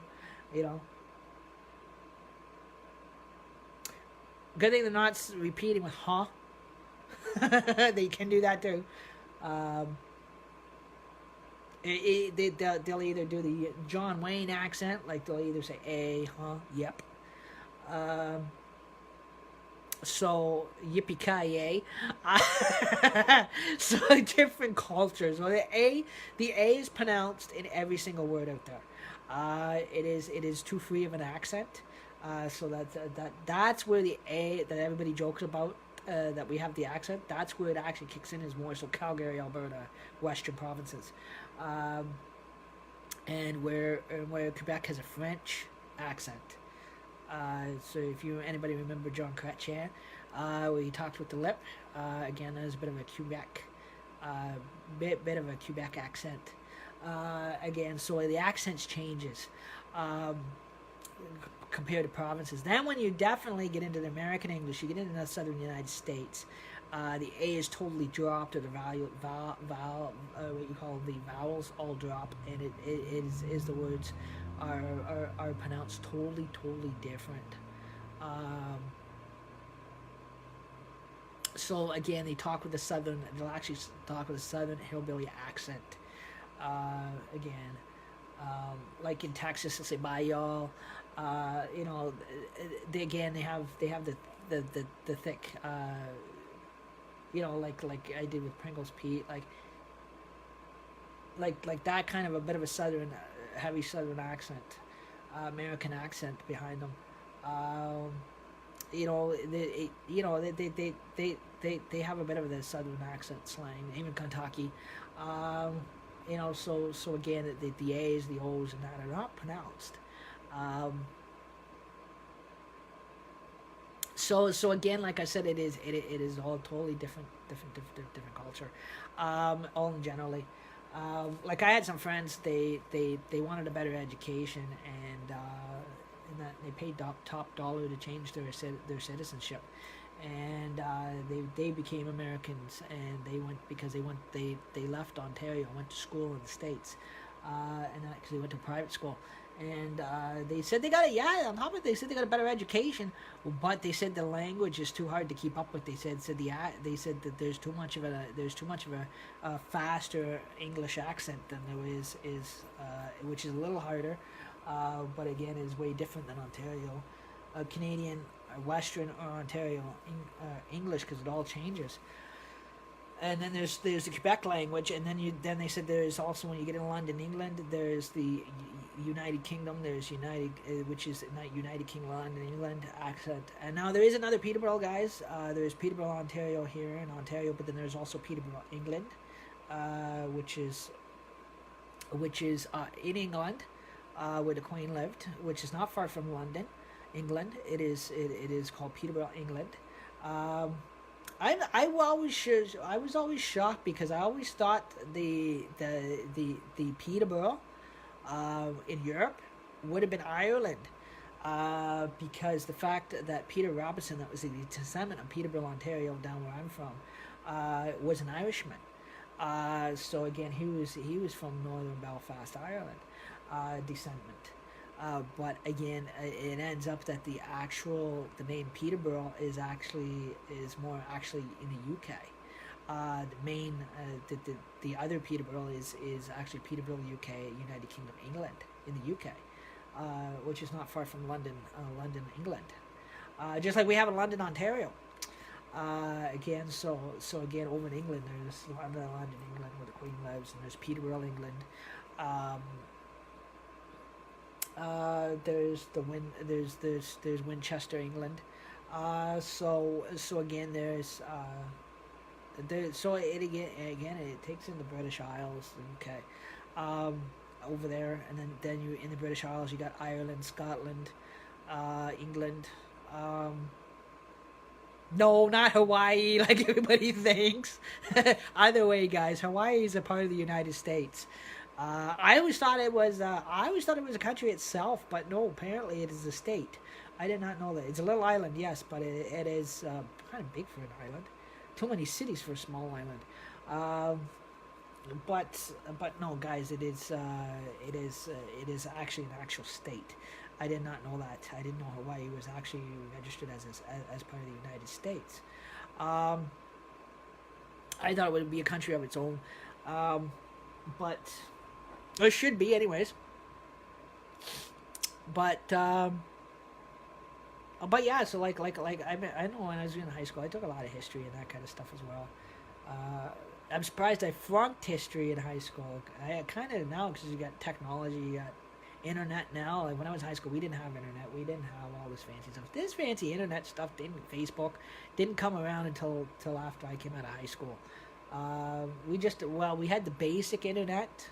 Speaker 1: Good thing they're not repeating with huh. They can do that too. They'll either do the John Wayne accent, like they'll either say a, huh, yep. So yippee-ki-yay. So different cultures. Well, the A is pronounced in every single word out there. It is too free of an accent. So that's where the A that everybody jokes about, that we have the accent. That's where it actually kicks in, is more so Calgary, Alberta, Western provinces, um, and where Quebec has a French accent. So if anybody remember John Chrétien, where he talks with the lip, again there's a bit of a Quebec, bit of a Quebec accent. Again, so the accents changes. Um, Compared to provinces. Then when you definitely get into the American English, you get into the southern United States, the A is totally dropped, or the what you call the vowels all drop, and it is the words are pronounced totally different. So again, they'll actually talk with a southern hillbilly accent. Again, like in Texas, they'll say "bye y'all." They have the thick, like I did with Pringles Pete, like that kind of a bit of a southern, heavy southern accent, American accent behind them. Um, they have a bit of the southern accent slang, even Kentucky. Um, so again, the A's, the O's, and that are not pronounced. Um, so again, like I said, it is all totally different culture, all in generally. Like I had some friends, they wanted a better education, and that they paid top dollar to change their citizenship, and they became Americans, and they left Ontario, went to school in the States, and because they went to private school. And they said they got on top of it, they said they got a better education, but they said the language is too hard to keep up with. They said that there's too much of a faster English accent than there is which is a little harder, but again is way different than Ontario, Canadian, Western or Ontario English, because it all changes. And then there's the Quebec language, and then they said there's also, when you get in London, England, there's the United Kingdom, there's which is not United Kingdom, London, England accent. And now there is another Peterborough, guys. There's Peterborough, Ontario here in Ontario, but then there's also Peterborough, England, which is in England, where the Queen lived, which is not far from London, England. It is called Peterborough, England. I was always shocked, because I always thought the Peterborough in Europe would have been Ireland, because the fact that Peter Robinson, that was the descendant of Peterborough, Ontario, down where I'm from, was an Irishman. So again, he was from northern Belfast, Ireland, descendant. But again, it ends up that the name Peterborough is more actually in the UK. The main the other Peterborough is actually Peterborough, UK, United Kingdom, England, in the UK, which is not far from London, England. Just like we have in London, Ontario. Again, so again, over in England, there's London, England, where the Queen lives, and there's Peterborough, England. There's Winchester, England. So again, so it takes in the British Isles, okay, over there, and then you in the British Isles, you got Ireland, Scotland, England. No, not Hawaii, like everybody thinks. Either way, guys, Hawaii is a part of the United States. I always thought it was a country itself, but no, apparently it is a state. I did not know that. It's a little island, yes, but it is kind of big for an island. Too many cities for a small island. But no, guys, it is actually an actual state. I did not know that. I didn't know Hawaii was actually registered as part of the United States. I thought it would be a country of its own, but it should be, anyways. But yeah. So like I know when I was in high school, I took a lot of history and that kind of stuff as well. I'm surprised I flunked history in high school. I kind of now, because you got technology, you got internet now. Like when I was in high school, we didn't have internet. We didn't have all this fancy stuff. This fancy internet stuff Facebook didn't come around until after I came out of high school. We had the basic internet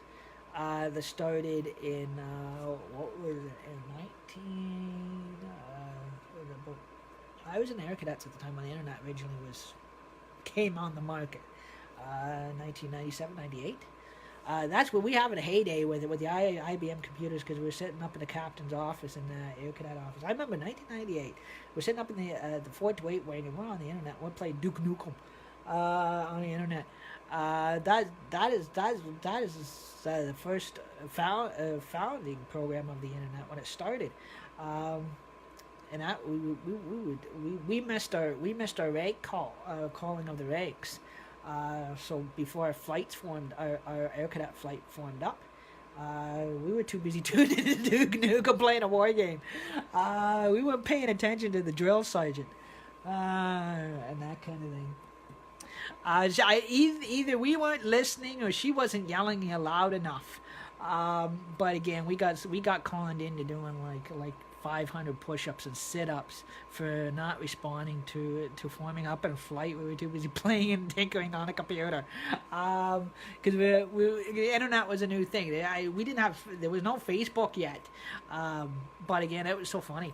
Speaker 1: that started in what was it, in 19. I was in Air Cadets at the time when the internet originally came on the market. 1997, 98. That's what we have in a heyday with the IBM computers, because we were sitting up in the captain's office in the Air Cadet office. I remember 1998. We're sitting up in the Fort Dwight wing, and we're on the internet. We're playing Duke Nukem on the internet. That is the first founding program of the internet when it started. And that we missed our rake calling of the rakes. So before our flights formed, our Air Cadet flight formed up, we were too busy tuning into Duke Nukem playing a war game. We weren't paying attention to the drill sergeant and that kind of thing. Either we weren't listening or she wasn't yelling loud enough. But again, we got conned into doing like 500 push-ups and sit-ups for not responding to forming up in a flight. We were too busy playing and tinkering on a computer, because the internet was a new thing. There was no Facebook yet, but again, it was so funny.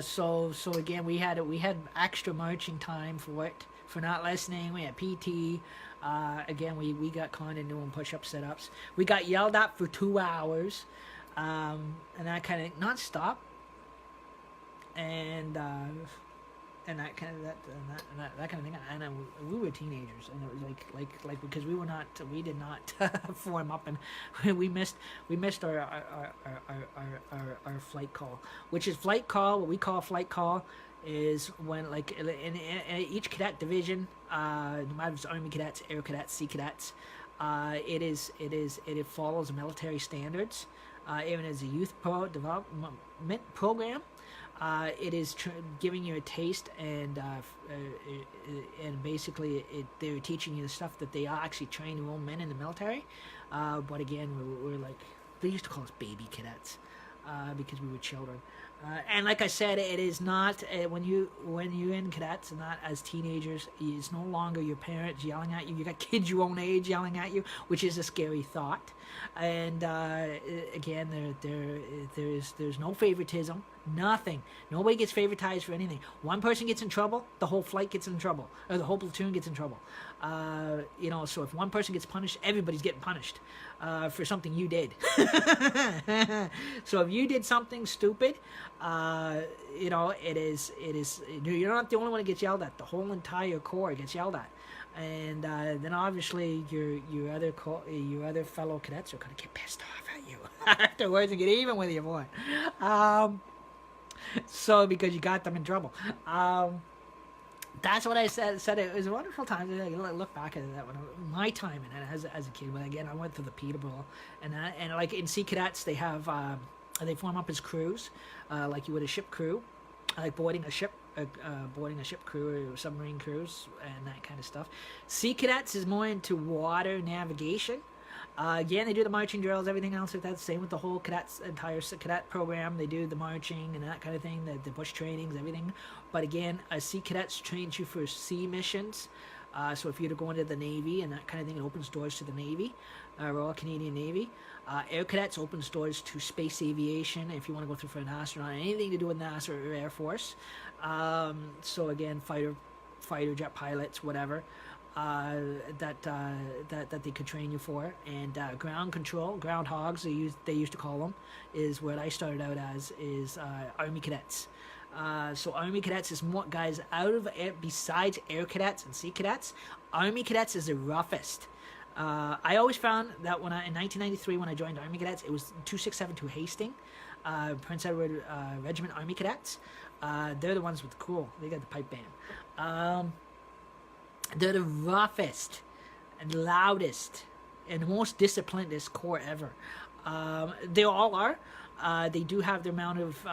Speaker 1: So again, we had extra marching time for it, for not listening. We had PT. Again, we got conned into doing push-ups, sit-ups. We got yelled at for 2 hours. And that kind of non-stop, and that kind of that kind of thing. And we were teenagers, and it was like because we did not form up, and we missed our flight call, which is flight call. What we call flight call is when, like, in each cadet division, no matter if it's Army cadets, Air Cadets, Sea Cadets, it follows military standards. Even as a youth development program, it is giving you a taste, and basically they're teaching you the stuff that they actually train their own men in the military. But again, we're like, they used to call us baby cadets because we were children. And like I said, it is not when you're in cadets and not as teenagers, it's no longer your parents yelling at you. You got kids your own age yelling at you, which is a scary thought. And again, there's no favoritism, nothing. Nobody gets favoritized for anything. One person gets in trouble, the whole flight gets in trouble, or the whole platoon gets in trouble. So if one person gets punished, everybody's getting punished for something you did. So if you did something stupid, it is you're not the only one that gets yelled at. The whole entire corps gets yelled at. And then obviously your other fellow cadets are going to get pissed off at you afterwards and get even with you more. So because you got them in trouble. That's what I said. It was a wonderful time. I look back at that my time in it as a kid. But again, I went through the Peterborough, and like in Sea Cadets, they have they form up as crews, like you would a ship crew, like boarding a ship crew or submarine crews and that kind of stuff. Sea Cadets is more into water navigation. Again, they do the marching drills, everything else like that. Same with the whole entire cadet program. They do the marching and that kind of thing, the bush trainings, everything. But again, Sea Cadets trains you for sea missions. So if you're to go into the Navy and that kind of thing, it opens doors to the Navy, Royal Canadian Navy. Air Cadets opens doors to space aviation if you want to go through for an astronaut, anything to do with NASA or Air Force. So again, fighter jet pilots, whatever. That they could train you for, and ground control, groundhogs they used to call them, is what I started out as, is Army Cadets. So Army Cadets is more guys besides Air Cadets and Sea Cadets. Army Cadets is the roughest. I always found that in 1993 when I joined Army Cadets, it was 2672 Hastings, Prince Edward Regiment Army Cadets. They're the ones with they got the pipe band. They're the roughest and loudest and most disciplinedest corps ever. They all are. They do have their amount of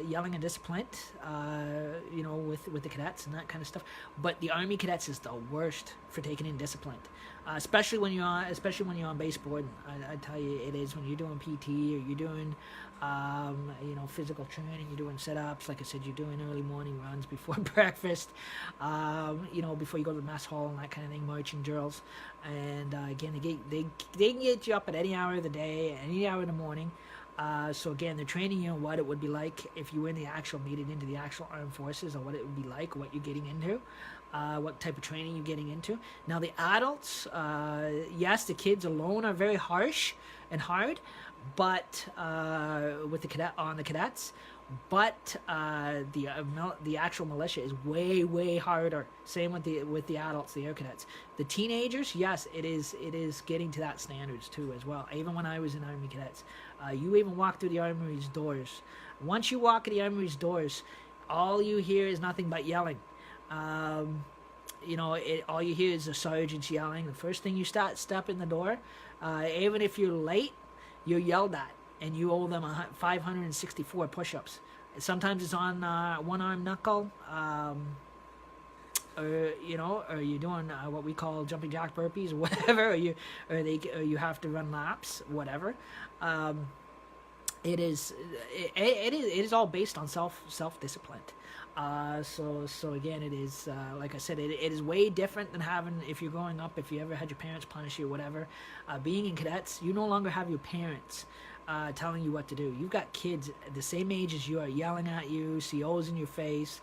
Speaker 1: yelling and discipline, with the cadets and that kind of stuff. But the Army cadets is the worst for taking in discipline, especially when you're on baseboard. I tell you, it is when you're doing PT or you're doing, physical training. You're doing sit-ups. Like I said, you're doing early morning runs before breakfast. Before you go to the mess hall and that kind of thing, marching drills. And again, they can get you up at any hour of the day, any hour in the morning. So again, they're training you on what it would be like if you were in the actual made it into the actual armed forces, or what it would be like, what you're getting into, what type of training you're getting into. Now the adults, yes, the kids alone are very harsh and hard, but with the cadets. But the actual militia is way harder. Same with the adults, the air cadets. The teenagers, yes, it is getting to that standards too as well. Even when I was in Army cadets, you even walk through the Armory's doors. Once you walk in the Armory's doors, all you hear is nothing but yelling. All you hear is the sergeants yelling. The first thing you step in the door, even if you're late, you're yelled at. And you owe them 564 push-ups. Sometimes it's on one arm knuckle, or you're doing what we call jumping jack burpees or whatever, or you have to run laps, whatever. It is all based on self discipline. So again, it is like I said, it is way different than having, if you're growing up, if you ever had your parents punish you or whatever. Being in cadets, you no longer have your parents telling you what to do. You've got kids the same age as you are yelling at you, COs in your face.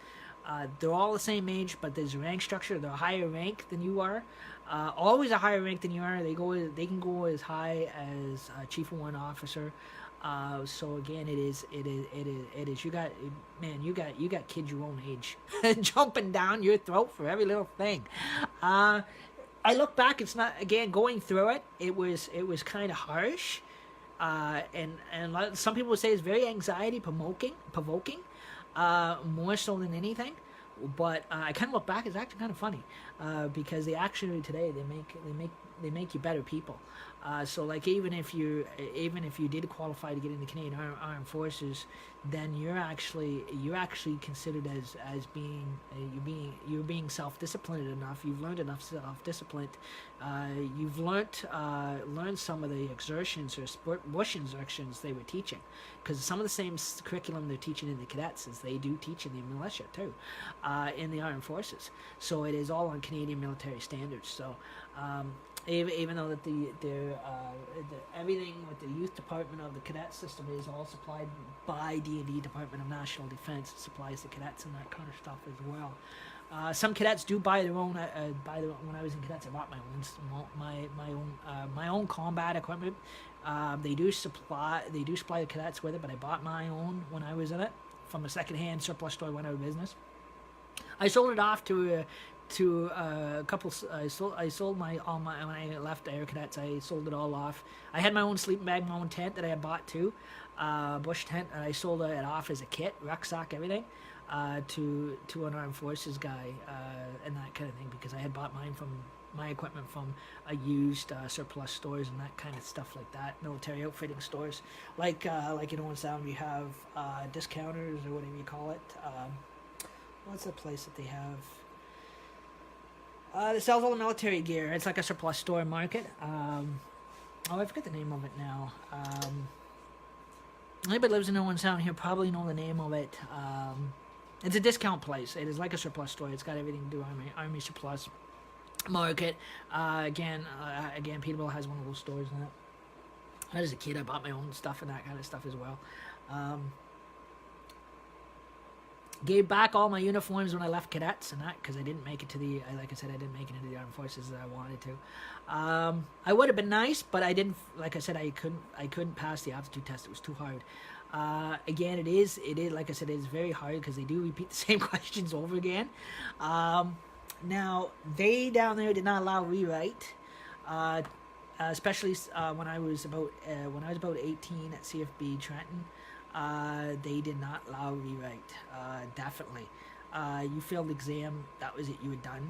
Speaker 1: They're all the same age, but there's a rank structure. They're a higher rank than you are. Always a higher rank than you are. They can go as high as Chief of Warrant Officer. So again, it is. You got kids your own age jumping down your throat for every little thing. I look back. It's not, again, going through it. It was kind of harsh. And some people would say it's very anxiety provoking, more so than anything. But I kind of look back; it's actually kind of funny because today they make you better people. So like even if you did qualify to get into Canadian Armed Forces, then you're actually considered as being you're being self-disciplined enough. You've learned enough self-discipline. You've learned some of the exertions or bush exertions they were teaching, because some of the same curriculum they're teaching in the cadets as they do teach in the militia too, in the Armed Forces. So it is all on Canadian military standards. So. Even though that everything with the youth department of the cadet system is all supplied by D&D, Department of National Defense, it supplies the cadets and that kind of stuff as well. Some cadets do buy their own. When I was in cadets, I bought my own combat equipment. They do supply the cadets with it, but I bought my own when I was in it from a secondhand surplus store when I was in business. I sold it off to a couple. I sold when I left Air Cadets. I sold it all off. I had my own sleeping bag, my own tent that I had bought too, bush tent, and I sold it off as a kit, rucksack, everything, to an Armed Forces guy and that kind of thing, because I had bought my equipment from a used surplus stores and that kind of stuff like that, military outfitting stores, like in Owen Sound you have discounters or whatever you call it. What's the place that they have? That sells all the military gear. It's like a surplus store market. I forget the name of it now. Anybody lives in Owen Sound here probably know the name of it. It's a discount place. It is like a surplus store. It's got everything to do Army surplus market. Again, Peterborough has one of those stores in it. As a kid, I bought my own stuff and that kind of stuff as well. Gave back all my uniforms when I left cadets and that, because I didn't make it to like I said, I didn't make it into the Armed Forces that I wanted to. I would have been nice, but I didn't. Like I said, I couldn't pass the aptitude test. It was too hard. Again, it is like I said, it is very hard because they do repeat the same questions over again. Now they down there did not allow rewrite, especially when I was about 18 at CFB Trenton. They did not allow rewrite. Definitely. You failed the exam. That was it. You were done.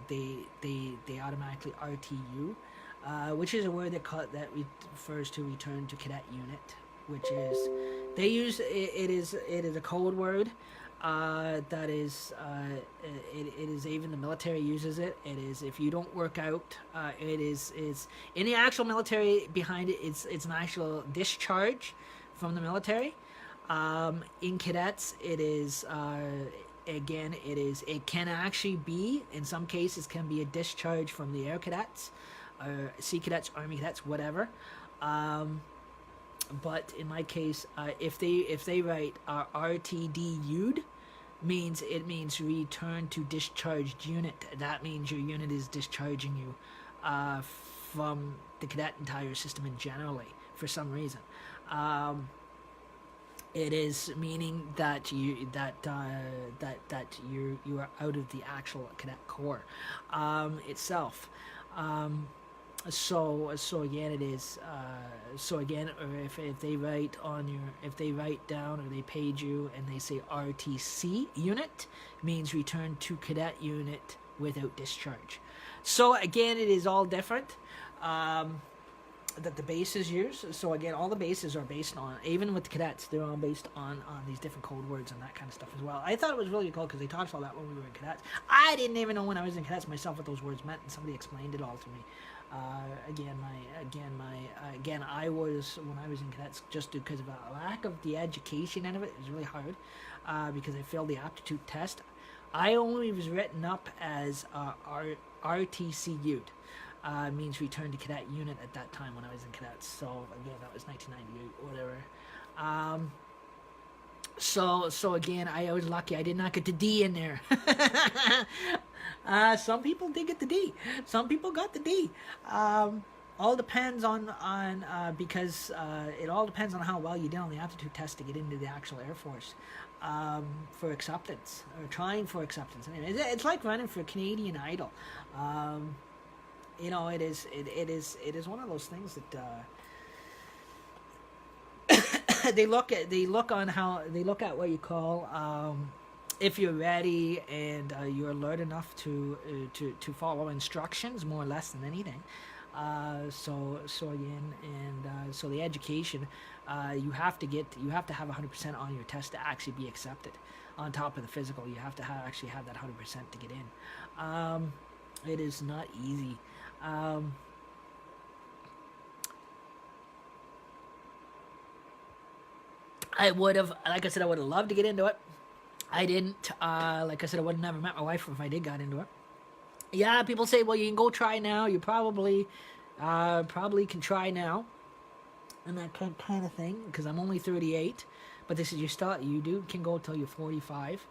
Speaker 1: They automatically RTU, which is a word that refers to return to cadet unit. which is they use it is a code word that is it is even the military uses it. It is if you don't work out, it is in the actual military behind it. It's an actual discharge from the military. In cadets, it is again it can actually be in some cases can be a discharge from the air cadets, sea cadets, army cadets, whatever. But in my case, if they write RTDU'd, means return to discharged unit. That means your unit is discharging you from the cadet entire system in generally for some reason. It is meaning that you are out of the actual cadet corps itself. So again, it is. So again, or if they write on your, if they write down or they paid you and they say RTC unit, means return to cadet unit without discharge. So again, it is all different. That the bases use. So again, all the bases are based on, even with the cadets, they're all based on these different code words and that kind of stuff as well. I thought it was really cool because they talked all that when we were in cadets. I didn't even know when I was in cadets myself what those words meant, and somebody explained it all to me. I was, when I was in cadets, just because of a lack of the education end of it, it was really hard because I failed the aptitude test. I only was written up as RTCU'd. Means return to cadet unit at that time when I was in cadets. So again, that was 1998, whatever. So again, I was lucky. I did not get the D in there. Some people did get the D. Some people got the D. All depends on because it all depends on how well you did on the aptitude test to get into the actual Air Force for acceptance or trying for acceptance. I mean, it's like running for Canadian Idol. You know, it is one of those things that they look at what you call if you're ready and you're alert enough to follow instructions more or less than anything. So again, and so the education, you have to have 100% on your test to actually be accepted. On top of the physical, you have to actually have that 100% to get in. It is not easy. I would have, like I said, I would have loved to get into it. I didn't. Like I said, I would have never met my wife if I did got into it. Yeah, people say, well, you can go try now. You probably can try now, and that kind of thing. Because I'm only 38, but this is you can go until you're 45.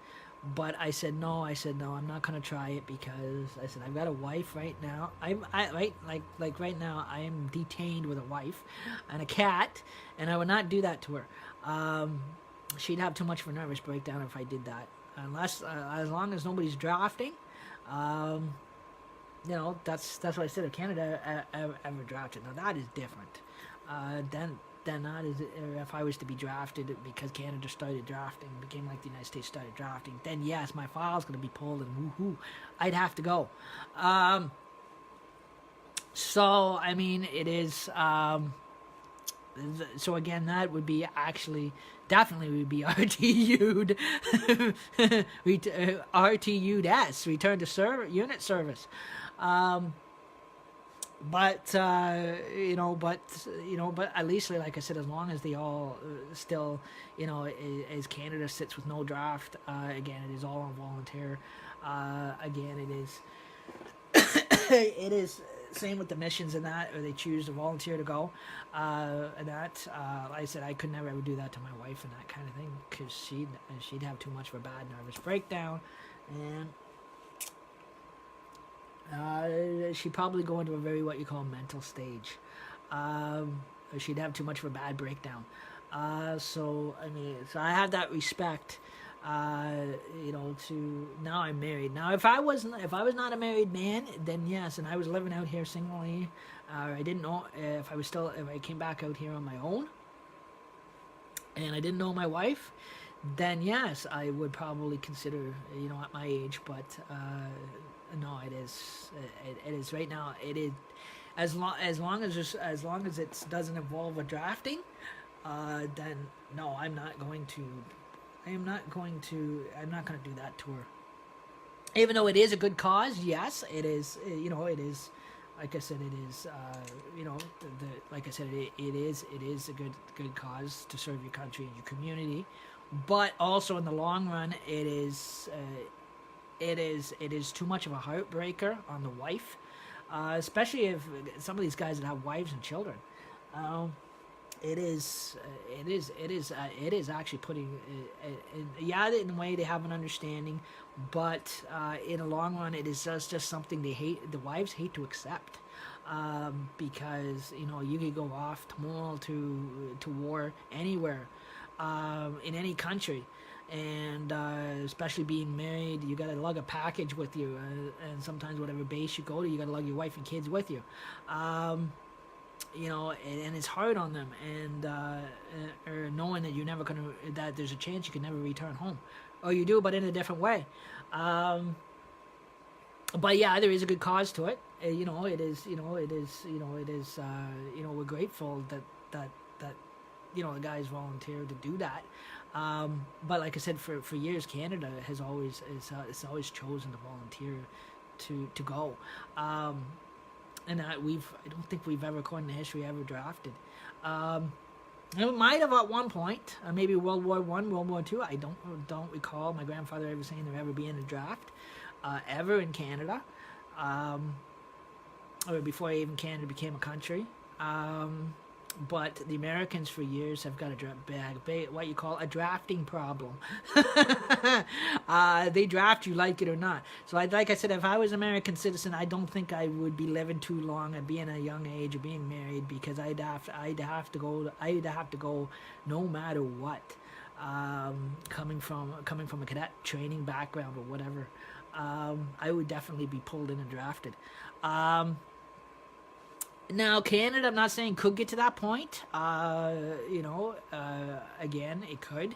Speaker 1: But I said no. I'm not gonna try it because I said I've got a wife right now. Right now I am detained with a wife and a cat, and I would not do that to her. She'd have too much of a nervous breakdown if I did that. Unless as long as nobody's drafting, you know, that's what I said. If Canada ever drafted, now that is different. Then that is, if I was to be drafted because Canada started drafting, became like the United States started drafting, then yes, my file's going to be pulled and woohoo, I'd have to go. So, I mean, it is, so again, that would be actually, definitely would be RTU'd, RTU'd S, return to unit service. But but at least, like I said, as long as they all still, as Canada sits with no draft, again, it is all on volunteer. Again, it is, it is same with the missions and that, or they choose to volunteer to go. And that, like I said, I could never ever do that to my wife and that kind of thing because she'd have too much of a bad nervous breakdown, and she'd probably go into a very what you call mental stage. She'd have too much of a bad breakdown. So I have that respect. To now I'm married. Now, if I was not a married man, then yes, and I was living out here singly, I didn't know if I came back out here on my own, and I didn't know my wife, then yes, I would probably consider, at my age, but no, it is right now. It is as long as it doesn't involve a drafting. then no, I'm not going to. I'm not going to do that tour. Even though it is a good cause, yes, it is. It is. Like I said, it is. Like I said, it is a good cause to serve your country and your community. But also in the long run, it is. It is too much of a heartbreaker on the wife, especially if some of these guys that have wives and children. Um, it is actually putting, yeah, in a way they have an understanding, but in the long run, it is just something the wives hate to accept. Because you could go off tomorrow to war anywhere, in any country, and especially being married, you got to lug a package with you, and sometimes whatever base you go to, you got to lug your wife and kids with you. And it's hard on them, and or knowing that that there's a chance you can never return home, or you do, but in a different way. But yeah, there is a good cause to it. It is. We're grateful that the guys volunteered to do that. But like I said, for years, Canada has always it's always chosen to volunteer to go. And I don't think we've ever, according to history, ever drafted. We might have at one point, maybe World War One, World War Two. I don't recall my grandfather ever saying there ever being a draft, ever in Canada, or before even Canada became a country. But the Americans for years have got what you call a drafting problem. They draft you like it or not. So like I said, if I was an American citizen, I don't think I would be living too long and being a young age or being married, because I'd have to go no matter what. Coming from a cadet training background or whatever, I would definitely be pulled in and drafted. Now, Canada, I'm not saying could get to that point. Again, it could.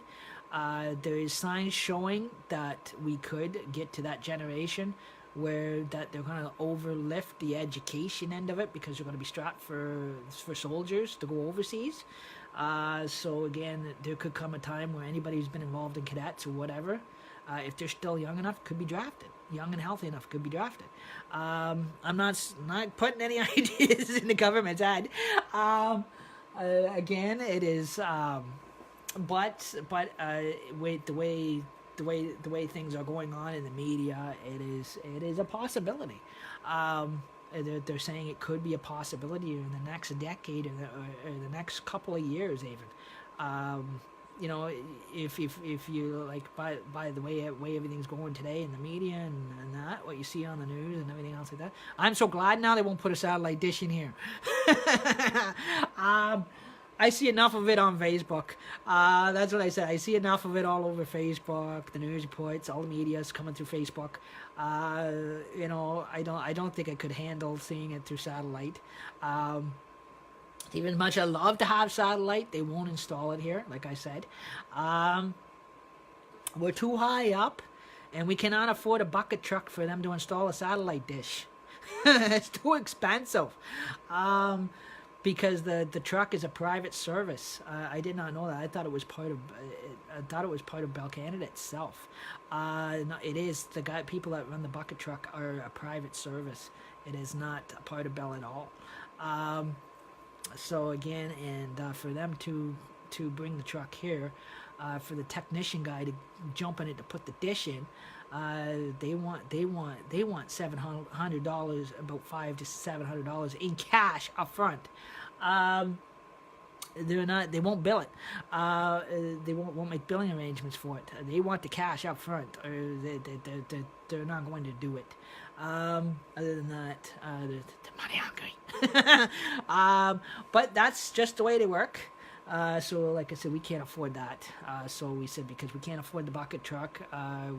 Speaker 1: There is signs showing that we could get to that generation where that they're going to overlift the education end of it, because they're going to be strapped for soldiers to go overseas. So again, there could come a time where anybody who's been involved in cadets or whatever, if they're still young enough, could be drafted. Young and healthy enough, could be drafted. I'm not putting any ideas in the government's head. Again, it is, but with the way things are going on in the media, it is a possibility. They're saying it could be a possibility in the next decade, or the next couple of years even. If you like, by the way everything's going today in the media and that, what you see on the news and everything else like that, I'm so glad now they won't put a satellite dish in here. I see enough of it on Facebook. That's what I said. I see enough of it all over Facebook, the news reports, all the media's coming through Facebook. I don't think I could handle seeing it through satellite. Even as much as I love to have satellite, they won't install it here, like I said. We're too high up, and we cannot afford a bucket truck for them to install a satellite dish. It's too expensive. Because the truck is a private service. I did not know that. I thought it was part of Bell Canada itself. No, it is. People that run the bucket truck are a private service. It is not a part of Bell at all. So again, and for them to bring the truck here, for the technician guy to jump in it to put the dish in, they want $700, about $500 to $700 in cash up front. They won't bill it. They won't make billing arrangements for it. They want the cash up front, or they're not going to do it. Other than that, they're money hungry. But that's just the way they work. So like I said, we can't afford that. So we said, because we can't afford the bucket truck,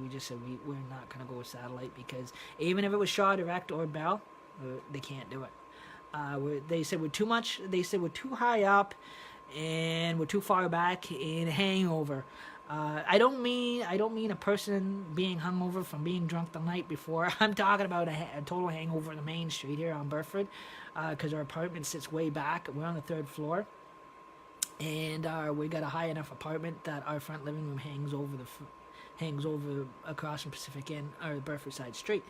Speaker 1: we just said we're not going to go with satellite, because even if it was Shaw Direct or Bell, they can't do it. They said we're too much. They said we're too high up, and we're too far back in hangover. I don't mean a person being hungover from being drunk the night before. I'm talking about a total hangover on the main street here on Burford, because our apartment sits way back. We're on the third floor. and we got a high enough apartment that our front living room hangs over across from Pacific Inn or Burford Side Street.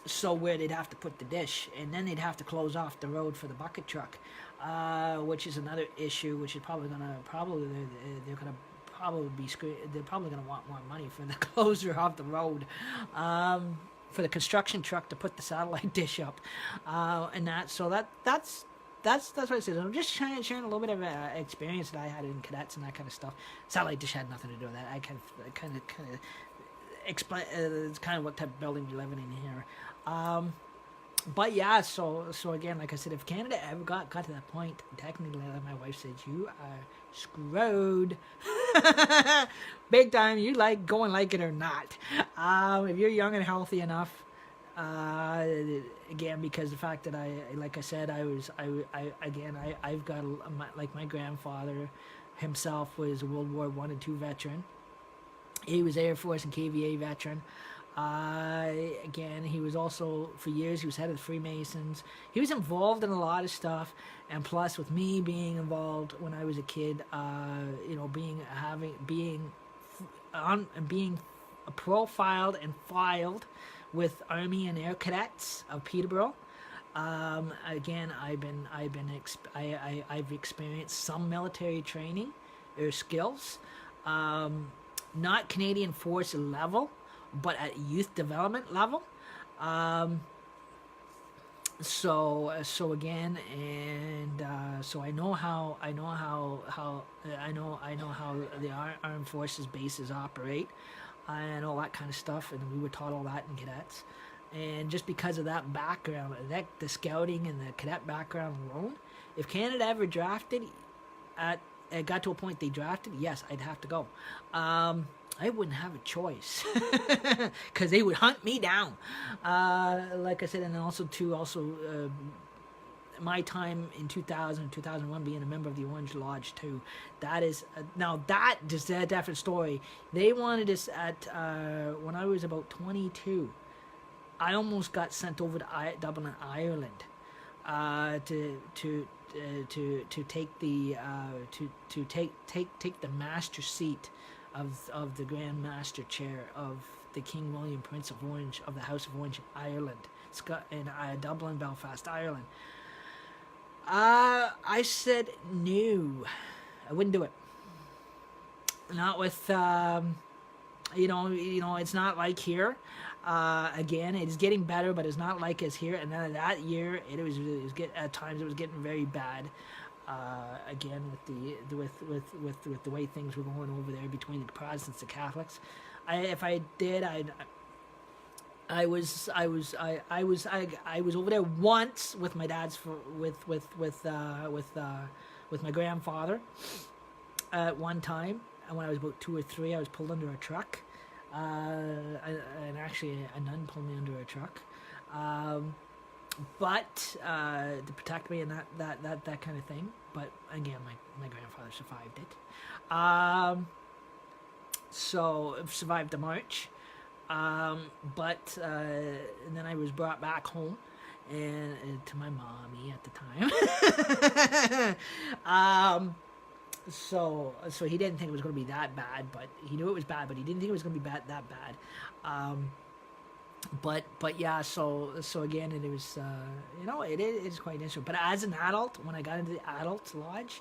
Speaker 1: So where they'd have to put the dish, and then they'd have to close off the road for the bucket truck, which is another issue. Which is probably they're gonna probably be they're probably gonna want more money for the closure off the road. For the construction truck to put the satellite dish up, and that's what it says. I'm just sharing a little bit of experience that I had in cadets and that kind of stuff. Satellite dish had nothing to do with that. I kind of explain. It's kind of what type of building we're living in here. But yeah, so again, like I said, if Canada ever got to that point, technically, like my wife said, you are screwed, big time. You like it or not. If you're young and healthy enough, again, because the fact that like I said, I've got my grandfather himself was a World War I and II veteran. He was Air Force and KVA veteran. Again, he was also, for years, he was head of the Freemasons. He was involved in a lot of stuff, and plus, with me being involved when I was a kid, being profiled and filed with Army and Air Cadets of Peterborough. Again, I've experienced some military training or skills, not Canadian Force level, but at youth development level. So again, and so I know how the armed forces bases operate, and all that kind of stuff, and we were taught all that in cadets. And just because of that background, the scouting and the cadet background alone, if Canada ever drafted, it got to a point they drafted, yes, I'd have to go. I wouldn't have a choice because they would hunt me down. Like I said, and also my time in 2000, 2001 being a member of the Orange Lodge too. That is now that just a different story. They wanted us at when I was about 22. I almost got sent over to Dublin, Ireland, to take the take the master seat of the Grand Master Chair of the King William Prince of Orange of the House of Orange, Ireland, in Dublin, Belfast, Ireland. I said no, I wouldn't do it. Not with it's not like here. Again, it's getting better, but it's not like as here. And then that year, at times it was getting very bad. Again, with the way things were going over there between the Protestants and Catholics, I was over there once with my dad's with my grandfather at one time. And when I was about 2 or 3, I was pulled under a truck, and actually a nun pulled me under a truck. But to protect me and that kind of thing. But again, my grandfather survived it. So survived the march. But and then I was brought back home and to my mommy at the time. So he didn't think it was going to be that bad, but he knew it was bad, but he didn't think it was going to be that bad. But yeah, so again, it was it is quite interesting. But as an adult, when I got into the adult lodge,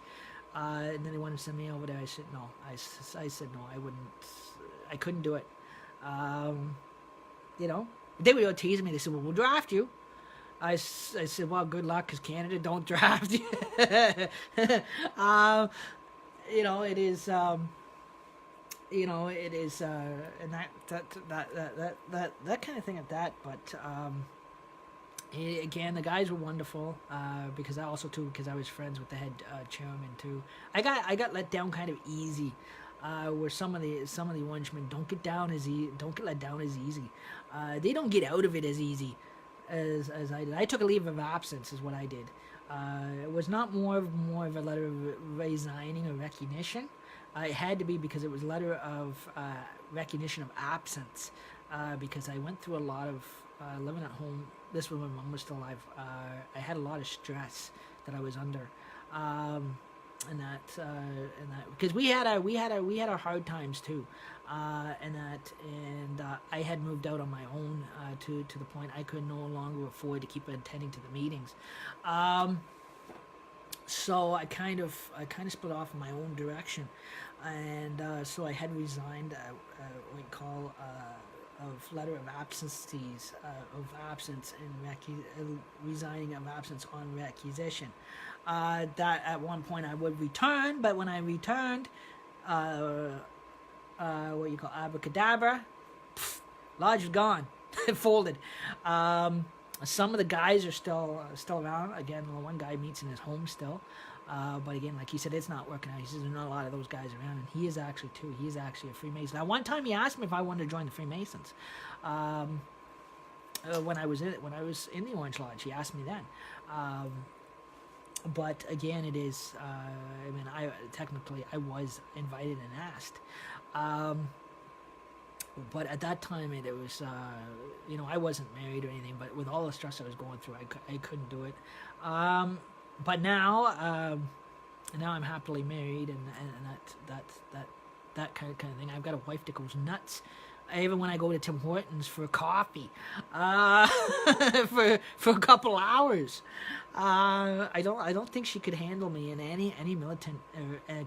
Speaker 1: and then they wanted to send me over there, I said no. I said no, I wouldn't. I couldn't do it. They would tease me. They said, "Well, we'll draft you." I said, "Well, good luck, because Canada don't draft you." It is. It is, and that kind of thing at that. But again, the guys were wonderful, because I was friends with the head chairman too. I got let down kind of easy, where some of the Orangemen don't get let down as easy. They don't get out of it as easy as I did. I took a leave of absence, is what I did. It was not more of a letter of resigning or recognition. It had to be because it was a letter of recognition of absence, because I went through a lot of living at home. This was when Mom was still alive. I had a lot of stress that I was under. because we had our hard times too, and I had moved out on my own to the point I could no longer afford to keep attending to the meetings. Um, so I kind of split off in my own direction, and so I had resigned what you call of letter of absences of absence and resigning of absence on requisition. That at one point I would return, but when I returned, uh, what you call abracadabra, lodge was gone, it folded. Some of the guys are still around. Again, one guy meets in his home still. But again, like he said, it's not working out. He says there's not a lot of those guys around, and he is actually too. He is actually a Freemason. At one time, he asked me if I wanted to join the Freemasons. When I was in the Orange Lodge, he asked me then. But again, it is. I mean, I was invited and asked. But at that time, it was, I wasn't married or anything, but with all the stress I was going through, I couldn't do it. But now I'm happily married, and that kind of thing. I've got a wife that goes nuts. Even when I go to Tim Hortons for coffee, for a couple hours, I don't think she could handle me in any militant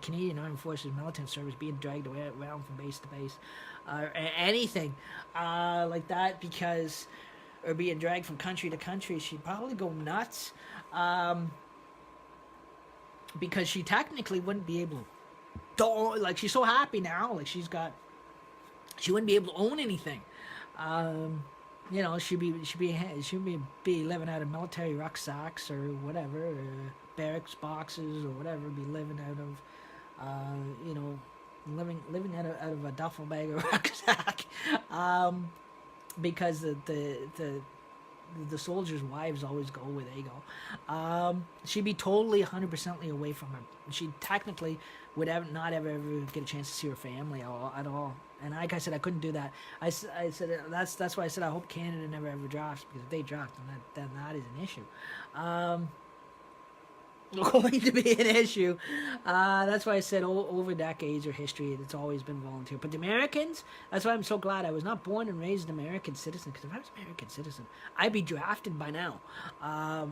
Speaker 1: Canadian Armed Forces militant service being dragged around from base to base, or anything like that, or being dragged from country to country. She'd probably go nuts, because she technically wouldn't be able to, like, she's so happy now, like she wouldn't be able to own anything. She'd be living out of military rucksacks or whatever, or barracks boxes or whatever. Be living out of, living out of a duffel bag or rucksack, because the soldiers' wives always go where they go. She'd be totally 100% away from her. She technically would not ever get a chance to see her family at all. And like I said, I couldn't do that. I said that's why I said I hope Canada never ever drafts, because if they draft, then that is an issue. Going to be an issue. That's why I said over decades or history, it's always been volunteer. But the Americans, that's why I'm so glad I was not born and raised an American citizen. Because if I was an American citizen, I'd be drafted by now. I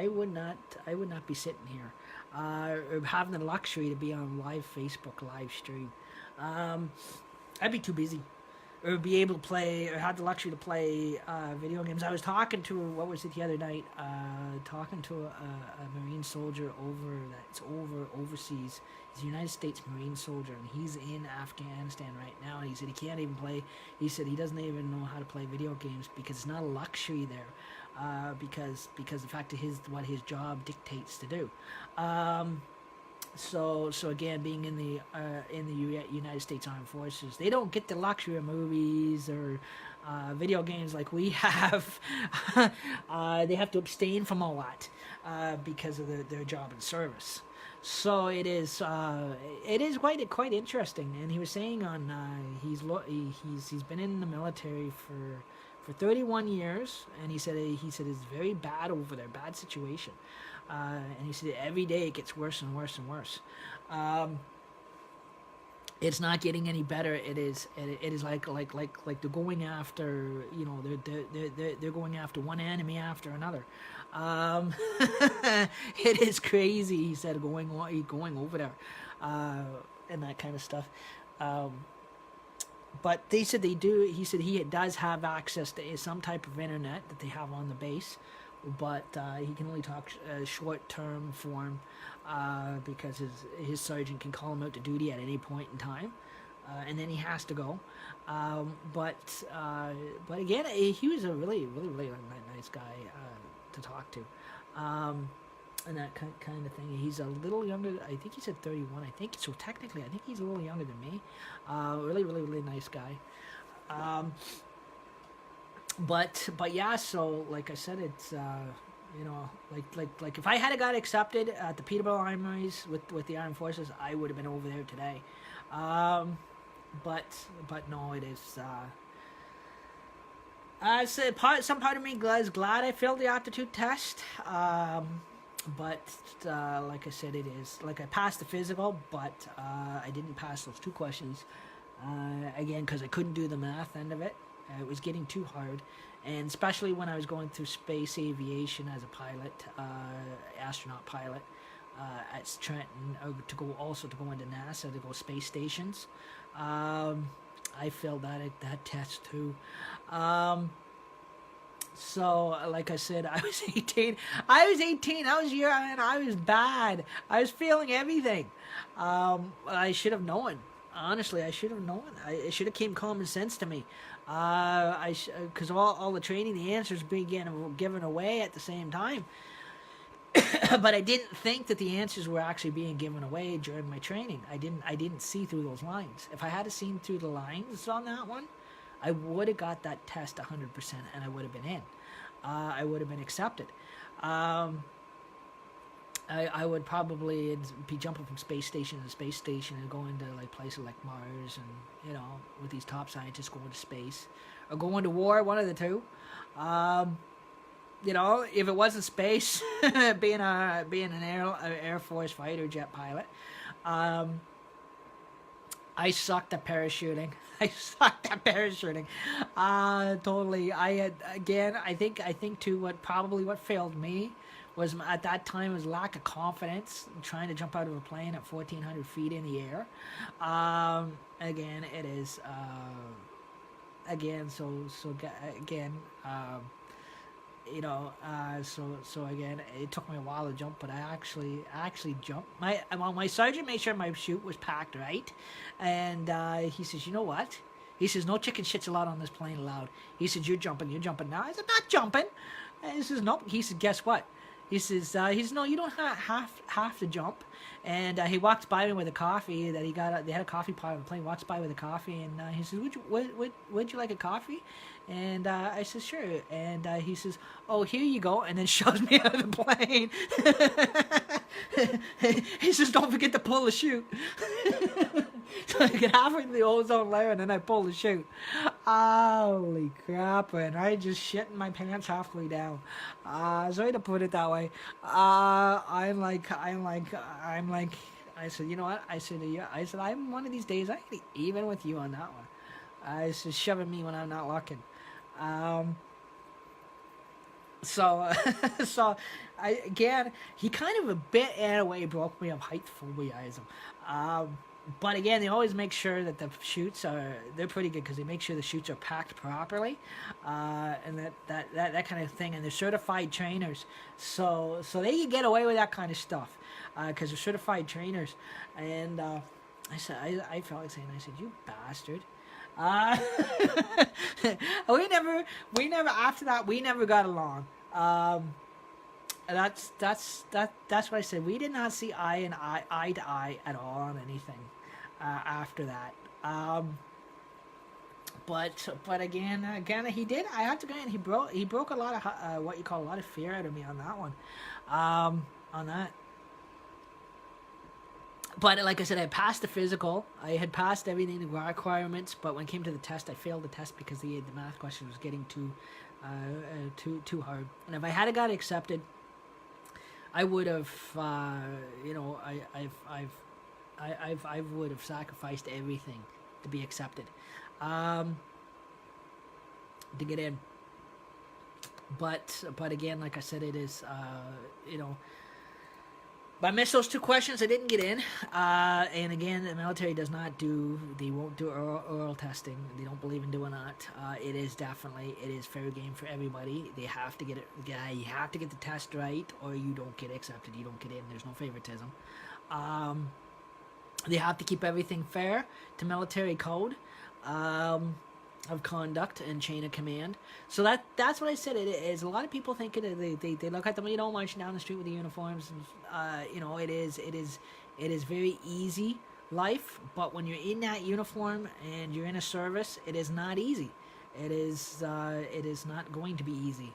Speaker 1: would not be sitting here, or having the luxury to be on live Facebook live stream. I'd be too busy, or be able to play, or have the luxury to play video games. I was talking to, what was it the other night? Talking to a Marine soldier that's overseas. He's a United States Marine soldier, and he's in Afghanistan right now. And he said he can't even play. He said he doesn't even know how to play video games because it's not a luxury there, because the fact of what his job dictates to do. So again, being in the United States Armed Forces, they don't get the luxury of movies or video games like we have. They have to abstain from a lot because of their job and service. So it is quite interesting. And he was saying he's been in the military for 31 years, and he said it's very bad over there, bad situation. And he said every day it gets worse and worse and worse. It's not getting any better. It is like they're going after, they're going after one enemy after another. It is crazy. He said going over there, and that kind of stuff. But they said they do. He said he does have access to some type of internet that they have on the base, but he can only talk short-term form because his sergeant can call him out to duty at any point in time, and then he has to go. But again, he was a really, really, really nice guy to talk to, and that kind of thing. He's a little younger. I think he said 31. I think so. Technically, I think he's a little younger than me. Really, really, really nice guy. But yeah, so like I said, it's like if I had got accepted at the Peterborough Armories with the Armed Forces, I would have been over there today. But no, it is. Some part of me is glad I failed the aptitude test. but like I said, it is like I passed the physical, but I didn't pass those 2 questions again because I couldn't do the math end of it. It was getting too hard, and especially when I was going through space aviation as a pilot, astronaut pilot at Trenton, to go into NASA to go space stations. I failed that test too. So, like I said, I was 18. I was 18. I was young, and I was bad. I was failing everything. I should have known. Honestly, I should have known. It should have came common sense to me. Because all the training, the answers being given away at the same time. But I didn't think that the answers were actually being given away during my training. I didn't see through those lines. If I had seen through the lines on that one, I would have got that test 100%, and I would have been in. I would have been accepted. I would probably be jumping from space station to space station and going to like places like Mars, and with these top scientists going to space or going to war, one of the two. If it wasn't space, being an Air Force fighter jet pilot, I sucked at parachuting. Totally. I think too. What failed me was at that time was lack of confidence trying to jump out of a plane at 1,400 feet in the air. Again, it is. So again, it took me a while to jump, but I actually jumped. My sergeant made sure my chute was packed right, and he says, you know what? He says, no chicken shits allowed on this plane allowed. He said, you're jumping now. I said, not jumping. And he says, nope. He said, guess what? He says, no, you don't have to jump. And he walks by me with a coffee that he got. They had a coffee pot on the plane. Walks by with a coffee, and he says, would you like a coffee? And I said, sure. And he says, oh, here you go. And then shoves me out of the plane. He says, don't forget to pull the chute. So I get halfway to the ozone layer, and then I pull the chute. Holy crap, and I just shitting my pants halfway down. Sorry to put it that way. I'm like, I said, you know what? I said, yeah. I said, I'm one of these days, I can be even with you on that one. I said, shoving me when I'm not looking. So he kind of a bit in a way broke me of height phobia-ism. But again, they always make sure that the chutes they're pretty good because they make sure the chutes are packed properly, and that kind of thing. And they're certified trainers, so they can get away with that kind of stuff because they're certified trainers. And I felt like saying, I said, you bastard. we never after that we never got along. That's what I said. We did not see eye to eye at all on anything after that. But again, he did. I have to go in. He broke a lot of what you call a lot of fear out of me on that one. On that. But like I said, I passed the physical. I had passed everything, the requirements. But when it came to the test, I failed the test because the math question was getting too hard. And if I had got accepted, I would have, I would have sacrificed everything to be accepted, to get in. But again, like I said, it is, But I missed those 2 questions. I didn't get in. And again, the military they won't do oral testing. They don't believe in doing that. It is fair game for everybody. They have to get it. Yeah, you have to get the test right, or you don't get accepted. You don't get in. There's no favoritism. They have to keep everything fair to military code of conduct and chain of command. So that's what I said. It is a lot of people think they look at them, marching down the street with the uniforms. And, it is very easy life, but when you're in that uniform and you're in a service, it is not easy. It is not going to be easy.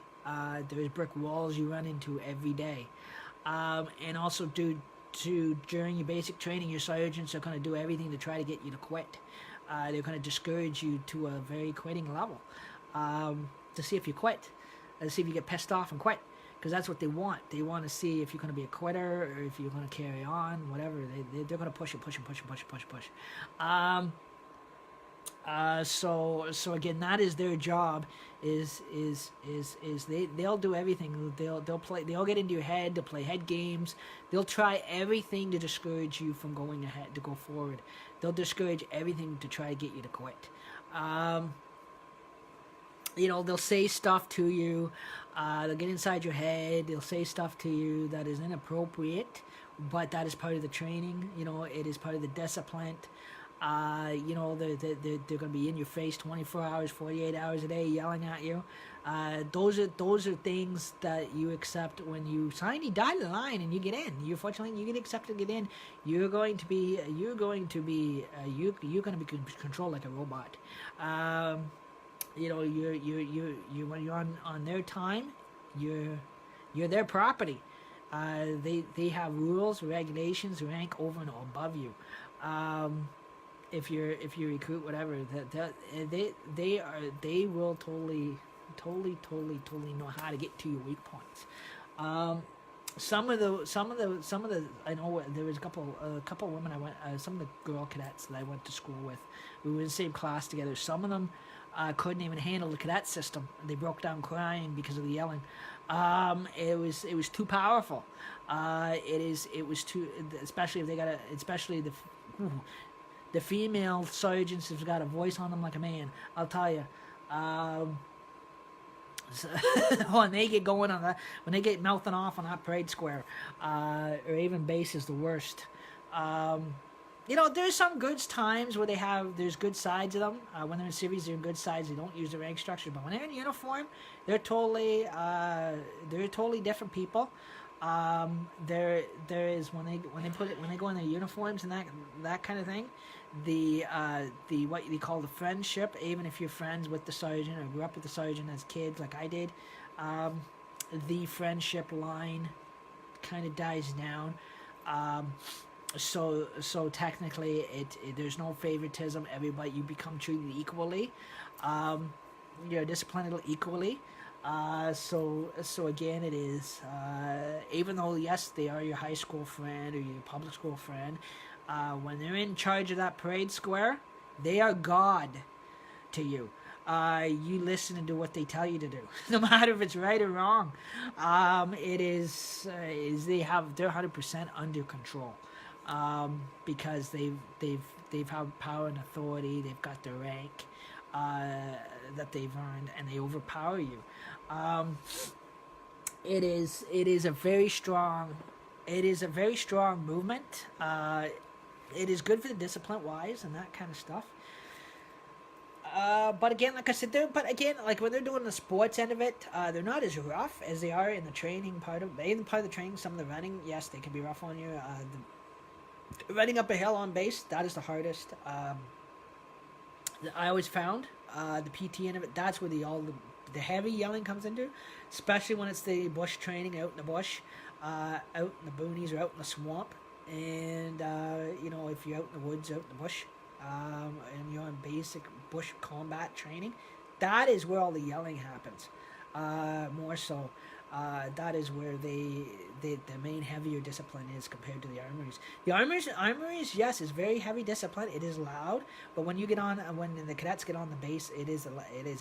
Speaker 1: There's brick walls you run into every day, and also during your basic training, your sergeants are going to do everything to try to get you to quit. They're going to discourage you to a very quitting level, to see if you quit, to see if you get pissed off and quit. because that's what they want. They want to see if you're going to be a quitter or if you're going to carry on, whatever. They're going to push it, push and push and push and push and push. So again, that is their job. Is they'll do everything. They'll get into your head. They'll play head games. They'll try everything to discourage you from going ahead, to go forward. They'll discourage everything to try to get you to quit. They'll say stuff to you. They'll get inside your head. They'll say stuff to you that is inappropriate, but that is part of the training. It is part of the discipline. They're going to be in your face 24 hours, 48 hours a day, yelling at you. Those are things that you accept when you sign the dotted line and you get in. Fortunately, you get accepted to get in. You're going to be controlled like a robot. You when you're on their time, you're their property. They have rules, regulations, rank over and above you. If you recruit, whatever, they will totally know how to get to your weak points. Some of the I know there was a couple women I went, some of the girl cadets that I went to school with, we were in the same class together. Some of them couldn't even handle the cadet system. They broke down crying because of the yelling. It was too powerful. It was too, especially if they got the female sergeants have got a voice on them like a man. I'll tell you. When they get going on that, when they get mouthing off on that parade square, or even base is the worst. There's some good times where there's good sides of them. When they're in series, they're in good sides. They don't use the rank structure, but when they're in uniform, they're totally different people. There is when they go in their uniforms and that kind of thing, the what they call the friendship. Even if you're friends with the sergeant or grew up with the sergeant as kids, like I did, the friendship line kind of dies down. So technically, there's no favoritism. Everybody, you become treated equally. You're disciplined equally. So again, it is, even though, yes, they are your high school friend or your public school friend, when they're in charge of that parade square, they are God to you. You listen and do what they tell you to do, no matter if it's right or wrong. They're 100% under control, because they've had power and authority. They've got their rank that they've earned, and they overpower you. It is a very strong movement. It is good for the discipline wise and that kind of stuff. But again, like I said, like when they're doing the sports end of it, they're not as rough as they are in the training part of the training. Some of the running, yes, they can be rough on you. Running up a hill on base, that is the hardest. I always found the PT end of it. That's where the heavy yelling comes into, especially when it's the bush training out in the bush, out in the boonies or out in the swamp, and if you're out in the woods, out in the bush, and you're on basic bush combat training, that is where all the yelling happens. More so, that is where the main heavier discipline is compared to the armories. The armories, yes, is very heavy discipline. It is loud, but when the cadets get on the base, it is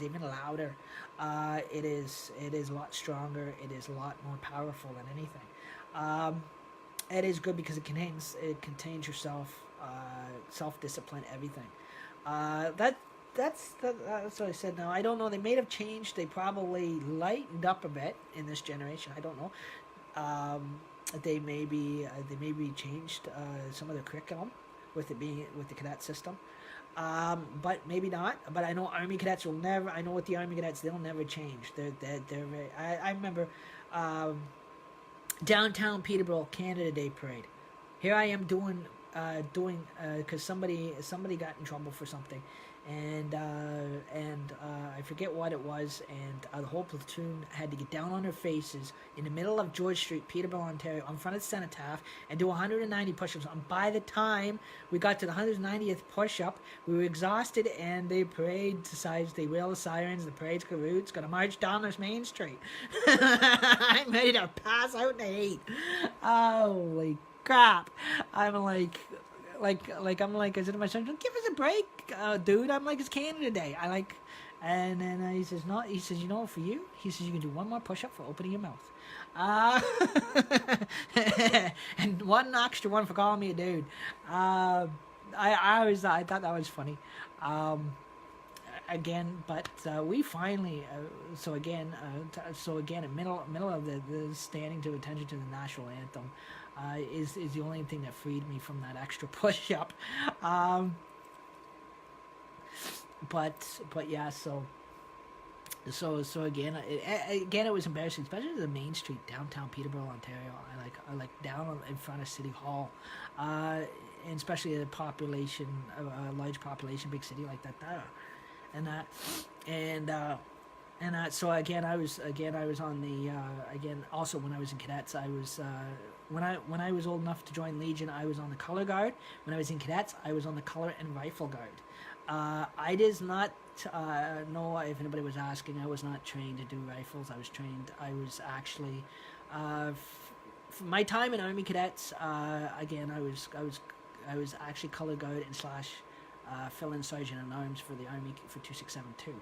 Speaker 1: even louder. It is a lot stronger. It is a lot more powerful than anything. It is good because it contains yourself, self-discipline, everything. That's what I said. Now I don't know. They may have changed. They probably lightened up a bit in this generation. I don't know. They may be changed some of the curriculum with the cadet system. But maybe not. But I know Army cadets will never. I know with the Army cadets, they'll never change. They're very. I remember downtown Peterborough Canada Day Parade. Here I am doing because somebody got in trouble for something, I forget what it was, and the whole platoon had to get down on their faces in the middle of George Street, Peterborough, Ontario, in front of Cenotaph, and do 190 push-ups. And by the time we got to the 190th push-up, we were exhausted, and the parade decides they wail the sirens, the parade's routes, gonna march down this main street. I'm ready to pass out in the heat. Holy crap! I'm I'm like, I said to my son, give us a break, dude. I'm like, it's Canada Day. And then he says, no, he says, you know, for you, he says, you can do one more push up for opening your mouth. And one extra one for calling me a dude. I thought that was funny. Again, but we finally, so again, in middle of the standing to attention to the national anthem, is the only thing that freed me from that extra push up. But yeah, so again, it was embarrassing, especially the main street downtown Peterborough, Ontario. I like down in front of City Hall, and especially a population, a large population, big city like that there, and that, and that. So again, I was on the again. Also, when I was in cadets, I was when I was old enough to join Legion, I was on the color guard. When I was in cadets, I was on the color and rifle guard. I did not know if anybody was asking. I was not trained to do rifles. I was actually for my time in Army Cadets. Again, I was actually color guard and slash fill-in sergeant in arms for the Army for 2672.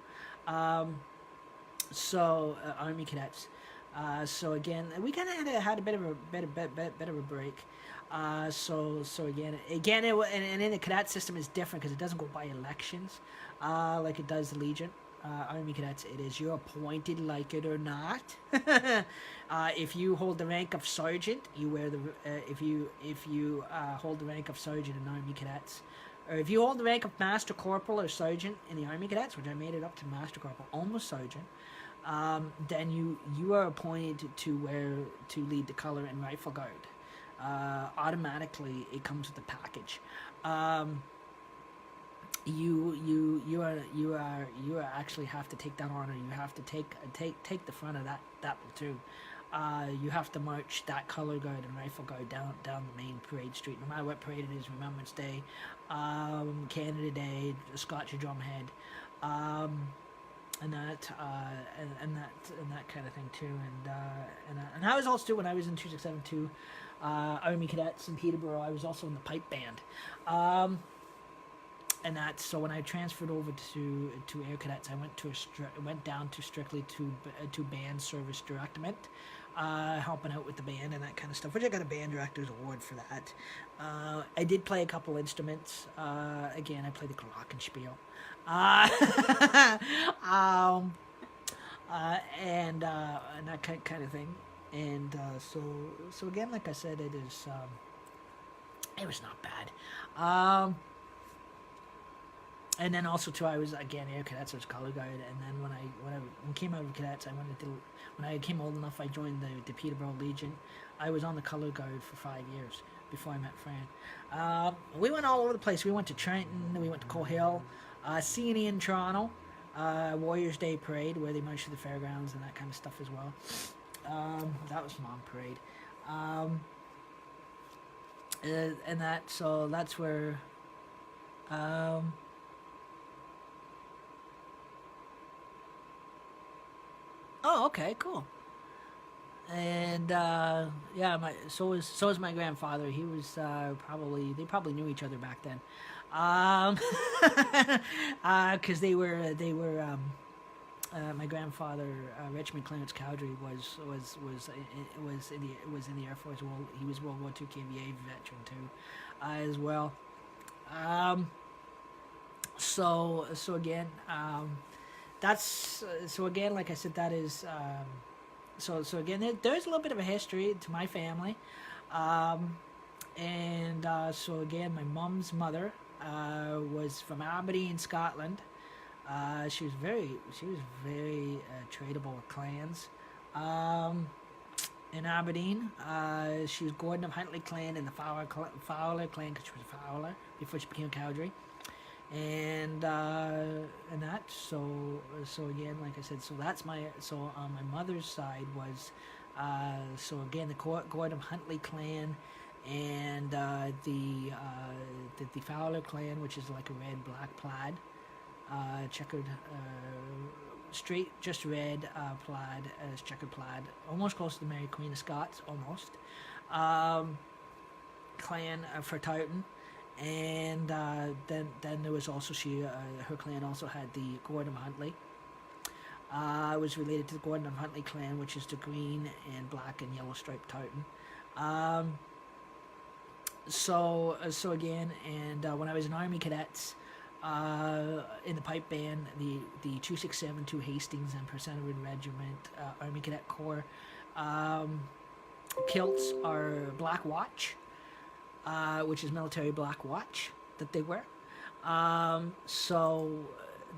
Speaker 1: Army Cadets. So again, we kind of had a bit of a break. So again, and in the cadet system is different because it doesn't go by elections, like it does the Legion. Army Cadets, it is you're appointed, like it or not. If you hold the rank of sergeant, you wear the. If you hold the rank of sergeant in Army Cadets, or if you hold the rank of master corporal or sergeant in the Army Cadets, which I made it up to master corporal, almost sergeant. Then you are appointed to lead the color and rifle guard. Automatically, it comes with the package. You are actually have to take that honor. You have to take the front of that platoon. You have to march that color guard and rifle guard down the main parade street, no matter what parade it is. Remembrance Day, Canada Day, Scotch Drumhead. And that kind of thing too, and I was also when I was in 2672 Army Cadets in Peterborough. I was also in the pipe band, and that. So when I transferred over to Air Cadets, I went down to strictly to band service directment, helping out with the band and that kind of stuff. Which I got a band director's award for that. I did play a couple instruments. Again, I played the glockenspiel. And that kind of thing, and so again, like I said, it was not bad. And then also too, I was again Air Cadets, I was color guard, and then when I came out of cadets, when I came old enough, I joined the Peterborough Legion. I was on the color guard for 5 years before I met Fran. We went all over the place. We went to Trenton, we went to Cohill. CNE in Toronto, Warriors Day Parade, where they march to the fairgrounds and that kind of stuff as well. That was a long parade. And that's where. Oh, okay, cool. And so was my grandfather. He was they probably knew each other back then. Because they were my grandfather, Richmond Clarence Cowdery, was in the Air Force. He was World War II KVA veteran too, as well. So again, that's so again, like I said, that is so again, there's a little bit of a history to my family, and so again, my mom's mother. Was from Aberdeen, Scotland. She was very tradable with clans. In Aberdeen, she was Gordon of Huntley clan and the Fowler clan because she was a Fowler before she became a Cowdery. and that. So again, like I said, so that's my on my mother's side was so again the Gordon Huntley clan, and the Fowler clan, which is like a red black plaid, checkered, straight just red plaid, checkered plaid, almost close to the Mary Queen of Scots, almost. Um, Clan for Towton, and then there was also her clan also had the Gordon Huntley. Was related to the Gordon Huntley clan, which is the green and black and yellow striped Towton. Um, so again, and when I was in Army Cadets, in the pipe band, the 2672 Hastings and Percentarid Regiment, Army Cadet Corps, kilts are Black Watch, which is military black watch that they wear. So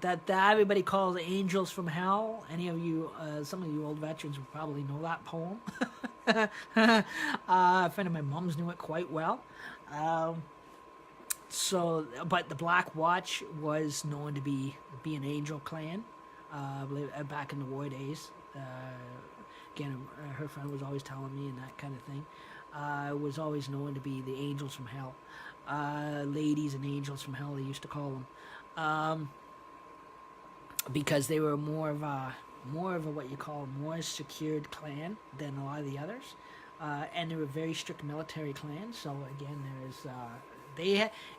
Speaker 1: that everybody calls Angels from Hell. Any of you, some of you old veterans would probably know that poem. A friend of my mom's knew it quite well. But the Black Watch was known to be an angel clan, back in the war days. Again, her friend was always telling me and that kind of thing. Was always known to be the angels from hell. Ladies and angels from hell, they used to call them. Because they were more of a what you call a more secured clan than a lot of the others. And they were very strict military clans. So again,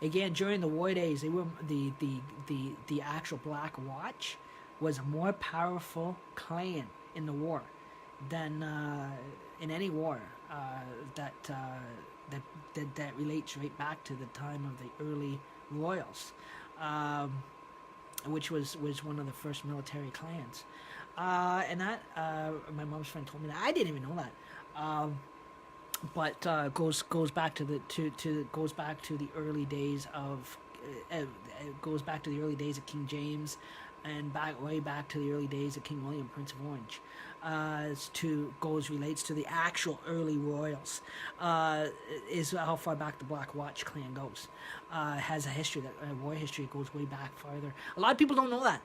Speaker 1: again during the war days, they were the actual Black Watch was a more powerful clan in the war than in any war that relates right back to the time of the early royals, which was one of the first military clans. And that my mom's friend told me that. I didn't even know that. But goes back to the early days of goes back to the early days of King James, and way back to the early days of King William, Prince of Orange. Relates to the actual early royals. Is how far back the Black Watch clan goes. Has a history that war history goes way back farther. A lot of people don't know that.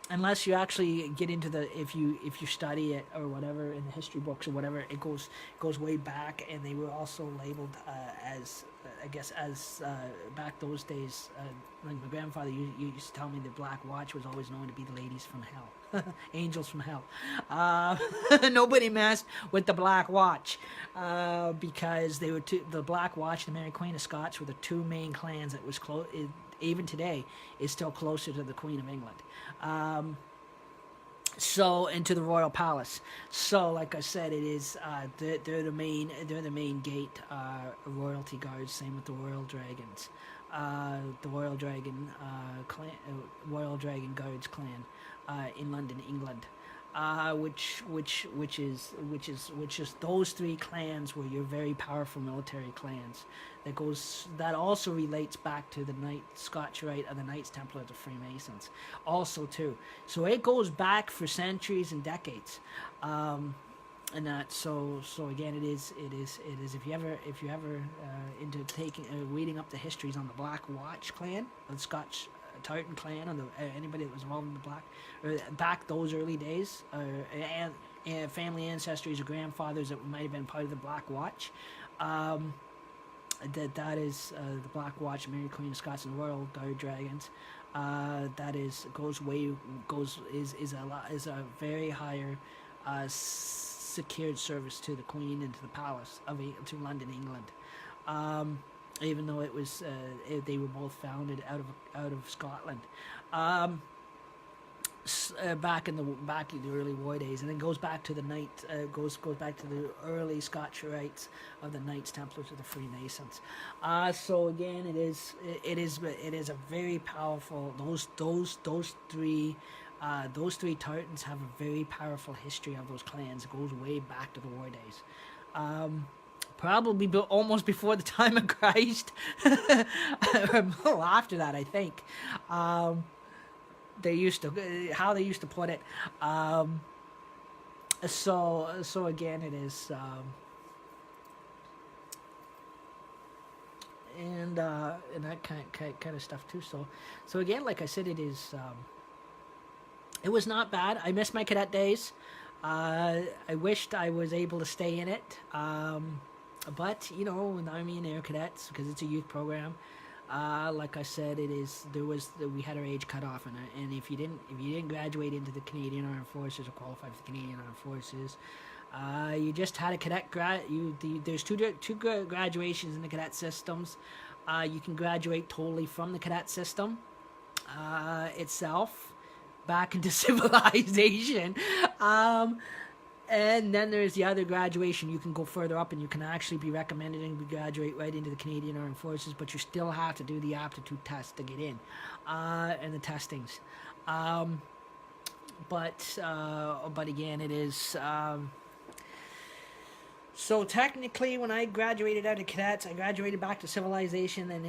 Speaker 1: Unless you actually get into if you study it or whatever in the history books or whatever, it goes way back, and they were also labeled as I guess as back those days. Like my grandfather used to tell me the Black Watch was always known to be the ladies from hell, angels from hell. Nobody messed with the Black Watch because they were the Black Watch and the Mary Queen of Scots were the two main clans that was close. Even today, is still closer to the Queen of England. Into the royal palace. So, like I said, it is they're the main gate royalty guards. Same with the Royal Dragons, the Royal Dragon clan, Royal Dragon Guards clan in London, England. Which is those three clans were your very powerful military clans. That also relates back to the Scotch Rite and the Knights Templar of the Freemasons, also too. So it goes back for centuries and decades, and that. So again, it is. If you ever into reading up the histories on the Black Watch clan, the Scotch Towton clan, and anybody that was involved in the Black, back those early days, and family ancestries or grandfathers that might have been part of the Black Watch. That is the Black Watch, Mary Queen of Scots, and Royal Guard Dragons. That is a very higher secured service to the Queen and to the Palace to London, England. Even though it was they were both founded out of Scotland. Back in the early war days, and then goes back to the goes back to the early Scotch Rites of the Knights Templars of the Freemasons. So again, it is a very powerful. Those three Towtons have a very powerful history of those clans. It goes way back to the war days. Probably almost before the time of Christ, or a little after that, I think. They used to put it. So again, it is. and that kind of stuff too. So again, like I said, it was not bad. I miss my cadet days. I wished I was able to stay in it, but in the Army and Air Cadets, because it's a youth program. Like I said, we had our age cut off, and if you didn't graduate into the Canadian Armed Forces or qualify for the Canadian Armed Forces, you just had a cadet there's two graduations in the cadet systems. You can graduate totally from the cadet system itself back into civilization. And then there's the other graduation. You can go further up and you can actually be recommended and graduate right into the Canadian Armed Forces, but you still have to do the aptitude test to get in, and the testings. But again, it is... So technically, when I graduated out of cadets, I graduated back to civilization and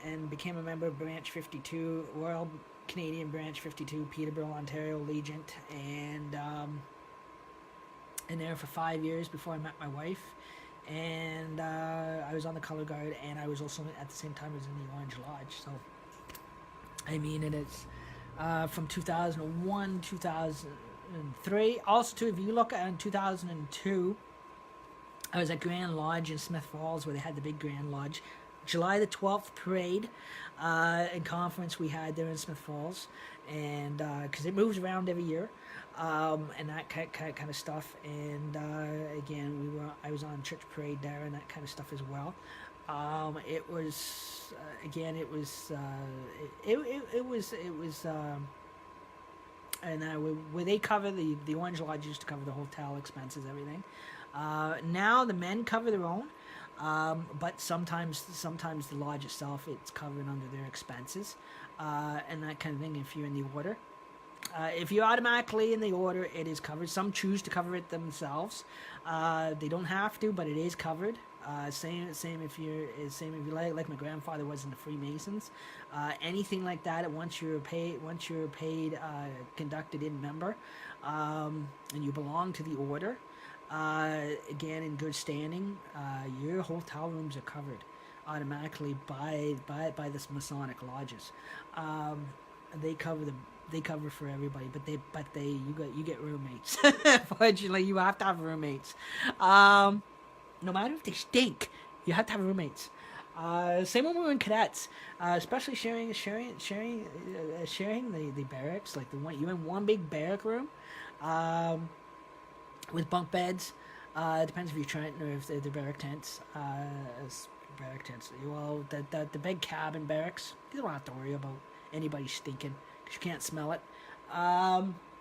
Speaker 1: and became a member of Branch 52, Royal Canadian Branch 52, Peterborough, Ontario Legion, and in there for 5 years before I met my wife. And I was on the color guard, and I was also at the same time as in the Orange Lodge. So I mean, it is from 2001, 2003. Also, too, if you look at in 2002. I was at Grand Lodge in Smith Falls, where they had the big Grand Lodge. July the 12th parade and conference we had there in Smith Falls, and because it moves around every year, and that kind of stuff. And again, I was on church parade there and that kind of stuff as well. It was again, it was and where they cover the Orange Lodge used to cover the hotel expenses, everything. Now the men cover their own, but sometimes the lodge itself, it's covered under their expenses, and that kind of thing. If you're in the order, if you're automatically in the order, it is covered. Some choose to cover it themselves. They don't have to, but it is covered. Same if you like my grandfather was in the Freemasons. Anything like that, once you're paid, conducted in member, and you belong to the order. Again, in good standing, your hotel rooms are covered automatically by this Masonic lodges. They cover for everybody, but you get roommates. Fortunately, you have to have roommates. No matter if they stink, you have to have roommates. Same when we were in cadets, especially sharing the barracks, like you in one big barrack room. With bunk beds. It depends if you're trying or if they're barrack tents. Barrack tents. Well, the big cabin barracks, you don't have to worry about anybody stinking because you can't smell it.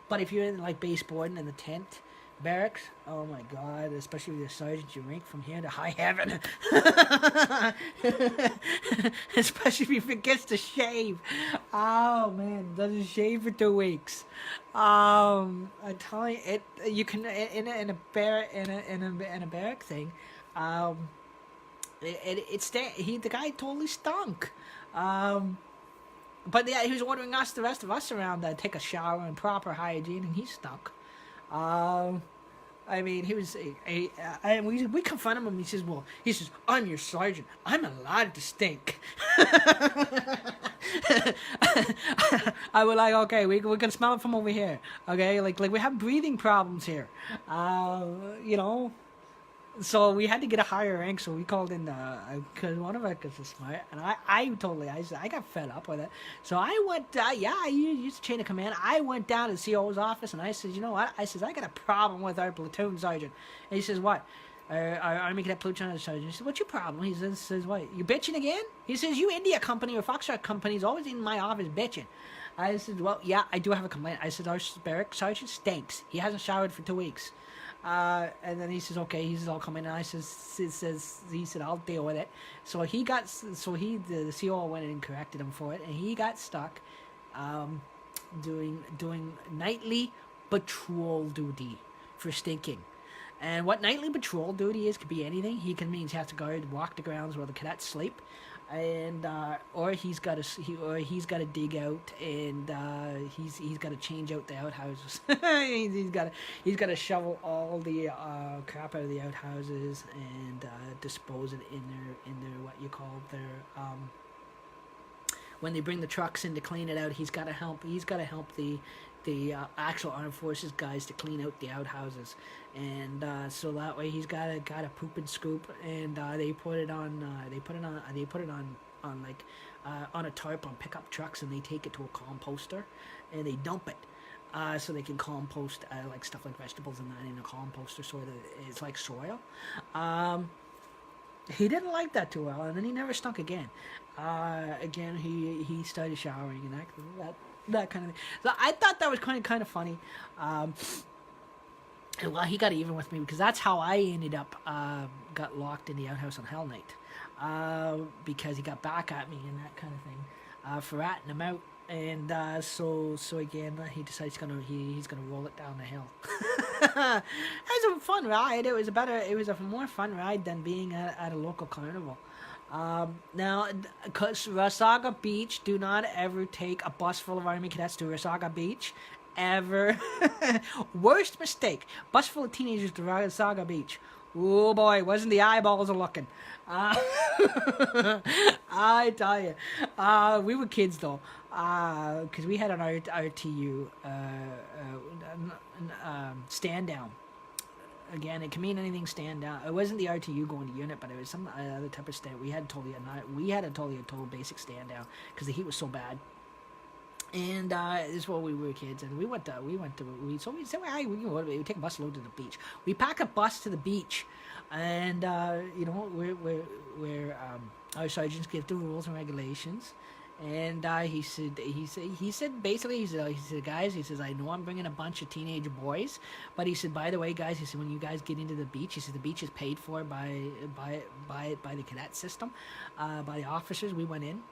Speaker 1: But if you're in like baseboarding in the tent barracks, oh my God, especially with the sergeant, you rank from here to high heaven. Especially if he forgets to shave. Oh man, doesn't shave for 2 weeks. I'm telling you, you can in a barrack thing. The guy totally stunk. But yeah, he was ordering the rest of us around to take a shower and proper hygiene, and he stunk. I mean, he was and we confront him, and he says, I'm your sergeant. I'm allowed to stink. I was like, okay, we can smell it from over here. Okay, like we have breathing problems here. So we had to get a higher rank, so we called in because one of us is smart, and I got fed up with it. So I went, I used the chain of command. I went down to the CO's office, and I said, you know what? I says, I got a problem with our platoon sergeant. And he says, what? Our Army Cadet Platoon Sergeant. He said, what's your problem? He says, what? You bitching again? He says, you India Company or Foxtrot Company is always in my office bitching. I said, well, yeah, I do have a complaint. I said, our barrack sergeant stinks. He hasn't showered for 2 weeks. And then he says, okay, he says, I'll come in. And he said, I'll deal with it. So the CO went in and corrected him for it, and he got stuck, doing nightly patrol duty for stinking. And what nightly patrol duty is could be anything. He has to walk the grounds where the cadets sleep. and or he's got to dig out, and he's got to change out the outhouses. He's got to shovel all the crap out of the outhouses and dispose it in their what you call their when they bring the trucks in to clean it out. He's got to help the actual armed forces guys to clean out the outhouses, and so that way he's got a poop and scoop, and they put it on like on a tarp on pickup trucks, and they take it to a composter, and they dump it. So they can compost like stuff like vegetables and that in a composter, so that it's like soil. He didn't like that too well, and then he never stunk again. Again, he started showering and that kind of thing. So I thought that was kind of funny. And well, he got even with me because that's how I ended up got locked in the outhouse on Hell Night, because he got back at me and that kind of thing for ratting him out. And so again, he decides he's gonna roll it down the hill. It was a fun ride. It was a more fun ride than being at a local carnival. Now, because Resaca Beach, do not ever take a bus full of Army cadets to Resaca Beach, ever. Worst mistake: bus full of teenagers to Resaca Beach. Oh boy, wasn't the eyeballs a looking? I tell you, we were kids though, because we had an RTU stand down. Again, it can mean anything stand down. It wasn't the RTU going to unit, but it was some other type of stand. We had a total basic stand down because the heat was so bad. And this is when we were kids, and we said, hey, we take a bus load to the beach. We pack a bus to the beach, and where our sergeants give the rules and regulations. And he said guys, he says, I know I'm bringing a bunch of teenage boys, but he said, by the way, guys, he said, when you guys get into the beach, he said, the beach is paid for by the cadet system, by the officers. We went in.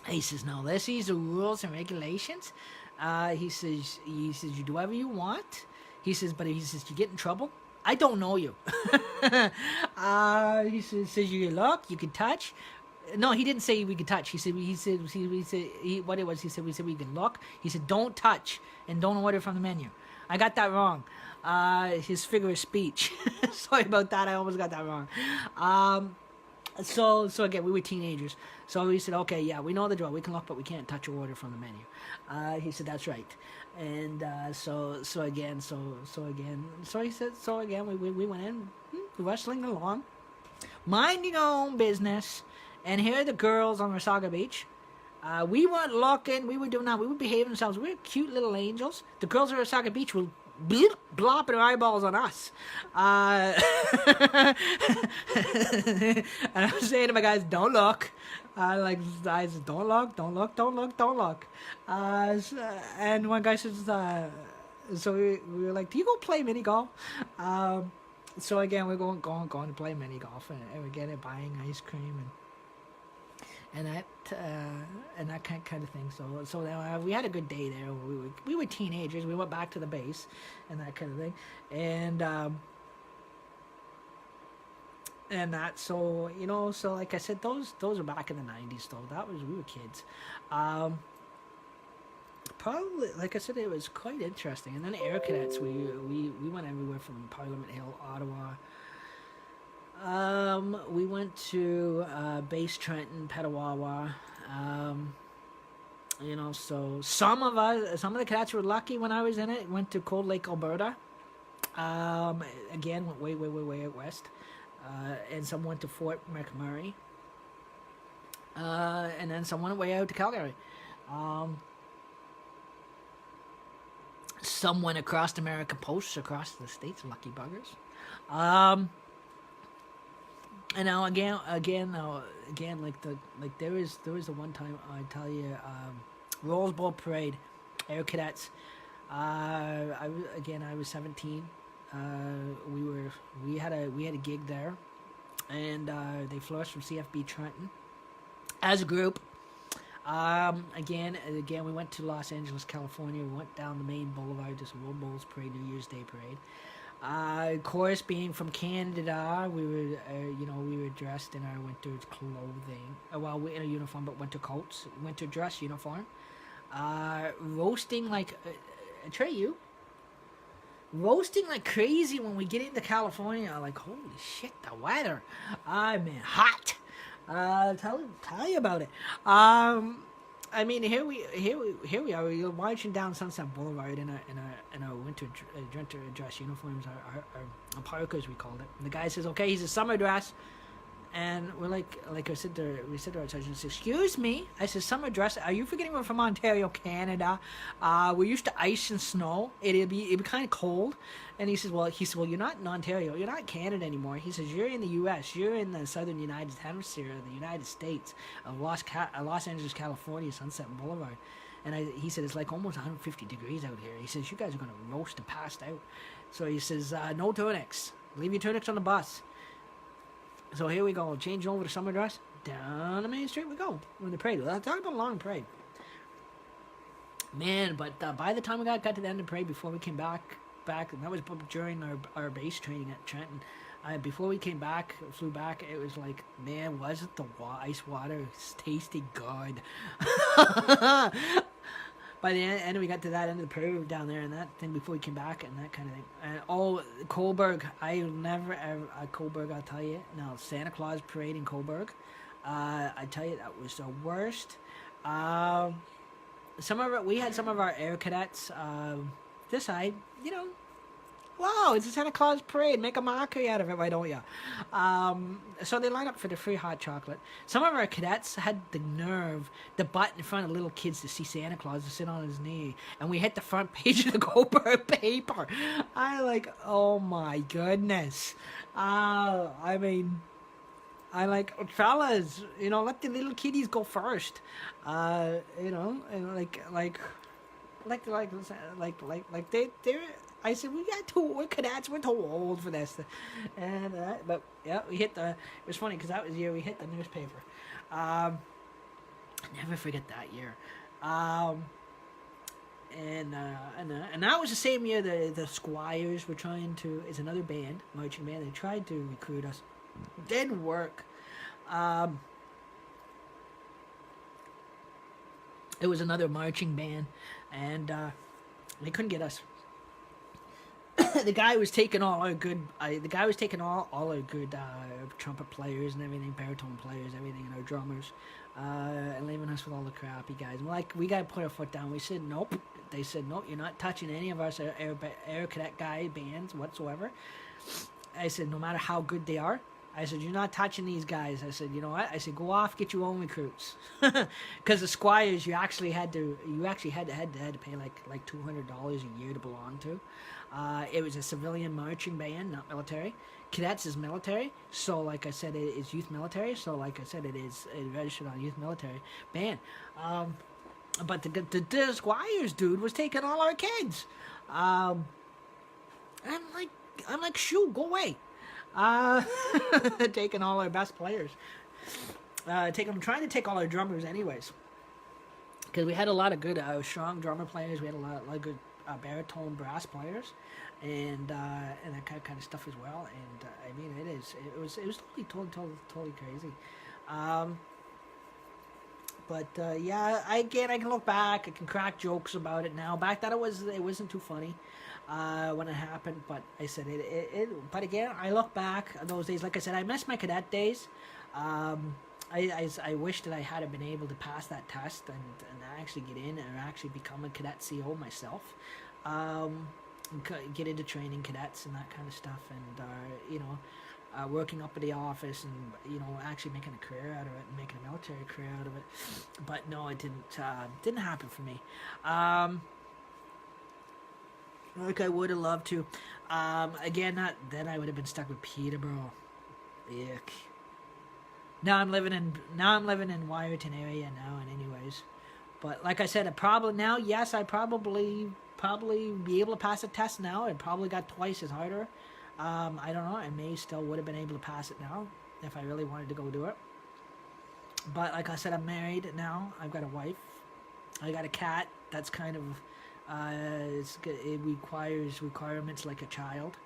Speaker 1: He says, now this is the rules and regulations. He says, you do whatever you want. He says, but he says, you get in trouble, I don't know you. He says you can look, you can touch. No, he didn't say we could touch. He said we said we can look. He said don't touch and don't order from the menu. I got that wrong. His figure of speech. Sorry about that. I almost got that wrong. So again, we were teenagers. So we said, okay, yeah, we know the drill. We can look, but we can't touch or order from the menu. He said that's right. And so again, we went in, wrestling along, minding our own business. And here are the girls on Resaca Beach. We weren't looking. We were doing that. We were behaving ourselves. We were cute little angels. The girls at Resaca Beach were blopping their eyeballs on us. And I was saying to my guys, don't look. I said, don't look. And one guy says, so we were like, do you go play mini golf? So again, we're going to play mini golf, and we're getting buying ice cream and that kind of thing. So we had a good day there. We were teenagers. We went back to the base and that kind of thing, and that. So so like I said, those are back in the 90s. Though we were kids. Probably, like I said, it was quite interesting. And then Air Cadets, we went everywhere from Parliament Hill, Ottawa. We went to Base Trenton, Petawawa. So some of the cadets were lucky when I was in it. Went to Cold Lake, Alberta. Again, went way out west. And some went to Fort McMurray. And then some went way out to Calgary. Some went across American posts across the states, lucky buggers. And now again, like there was the one time I tell you, Rose Bowl Parade, Air Cadets. I was 17. We had a gig there, and they flew us from CFB Trenton as a group. Again, we went to Los Angeles, California. We went down the main boulevard, just World Bowls Parade, New Year's Day Parade. Of course, being from Canada, we were, we were dressed in our winter clothing. Well, we in a uniform, but winter coats, winter dress uniform. Roasting like, Trey, you roasting like crazy when we get into California. Like, holy shit, the weather. I mean, hot. Tell you about it. Here we are. We're marching down Sunset Boulevard in our winter dress uniforms, our parkas we called it. And the guy says, "Okay, he's a summer dress." And we're like I said to our sergeant, "Excuse me." I said, "Summer dress? Are you forgetting we're from Ontario, Canada? We're used to ice and snow. It'd be kind of cold." And he says, "Well, you're not in Ontario. You're not in Canada anymore." He says, "You're in the U.S. You're in the southern United Hemisphere, the United States, Los Angeles, California, Sunset Boulevard." And he said, "It's like almost 150 degrees out here." He says, "You guys are gonna roast and passed out." So he says, "No tunics. Leave your tunics on the bus." So here we go, changing over to summer dress. Down the main street we go. In the parade. Talk about a long parade. Man, but by the time we got to the end of the parade, before we came back, and that was during our base training at Trenton. Before we flew back, it was like, man, wasn't the ice water tasty good? By the end, we got to that end of the parade down there and that thing before we came back and that kind of thing. And Cobourg, Cobourg, I'll tell you. No, Santa Claus parade in Cobourg. I tell you, that was the worst. We had some of our air cadets decide, wow, it's a Santa Claus parade. Make a mockery out of it, why don't you? So they line up for the free hot chocolate. Some of our cadets had the nerve to butt in front of little kids to see Santa Claus to sit on his knee. And we hit the front page of the Cobourg paper. Oh my goodness. Fellas, let the little kiddies go first. And they're. I said, we're cadets, we're too old for this. And, but yeah, it was funny because that was the year we hit the newspaper. Never forget that year. And that was the same year the Squires were it's another band, marching band, they tried to recruit us. Didn't work. It was another marching band, and they couldn't get us. The guy was taking all our good. All our good trumpet players and everything, baritone players, everything, and our drummers, and leaving us with all the crappy guys. We got to put our foot down. We said nope. They said nope. You're not touching any of us air cadet guy bands whatsoever. I said no matter how good they are. I said, you're not touching these guys. I said, you know what? I said, go off, get your own recruits. Because the Squires, you actually had to pay like $200 a year to belong to. It was a civilian marching band, not military. Cadets is military, so like I said, it is youth military. So like I said, it registered on youth military band. But the Squires dude was taking all our kids. I'm like, shoot, go away. Taking all our best players. Trying to take all our drummers anyways. Because we had a lot of good, strong drummer players. We had a lot of good baritone brass players. And that kind of stuff as well. And it was totally crazy. Yeah, I can look back. I can crack jokes about it now. Back then it wasn't too funny. When it happened, but I said but again, I look back on those days. Like I said, I miss my cadet days. I wish that I had been able to pass that test and actually get in and actually become a cadet CO myself. Get into training cadets and that kind of stuff, and working up at the office and actually making a career out of it and making a military career out of it. But no, it didn't happen for me. Like I would have loved to. Again, then I would have been stuck with Peterborough. Yuck. Now I'm living in Wyerton area now, and anyways. But like I said, yes, I probably be able to pass a test now. It probably got twice as harder. I don't know. I still would have been able to pass it now if I really wanted to go do it. But like I said, I'm married now. I've got a wife. I got a cat. That's kind of it requires requirements like a child.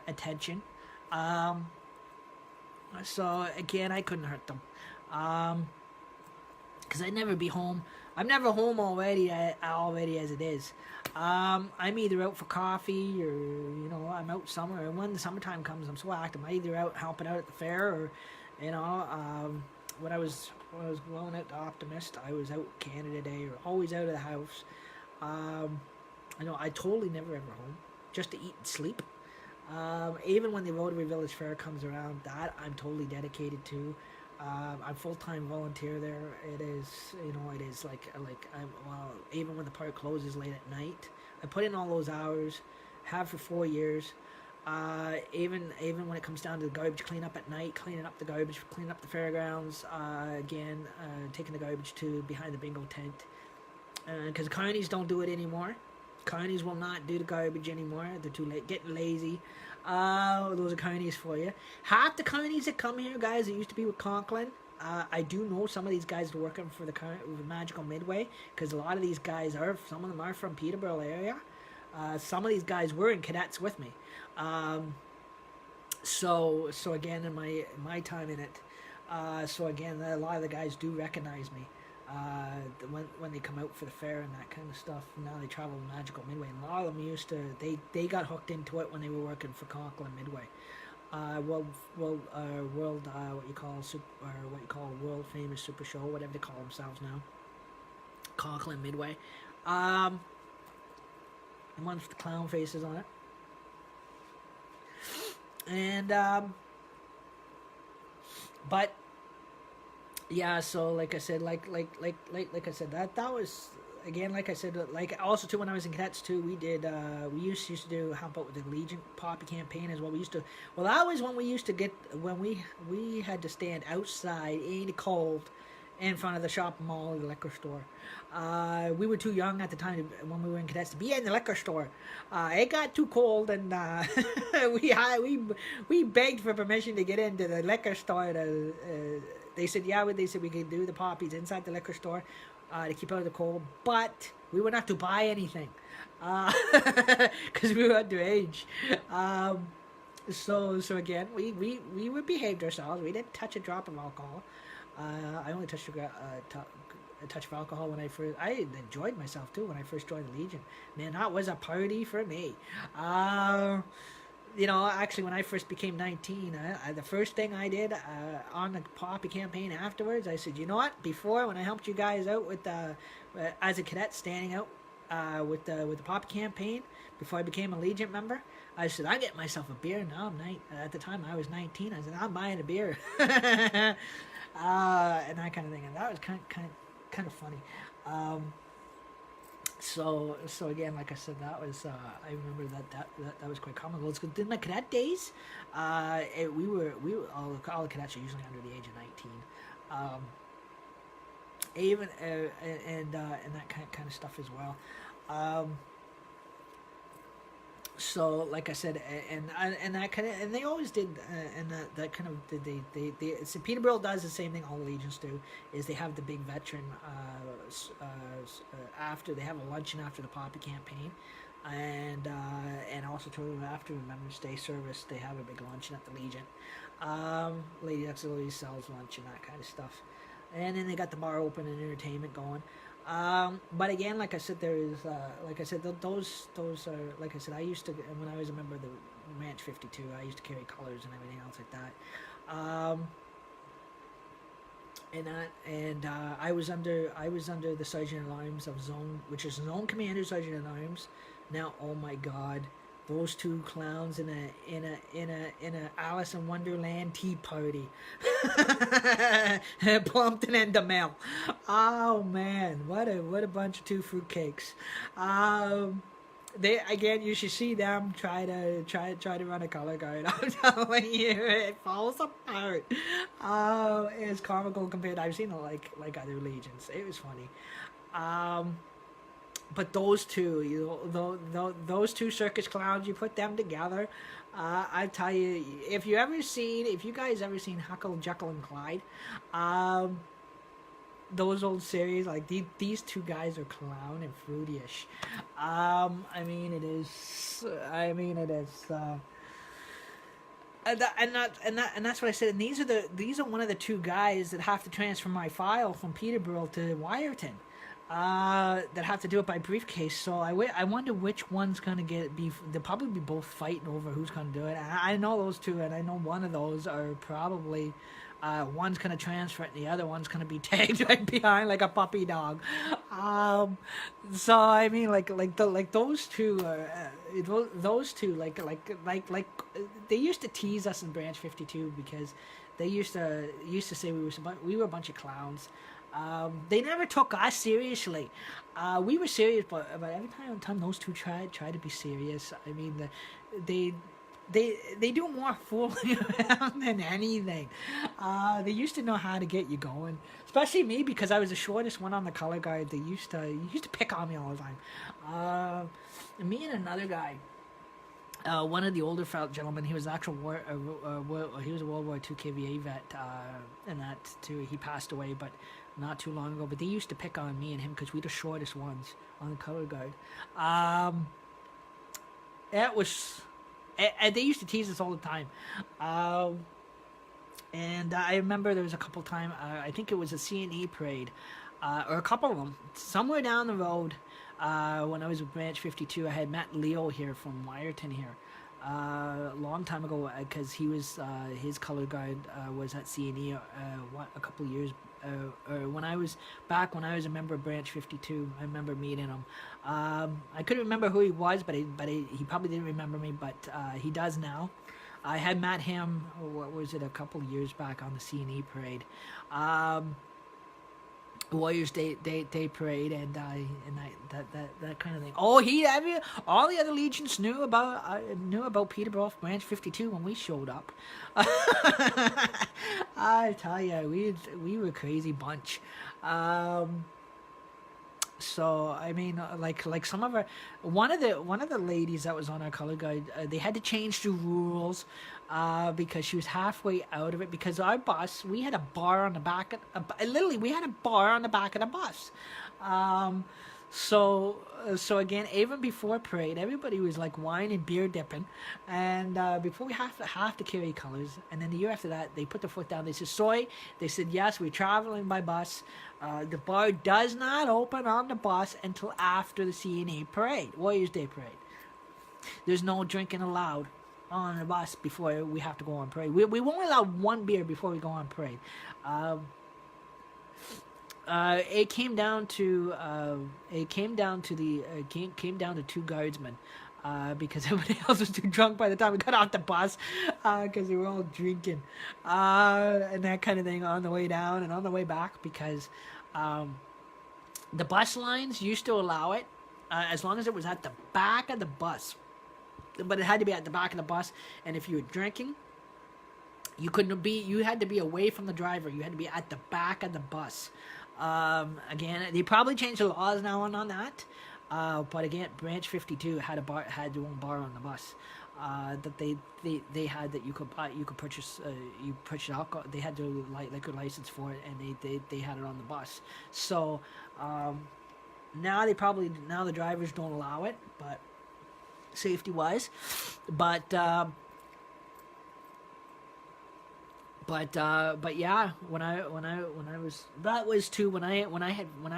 Speaker 1: attention. Um, so again, I couldn't hurt them. Because I'd never be home. I'm never home already as it is. I'm either out for coffee or I'm out somewhere. And when the summertime comes, I'm so active. I'm either out helping out at the fair or when I was going out to Optimist, I was out Canada Day or always out of the house. I totally never ever home just to eat and sleep. Even when the Rotary Village Fair comes around, that I'm totally dedicated to. I'm full-time volunteer there. It is even when the park closes late at night, I put in all those hours, have for 4 years. Even when it comes down to the garbage cleanup at night, cleaning up the garbage, cleaning up the fairgrounds, taking the garbage to behind the bingo tent. Because the carnies don't do it anymore. Carnies will not do the garbage anymore. They're too late, getting lazy. Those are carnies for you. Half the carnies that come here, guys, that used to be with Conklin, I do know some of these guys are working for the Magical Midway, because a lot of these guys some of them are from Peterborough area. Some of these guys were in cadets with me. So again, in my time in it, a lot of the guys do recognize me. When they come out for the fair and that kind of stuff. Now they travel Magical Midway, and a lot of them they got hooked into it when they were working for Conklin Midway. World world famous super show, whatever they call themselves now. Conklin Midway. The one with the clown faces on it. And but yeah, so like I said, like I said, that was again, like I said, like also too when I was in cadets too, we used to do help out with the Legion Poppy campaign as well. That was when we had to stand outside in the cold in front of the shopping mall or the liquor store. We were too young at the time when we were in cadets to be in the liquor store. It got too cold, and we begged for permission to get into the liquor store. They said we could do the poppies inside the liquor store to keep out of the cold, but we were not to buy anything because we were underage. So again, we behaved ourselves. We didn't touch a drop of alcohol. I only touched a touch of alcohol when I enjoyed myself too when I first joined the Legion. Man, that was a party for me. Actually, when I first became 19, the first thing I did on the Poppy campaign afterwards, I said, you know what? Before, when I helped you guys out with as a cadet, standing out with the Poppy campaign, before I became a Legion member, I said, I get myself a beer. Now at the time I was 19. I said, I'm buying a beer, and that kind of thing. And that was kind of funny. So again, like I said, that was I remember that was quite comical. It's good. In my cadet days, we were all the cadets are usually under the age of 19, even and that kind of stuff as well. So like I said, and that kind of, and they always did, and that kind of they so Peterborough does the same thing all the Legions do, is they have the big veteran after they have a luncheon after the Poppy campaign, and also after Remembrance Day service they have a big luncheon at the Legion. Lady Auxiliary sells lunch and that kind of stuff, and then they got the bar open and entertainment going. But again, like I said, there is, those are, like I said, I used to, when I was a member of the Ranch 52, I used to carry colors and everything else like that. I was under the Sergeant at Arms of Zone, which is Zone Commander Sergeant at Arms. Now, oh my God, those two clowns in a Alice in Wonderland tea party. Plumpton and DeMille. Oh man, what a bunch of two fruitcakes. They again, you should see them try to run a color guard. I'm telling you, it falls apart. It's comical compared. I've seen it like other Legions. It was funny. But those two, those two circus clowns, you put them together, I tell you, if you guys ever seen Huckle, Jekyll, and Clyde, those old series, like these two guys are clown and fruityish. It is. And that's what I said. And these are one of the two guys that have to transfer my file from Peterborough to Wyerton. That have to do it by briefcase. So I wonder which one's gonna they'll probably be both fighting over who's gonna do it. I know those two, and I know one of those are probably. One's gonna transfer it, and the other one's gonna be tagged right behind like a puppy dog. So I mean, those two are those two they used to tease us in Branch 52 because they used to say we were a bunch of clowns. They never took us seriously. We were serious, but every time those two tried to be serious. I mean, they they do more fooling around than anything. They used to know how to get you going, especially me because I was the shortest one on the color guard. They used to pick on me all the time. Me and another guy. One of the older gentlemen, he was actual he was a World War II KVA vet, and that too. He passed away, but not too long ago. But they used to pick on me and him because we were the shortest ones on the color guard. It was, and they used to tease us all the time. And I remember there was a couple times. I think it was a CNE parade, or a couple of them, somewhere down the road. When I was with Branch 52, I had met Leo here from Wyerton here a long time ago because he was his color guard was at CNE a couple of years or when I was a member of Branch 52. I remember meeting him. I couldn't remember who he was, but he probably didn't remember me, but he does now. I had met him, what was it, a couple of years back on the CNE parade. Warriors Day parade and that kind of thing. Oh, all the other legions knew about Peterborough Branch 52 when we showed up. I tell you, we were a crazy bunch. So I mean, like some of one of the ladies that was on our color guide, they had to change the rules because she was halfway out of it because our bus, we had a bar on the back literally we had a bar on the back of the bus. So again, even before parade, everybody was like wine and beer dipping, and before we have to carry colors. And then the year after that, they put their foot down. They said, "Soy." They said, "Yes, we're traveling by bus. The bar does not open on the bus until after the CNA parade, Warriors Day parade. There's no drinking allowed on the bus before we have to go on parade. We won't allow one beer before we go on parade." It came down to two guardsmen because everybody else was too drunk by the time we got off the bus because they were all drinking and that kind of thing on the way down and on the way back because the bus lines used to allow it as long as it was at the back of the bus, but it had to be at the back of the bus, and if you were drinking, you had to be away from the driver. You had to be at the back of the bus. Again, they probably changed the laws now on that. But again, Branch 52 had their own bar on the bus. That they had that you could purchase alcohol. They had their liquor license for it, and they had it on the bus. So now the drivers don't allow it, but safety wise, but yeah, when I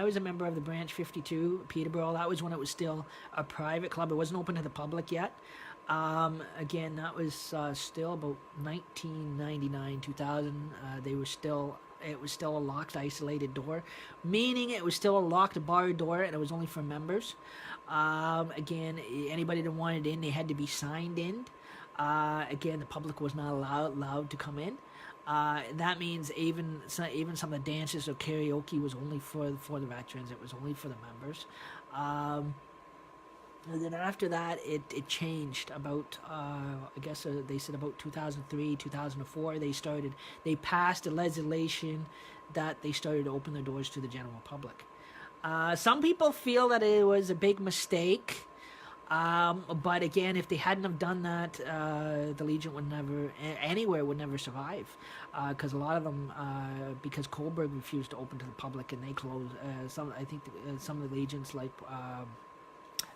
Speaker 1: was a member of the Branch 52 Peterborough, that was when it was still a private club. It wasn't open to the public yet. Again, that was still about 1999, 2000. It was still a locked, isolated door, meaning it was still a locked bar door, and it was only for members. Again, anybody that wanted in, they had to be signed in. Again, the public was not allowed to come in. That means even some of the dances or karaoke was only for the veterans. It was only for the members. And then after that, it changed about, I guess they said about 2003, 2004, they passed a legislation that they started to open the doors to the general public. Some people feel that it was a big mistake. But again, if they hadn't have done that, the Legion would never survive. Because a lot of them, because Coburg refused to open to the public and they closed. Some of the legions like,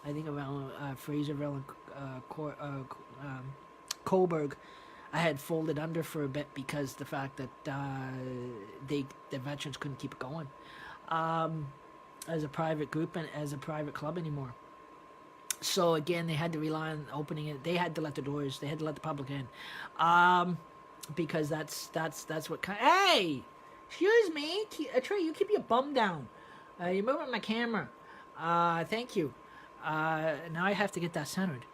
Speaker 1: I think around Fraserville and Coburg, I had folded under for a bit because the fact that the veterans couldn't keep it going as a private group and as a private club anymore. So again, they had to rely on opening it. They had to let the doors. They had to let the public in, because that's what kind. Hey, excuse me, Trey, you keep your bum down. You're moving my camera. Thank you. Now I have to get that centered.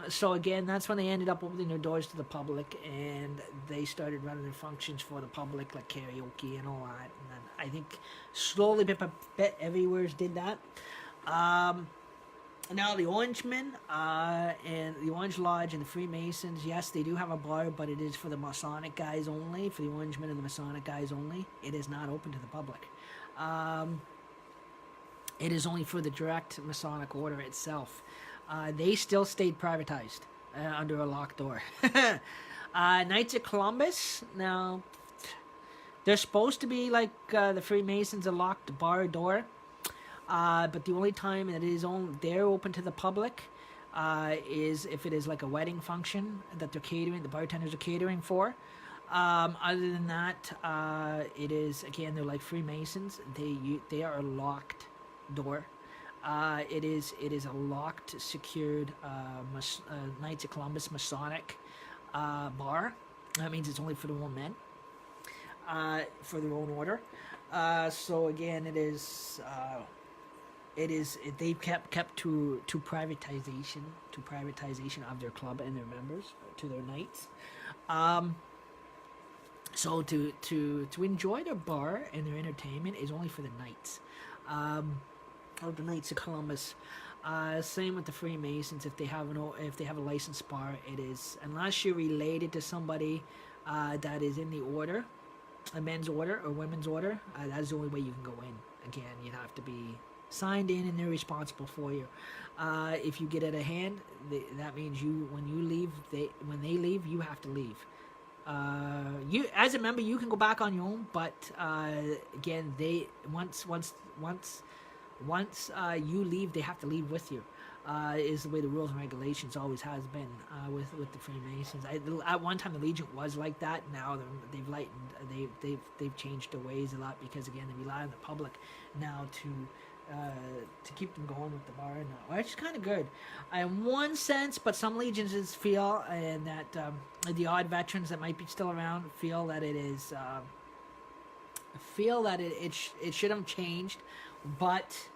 Speaker 1: So again, that's when they ended up opening their doors to the public, and they started running their functions for the public, like karaoke and all that. And then I think slowly, bit by bit, everywhere did that. Now the Orangemen and the Orange Lodge and the Freemasons, yes, they do have a bar, but it is for the Masonic guys only, for the Orangemen and the Masonic guys only. It is not open to the public. It is only for the direct Masonic order itself. They still stayed privatized under a locked door. Knights of Columbus, now, they're supposed to be like the Freemasons, a locked bar door. But the only time that they're open to the public is if it is like a wedding function that they're catering, the bartenders are catering for. Other than that, it is, again, they're like Freemasons. They are a locked door. It is a locked, secured Knights of Columbus Masonic bar. That means it's only for their own men, for their own order. So again, they've kept to privatization of their club and their members, to their knights. So to enjoy their bar and their entertainment is only for the knights. Of the Knights of Columbus. Same with the Freemasons. If they have a licensed bar, it is, unless you're related to somebody that is in the order, a men's order or women's order, that's the only way you can go in. Again, you'd have to be signed in, and they're responsible for you. If you get out of hand, that means when they leave, you have to leave. You, as a member, you can go back on your own, but again, they once you leave, they have to leave with you. Is the way the rules and regulations always has been with the Freemasons. At one time, the Legion was like that. Now they've lightened. They've changed their ways a lot, because again, they rely on the public now to keep them going with the bar now, which is kind of good in one sense. But some legions feel, and that the odd veterans that might be still around feel that it is it should have changed, but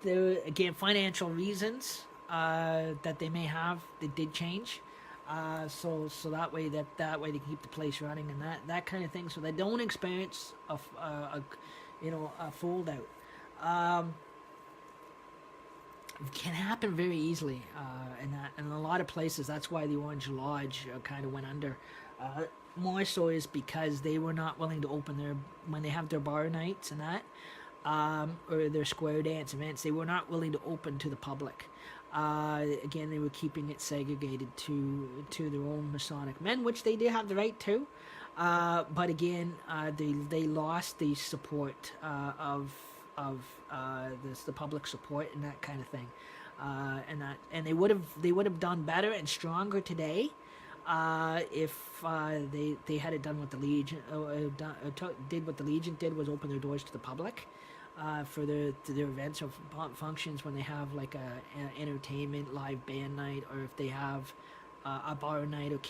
Speaker 1: there again, financial reasons that they may have, they did change. So that way they can keep the place running and that kind of thing, so they don't experience a fold out. It can happen very easily, in a lot of places. That's why the Orange Lodge kind of went under. More so is because they were not willing to open when they have their bar nights and that, or their square dance events. They were not willing to open to the public. Again, they were keeping it segregated to their own Masonic men, which they did have the right to. But again, they lost the support of the public support and that kind of thing, and they would have done better and stronger today if they had it done what the Legion did. What the Legion did was open their doors to the public for their events or functions, when they have like a entertainment live band night, or if they have a bar night, or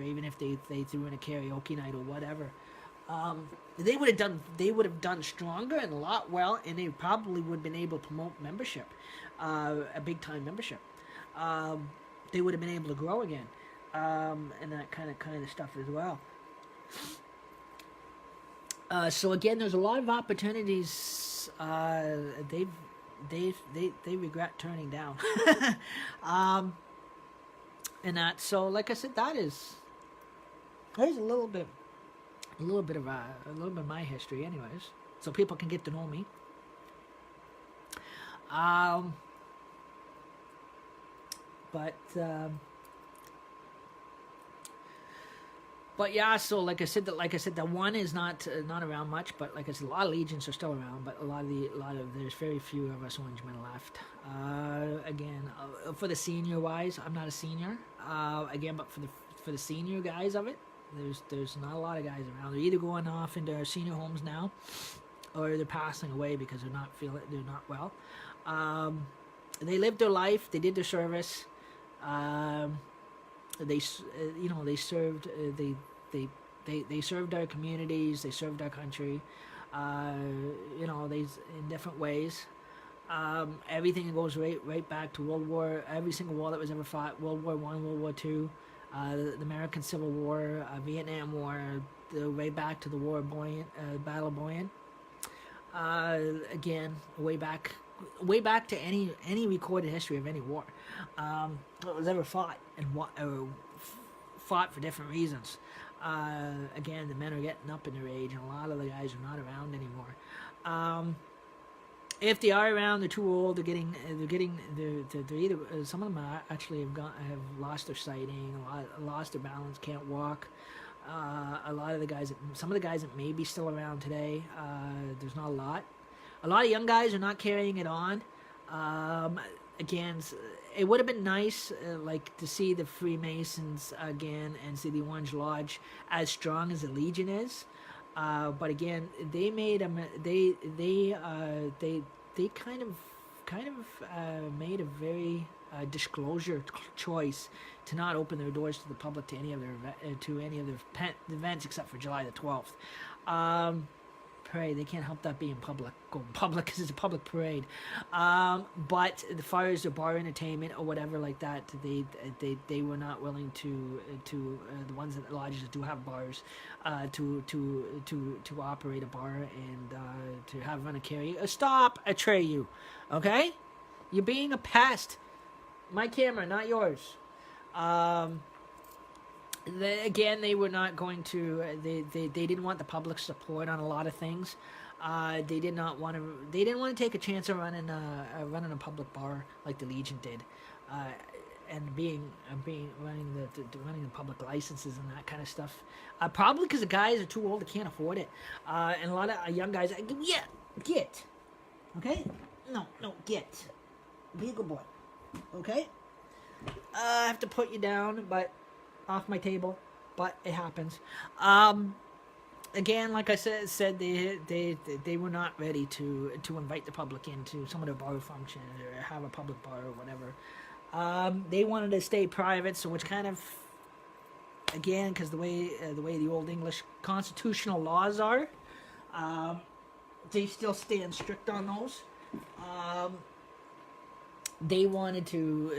Speaker 1: even if they threw in a karaoke night or whatever. They would have done stronger and a lot well, and they probably would have been able to promote membership, a big time membership. They would have been able to grow again, and that kind of stuff as well. So again, there's a lot of opportunities they regret turning down, and that. So like I said, there's a little bit of my history, anyways, so people can get to know me. But yeah, so like I said, that one is not around much. But like I said, a lot of legions are still around, but there's very few of us Orangemen left. Again, for the senior wise, I'm not a senior. Again, but for the senior guys of it. There's not a lot of guys around. They're either going off into our senior homes now, or they're passing away because they're not well. They lived their life. They did their service. They they served. They served our communities. They served our country. They in different ways. Everything goes right back to World War. Every single war that was ever fought: World War I, World War II, the American Civil War, Vietnam War, way back to the War of Battle of Boyne. Again, way back to any recorded history of any war that was ever fought and fought for different reasons. Again, the men are getting up in their age, and a lot of the guys are not around anymore. If they are around, they're too old. They're either some of them actually have lost their sighting, lost their balance, can't walk. Some of the guys that may be still around today, there's not a lot. A lot of young guys are not carrying it on. Again, it would have been nice, to see the Freemasons again and see the Orange Lodge as strong as the Legion is. But again, they made they kind of made a very disclosure choice to not open their doors to the public to any of their events except for July the 12th. Parade, they can't help that being going public because it's a public parade. But as far as the bar entertainment or whatever like that, they were not willing to the ones that lodges that do have bars to operate a bar and to have run a carry. Stop, Atreyu, okay? You're being a pest. My camera, not yours. They were not going to. They didn't want the public support on a lot of things. They didn't want to take a chance of running a public bar like the Legion did, and running the public licenses and that kind of stuff. Probably because the guys are too old, they can't afford it, and a lot of young guys. Get, okay, no, get, be a good boy, okay. I have to put you down, but. Off my table, but it happens. Again, like I said, they were not ready to invite the public into some of their bar functions or have a public bar or whatever. They wanted to stay private, so which kind of, again, because the way the old English constitutional laws are, they still stand strict on those. They wanted to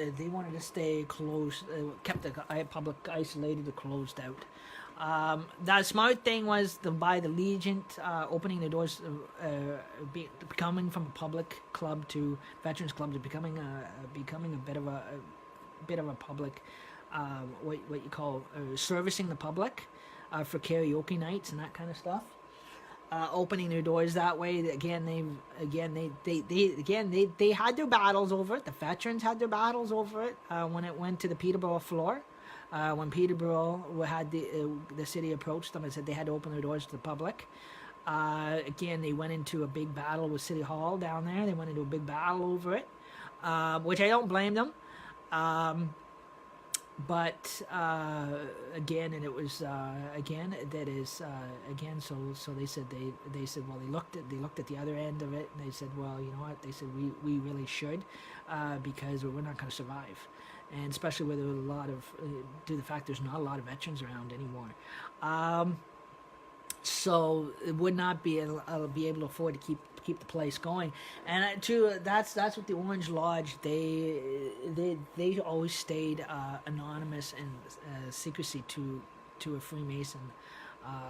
Speaker 1: stay closed, kept the public isolated or closed out. The smart thing was by the Legion opening their doors, becoming from a public club to veterans club to becoming a bit of a public, what you call servicing the public for karaoke nights and that kind of stuff. Opening their doors that way. They had their battles over it. The veterans had their battles over it when it went to the Peterborough floor. When Peterborough had the city approached them and said they had to open their doors to the public. They went into a big battle with City Hall down there. They went into a big battle over it, which I don't blame them. But again, and it was So they said well, they looked at the other end of it, and they said, well, you know what? They said we really should, because we're not going to survive, and especially with a lot of due to the fact there's not a lot of veterans around anymore. So it would not be able to afford to keep the place going, and that's what the Orange Lodge they always stayed anonymous and secrecy to a Freemason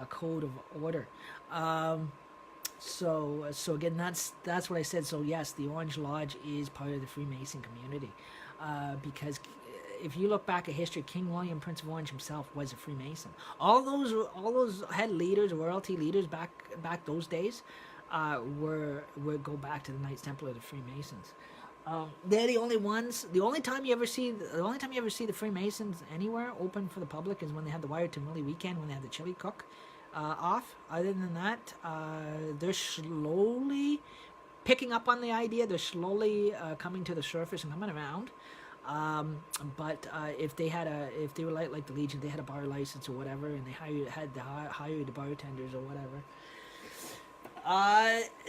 Speaker 1: code of order. So again, that's what I said. So yes, the Orange Lodge is part of the Freemason community, because if you look back at history, King William, Prince of Orange himself was a Freemason. All those head leaders, royalty leaders back those days, go back to the Knights Templar of the Freemasons. They're the only ones. The only time you ever see the Freemasons anywhere open for the public is when they have the Wyerton Willie weekend, when they have the chili cook off. Other than that, they're slowly picking up on the idea. They're slowly coming to the surface and coming around. But if they were like the Legion, they had a bar license or whatever, and they hired the bartenders or whatever,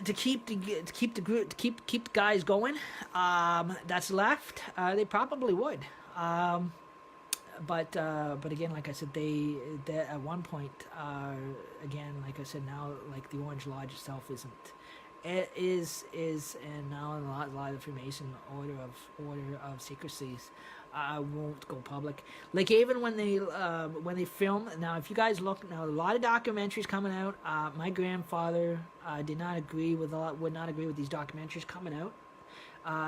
Speaker 1: to keep the group, to keep the guys going, that's left, they probably would. But again, like I said, they at one point, again, like I said, now like the Orange Lodge itself isn't. It is and now a lot of the Freemason order of secrecies won't go public. Like even when they film now, if you guys look now, a lot of documentaries coming out. My grandfather would not agree with these documentaries coming out,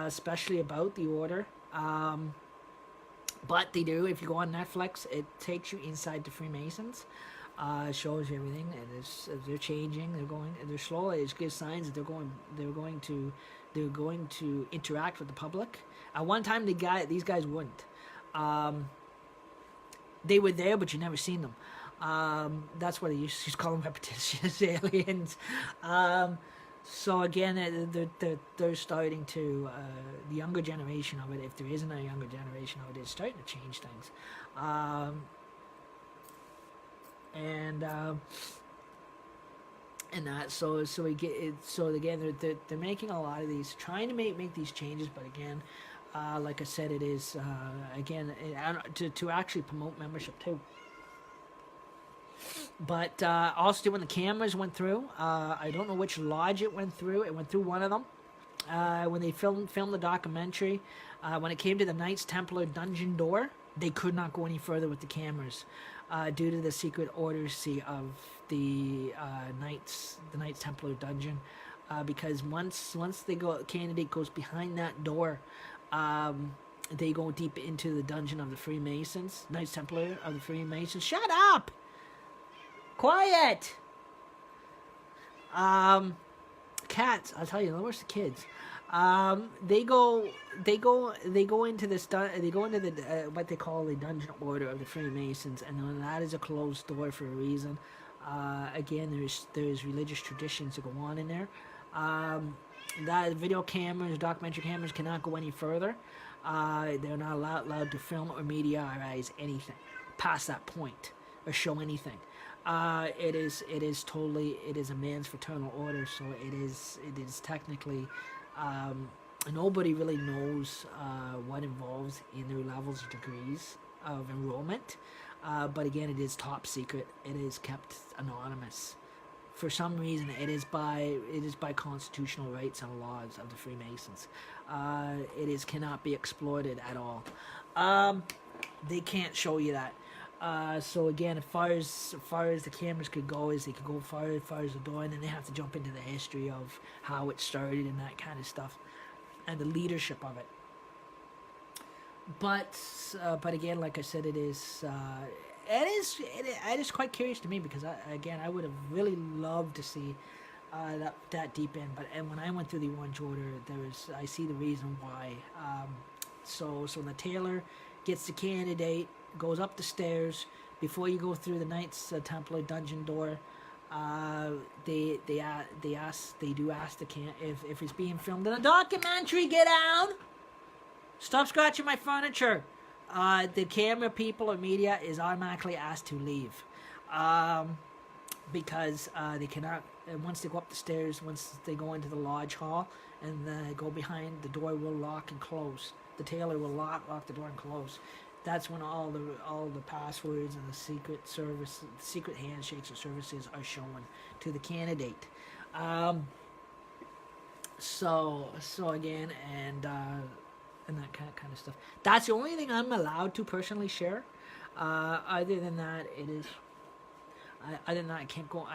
Speaker 1: especially about the order. But they do. If you go on Netflix, it takes you inside the Freemasons. Shows you everything, and they're changing. They're slowly. It gives signs that they're going to interact with the public. At one time, these guys wouldn't. They were there, but you never seen them. That's why they used to call them repetitious aliens. So again, they're starting to the younger generation of it. If there isn't a younger generation of it, it's starting to change things. And that so we get it. So again, they're making a lot of these, trying to make these changes. But again, like I said, it is again to actually promote membership too. But also when the cameras went through, I don't know which lodge it went through. It went through one of them. When they filmed the documentary, when it came to the Knights Templar dungeon door, they could not go any further with the cameras. Due to the secret orders of the Knights Templar dungeon, because once candidate goes behind that door, they go deep into the dungeon of the Freemasons, Knights Templar of the Freemasons. Shut up! Quiet! Cats, I'll tell you, where's the kids? They go into this. They go into the what they call the dungeon order of the Freemasons, and that is a closed door for a reason. Again, there's religious traditions that go on in there. That video cameras, documentary cameras cannot go any further. They're not allowed to film or mediatize anything past that point or show anything. It is a man's fraternal order, so it is technically. Nobody really knows what involves in their levels or degrees of enrollment, but again, it is top secret. It is kept anonymous. For some reason, it is by constitutional rights and laws of the Freemasons. It cannot be exploited at all. They can't show you that. So again, as far as the cameras could go, is they could go far as the door, and then they have to jump into the history of how it started and that kind of stuff, and the leadership of it. But again, like I said, it is quite curious to me, because I would have really loved to see that deep in. But when I went through the Orange Order, I see the reason why. So the Taylor gets the candidate, goes up the stairs. Before you go through the Knights Templar dungeon door, they do ask the if it's being filmed in a documentary, get down, stop scratching my furniture. The camera people or media is automatically asked to leave, because they cannot. Once they go up the stairs, once they go into the lodge hall and go behind, the door will lock and close. The Taylor will lock the door and close. That's when all the passwords and the secret handshakes or services are shown to the candidate. So again, and that kind of stuff. That's the only thing I'm allowed to personally share. Other than that, I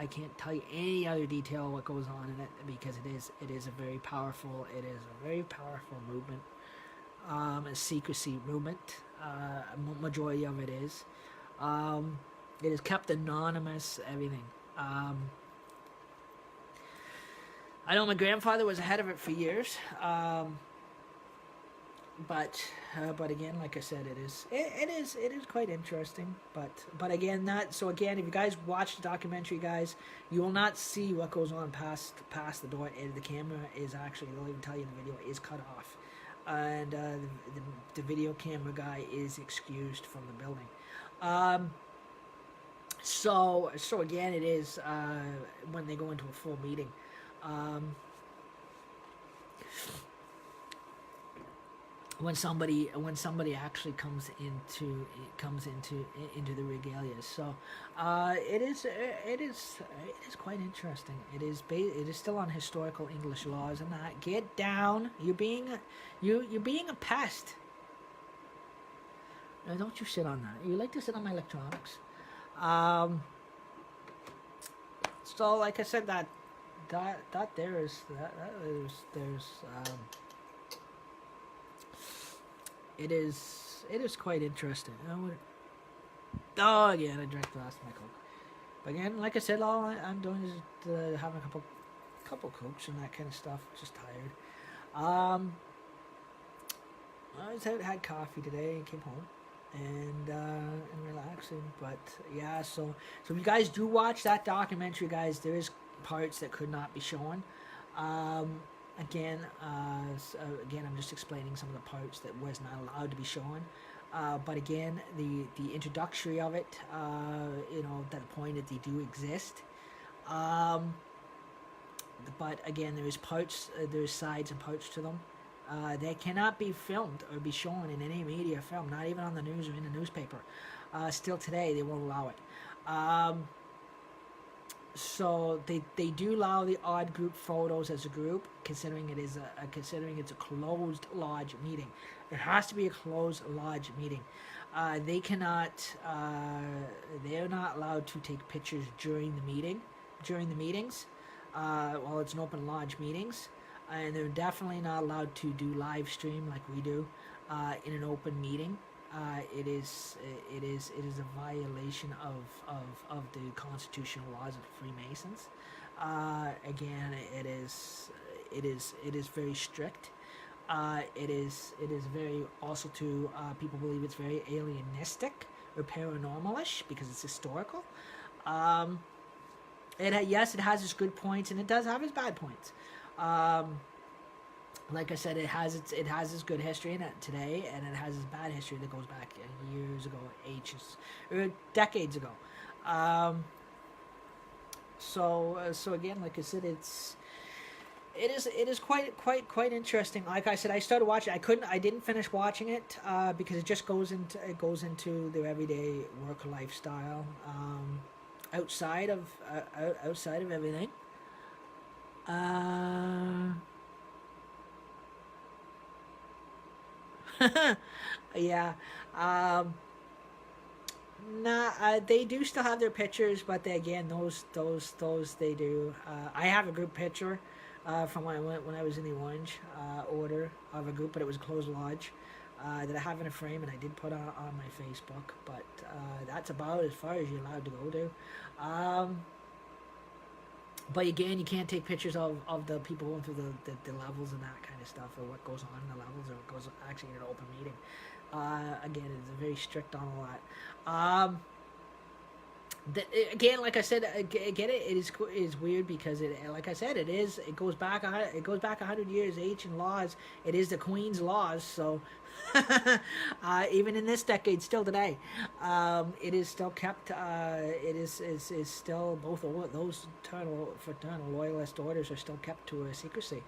Speaker 1: can't tell you any other detail of what goes on in it, because it is a very powerful movement, a secrecy movement. Majority of it is. It is kept anonymous. Everything. I know my grandfather was ahead of it for years. But again, like I said, it is quite interesting. But again, if you guys watch the documentary, guys, you will not see what goes on past the door. And the camera is actually, they'll even tell you in the video, is cut off. and the video camera guy is excused from the building. Um, so again, it is when they go into a full meeting. Um, when somebody actually comes into the regalia. So it is quite interesting. It is still on historical English laws and that. Get down. You're being a pest. Now, don't you sit on that. You like to sit on my electronics. So like I said, there's it is quite interesting. Oh, again, I drank the last of my Coke. But again, like I said, all I'm doing is having a couple Cokes and that kind of stuff. Just tired. I was out, had coffee today and came home and relaxing. But yeah, so if you guys do watch that documentary, guys, there is parts that could not be shown. Again, I'm just explaining some of the parts that was not allowed to be shown. But again, the introductory of it, that the point that they do exist. But again, there is parts, there's sides and parts to them. They cannot be filmed or be shown in any media film, not even on the news or in the newspaper. Still today, they won't allow it. So they do allow the odd group photos as a group, considering it's a closed lodge meeting. It has to be a closed lodge meeting. They are not allowed to take pictures during the meetings. While it's an open lodge meetings, and they're definitely not allowed to do live stream like we do in an open meeting. It is a violation of the constitutional laws of Freemasons. Again, it is very strict. It is very also to people believe it's very alienistic or paranormalish because it's historical. Yes, it has its good points and it does have its bad points. Like I said, it has its good history in it today, and it has its bad history that goes back years ago, or decades ago. So again, like I said, it is quite interesting. Like I said, I started watching. I didn't finish watching it because it just goes into their everyday work lifestyle, outside of everything. Yeah. They do still have their pictures, but those they do. I have a group picture from when I was in the Orange Order of a group, but it was a closed lodge that I have in a frame, and I did put on my Facebook. But that's about as far as you're allowed to go to. But again, you can't take pictures of the people going through the levels and that kind of stuff, or what goes on in the levels, or what goes actually in an open meeting. Again, it's very strict on all that. Again, like I said, again, it is weird because like I said, it goes back 100 years. Ancient laws. It is the Queen's laws, so even in this decade, still today, it is still kept. It is still both those fraternal loyalist orders are still kept to a secrecy.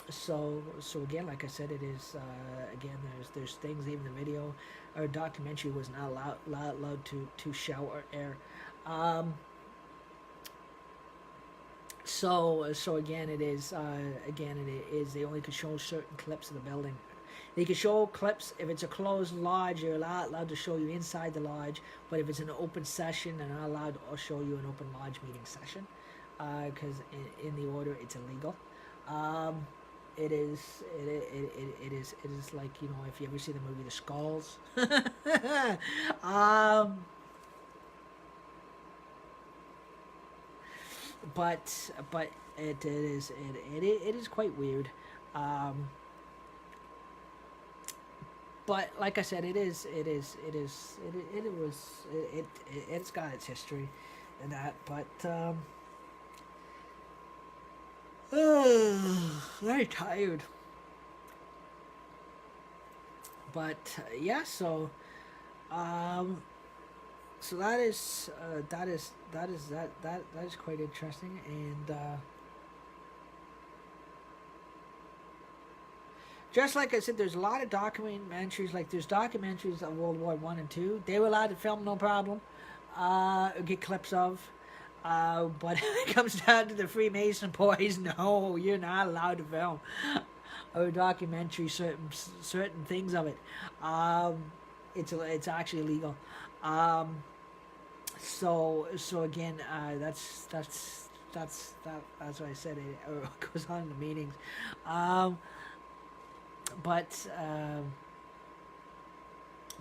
Speaker 1: So again, like I said, it is again. There's things, even the video or documentary was not allowed to show or air. So again, it is they only could show certain clips of the building. They can show clips if it's a closed lodge. You're allowed to show you inside the lodge, but if it's an open session, they're not allowed to show you an open lodge meeting session, because in the order it's illegal. It is like, if you ever see the movie The Skulls. But it is quite weird. But like I said, it's got its history and that, but very tired. but yeah, um, so that is quite interesting, and just like I said, there's a lot of documentaries. Like there's documentaries of World War One and Two. They were allowed to film, no problem. Get clips of. But when it comes down to the Freemason boys, no, you're not allowed to film or documentary certain things of it. It's actually illegal. Um, so again, that's what I said. It goes on in the meetings. Um, but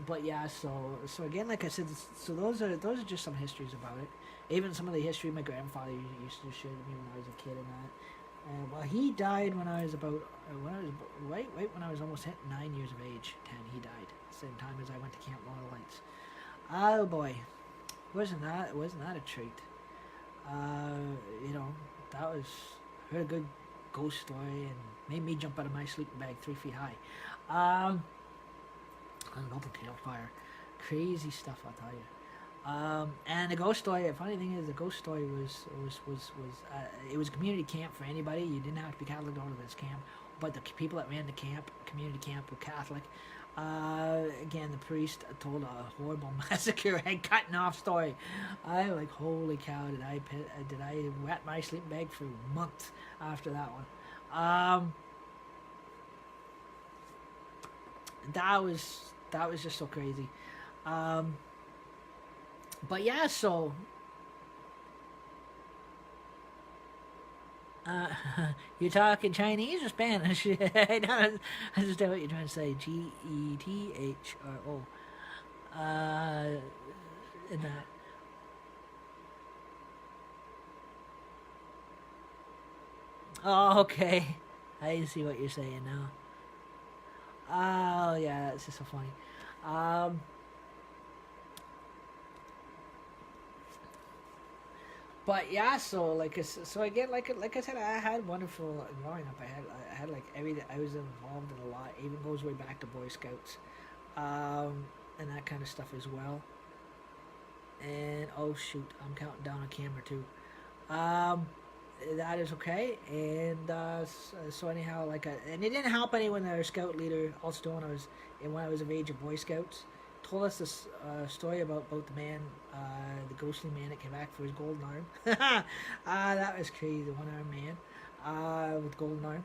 Speaker 1: but yeah, so again, like I said, so those are just some histories about it. Even some of the history my grandfather used to share with me when I was a kid and that. Well, he died when I was about right when I was almost hit 9 years of age. 10, he died same time as I went to Camp Northern Lights. Oh boy, wasn't that a treat? You know, that was heard a good ghost story and made me jump out of my sleeping bag 3 feet high. An open tailfire, crazy stuff, I'll tell you. And the ghost story. The funny thing is, the ghost story was it was a community camp for anybody. You didn't have to be Catholic to go to this camp, but the people that ran the camp, community camp, were Catholic. Again, the priest told a horrible massacre head cutting off story. I like, holy cow! Did I wet my sleeping bag for months after that one? That was just so crazy. But yeah, so uh, you're talking Chinese or Spanish? I don't understand what you're trying to say. GETHRO. In that. Oh, okay. I see what you're saying now. Oh, yeah, that's just so funny. Um, But yeah, so so again, like I said, I had wonderful growing up. I had like everything. I was involved in a lot. Even goes way back to Boy Scouts, and that kind of stuff as well. And oh shoot, I'm counting down on camera too. Um, that is okay. And so anyhow, and it didn't help any when our scout leader also when I was of age of Boy Scouts told us this story about the man, the ghostly man that came back for his golden arm. That was crazy. The one-armed man with golden arm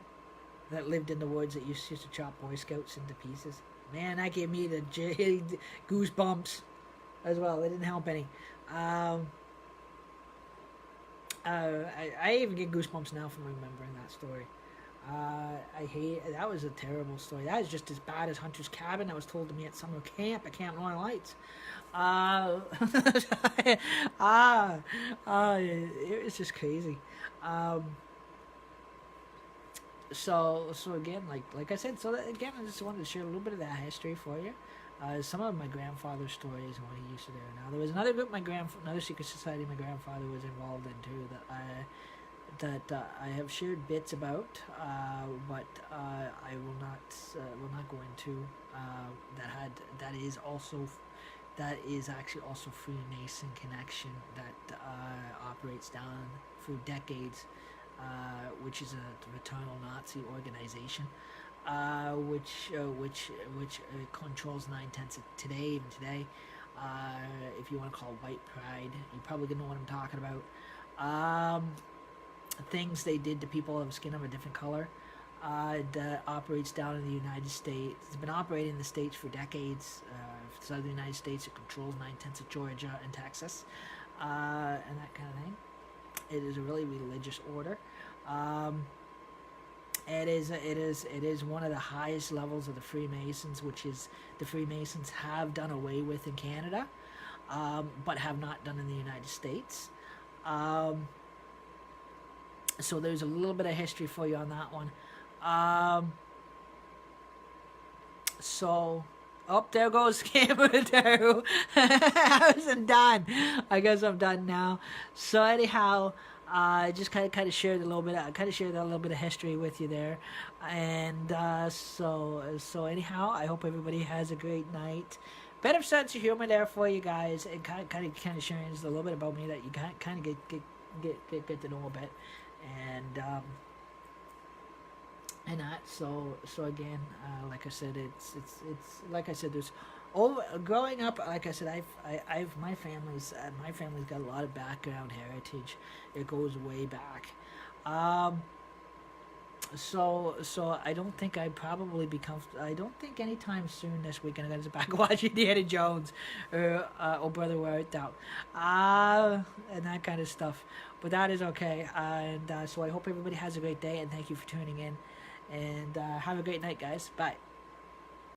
Speaker 1: that lived in the woods that used to chop Boy Scouts into pieces. Man, that gave me the goosebumps as well. It didn't help any. Um, I even get goosebumps now from remembering that story. I hate that was a terrible story. That is just as bad as Hunter's Cabin that was told to me at summer camp at Camp Northern Lights. Uh, ah, it was just crazy. Um, so again, like I said, again, I just wanted to share a little bit of that history for you. Some of my grandfather's stories and what he used to do. Now there was another group, another secret society my grandfather was involved in too that I have shared bits about, but I will not go into. That is also that is actually also Freemason connection that operates down through decades, which is a fraternal Nazi organization, which controls 9/10 of today, even today. If you want to call it white pride, you probably gonna know what I'm talking about. Things they did to people of skin of a different color, that operates down in the United States. It's been operating in the States for decades. Southern United States, it controls 9/10 of Georgia and Texas, and that kind of thing. It is a really religious order. Um, it is one of the highest levels of the Freemasons, which is the Freemasons have done away with in Canada, but have not done in the United States. Um, so there's a little bit of history for you on that one. Um, so, oh, there goes camera there. I wasn't done. I guess I'm done now. So anyhow, I just kind of shared a little bit. I kind of shared a little bit of history with you there, and so anyhow, I hope everybody has a great night. Bit of sense of humor there for you guys, and kind of sharing a little bit about me that you kind of get to know a bit, and that. So again, like I said, it's like I said, there's over growing up. Like I said, I've my family's got a lot of background heritage. It goes way back. Um, so I don't think I probably become. I don't think anytime soon this week I'm gonna get back and watch Indiana Jones or Oh Brother Where Art Thou, and that kind of stuff. But that is okay. And so I hope everybody has a great day, and thank you for tuning in. And have a great night, guys. Bye.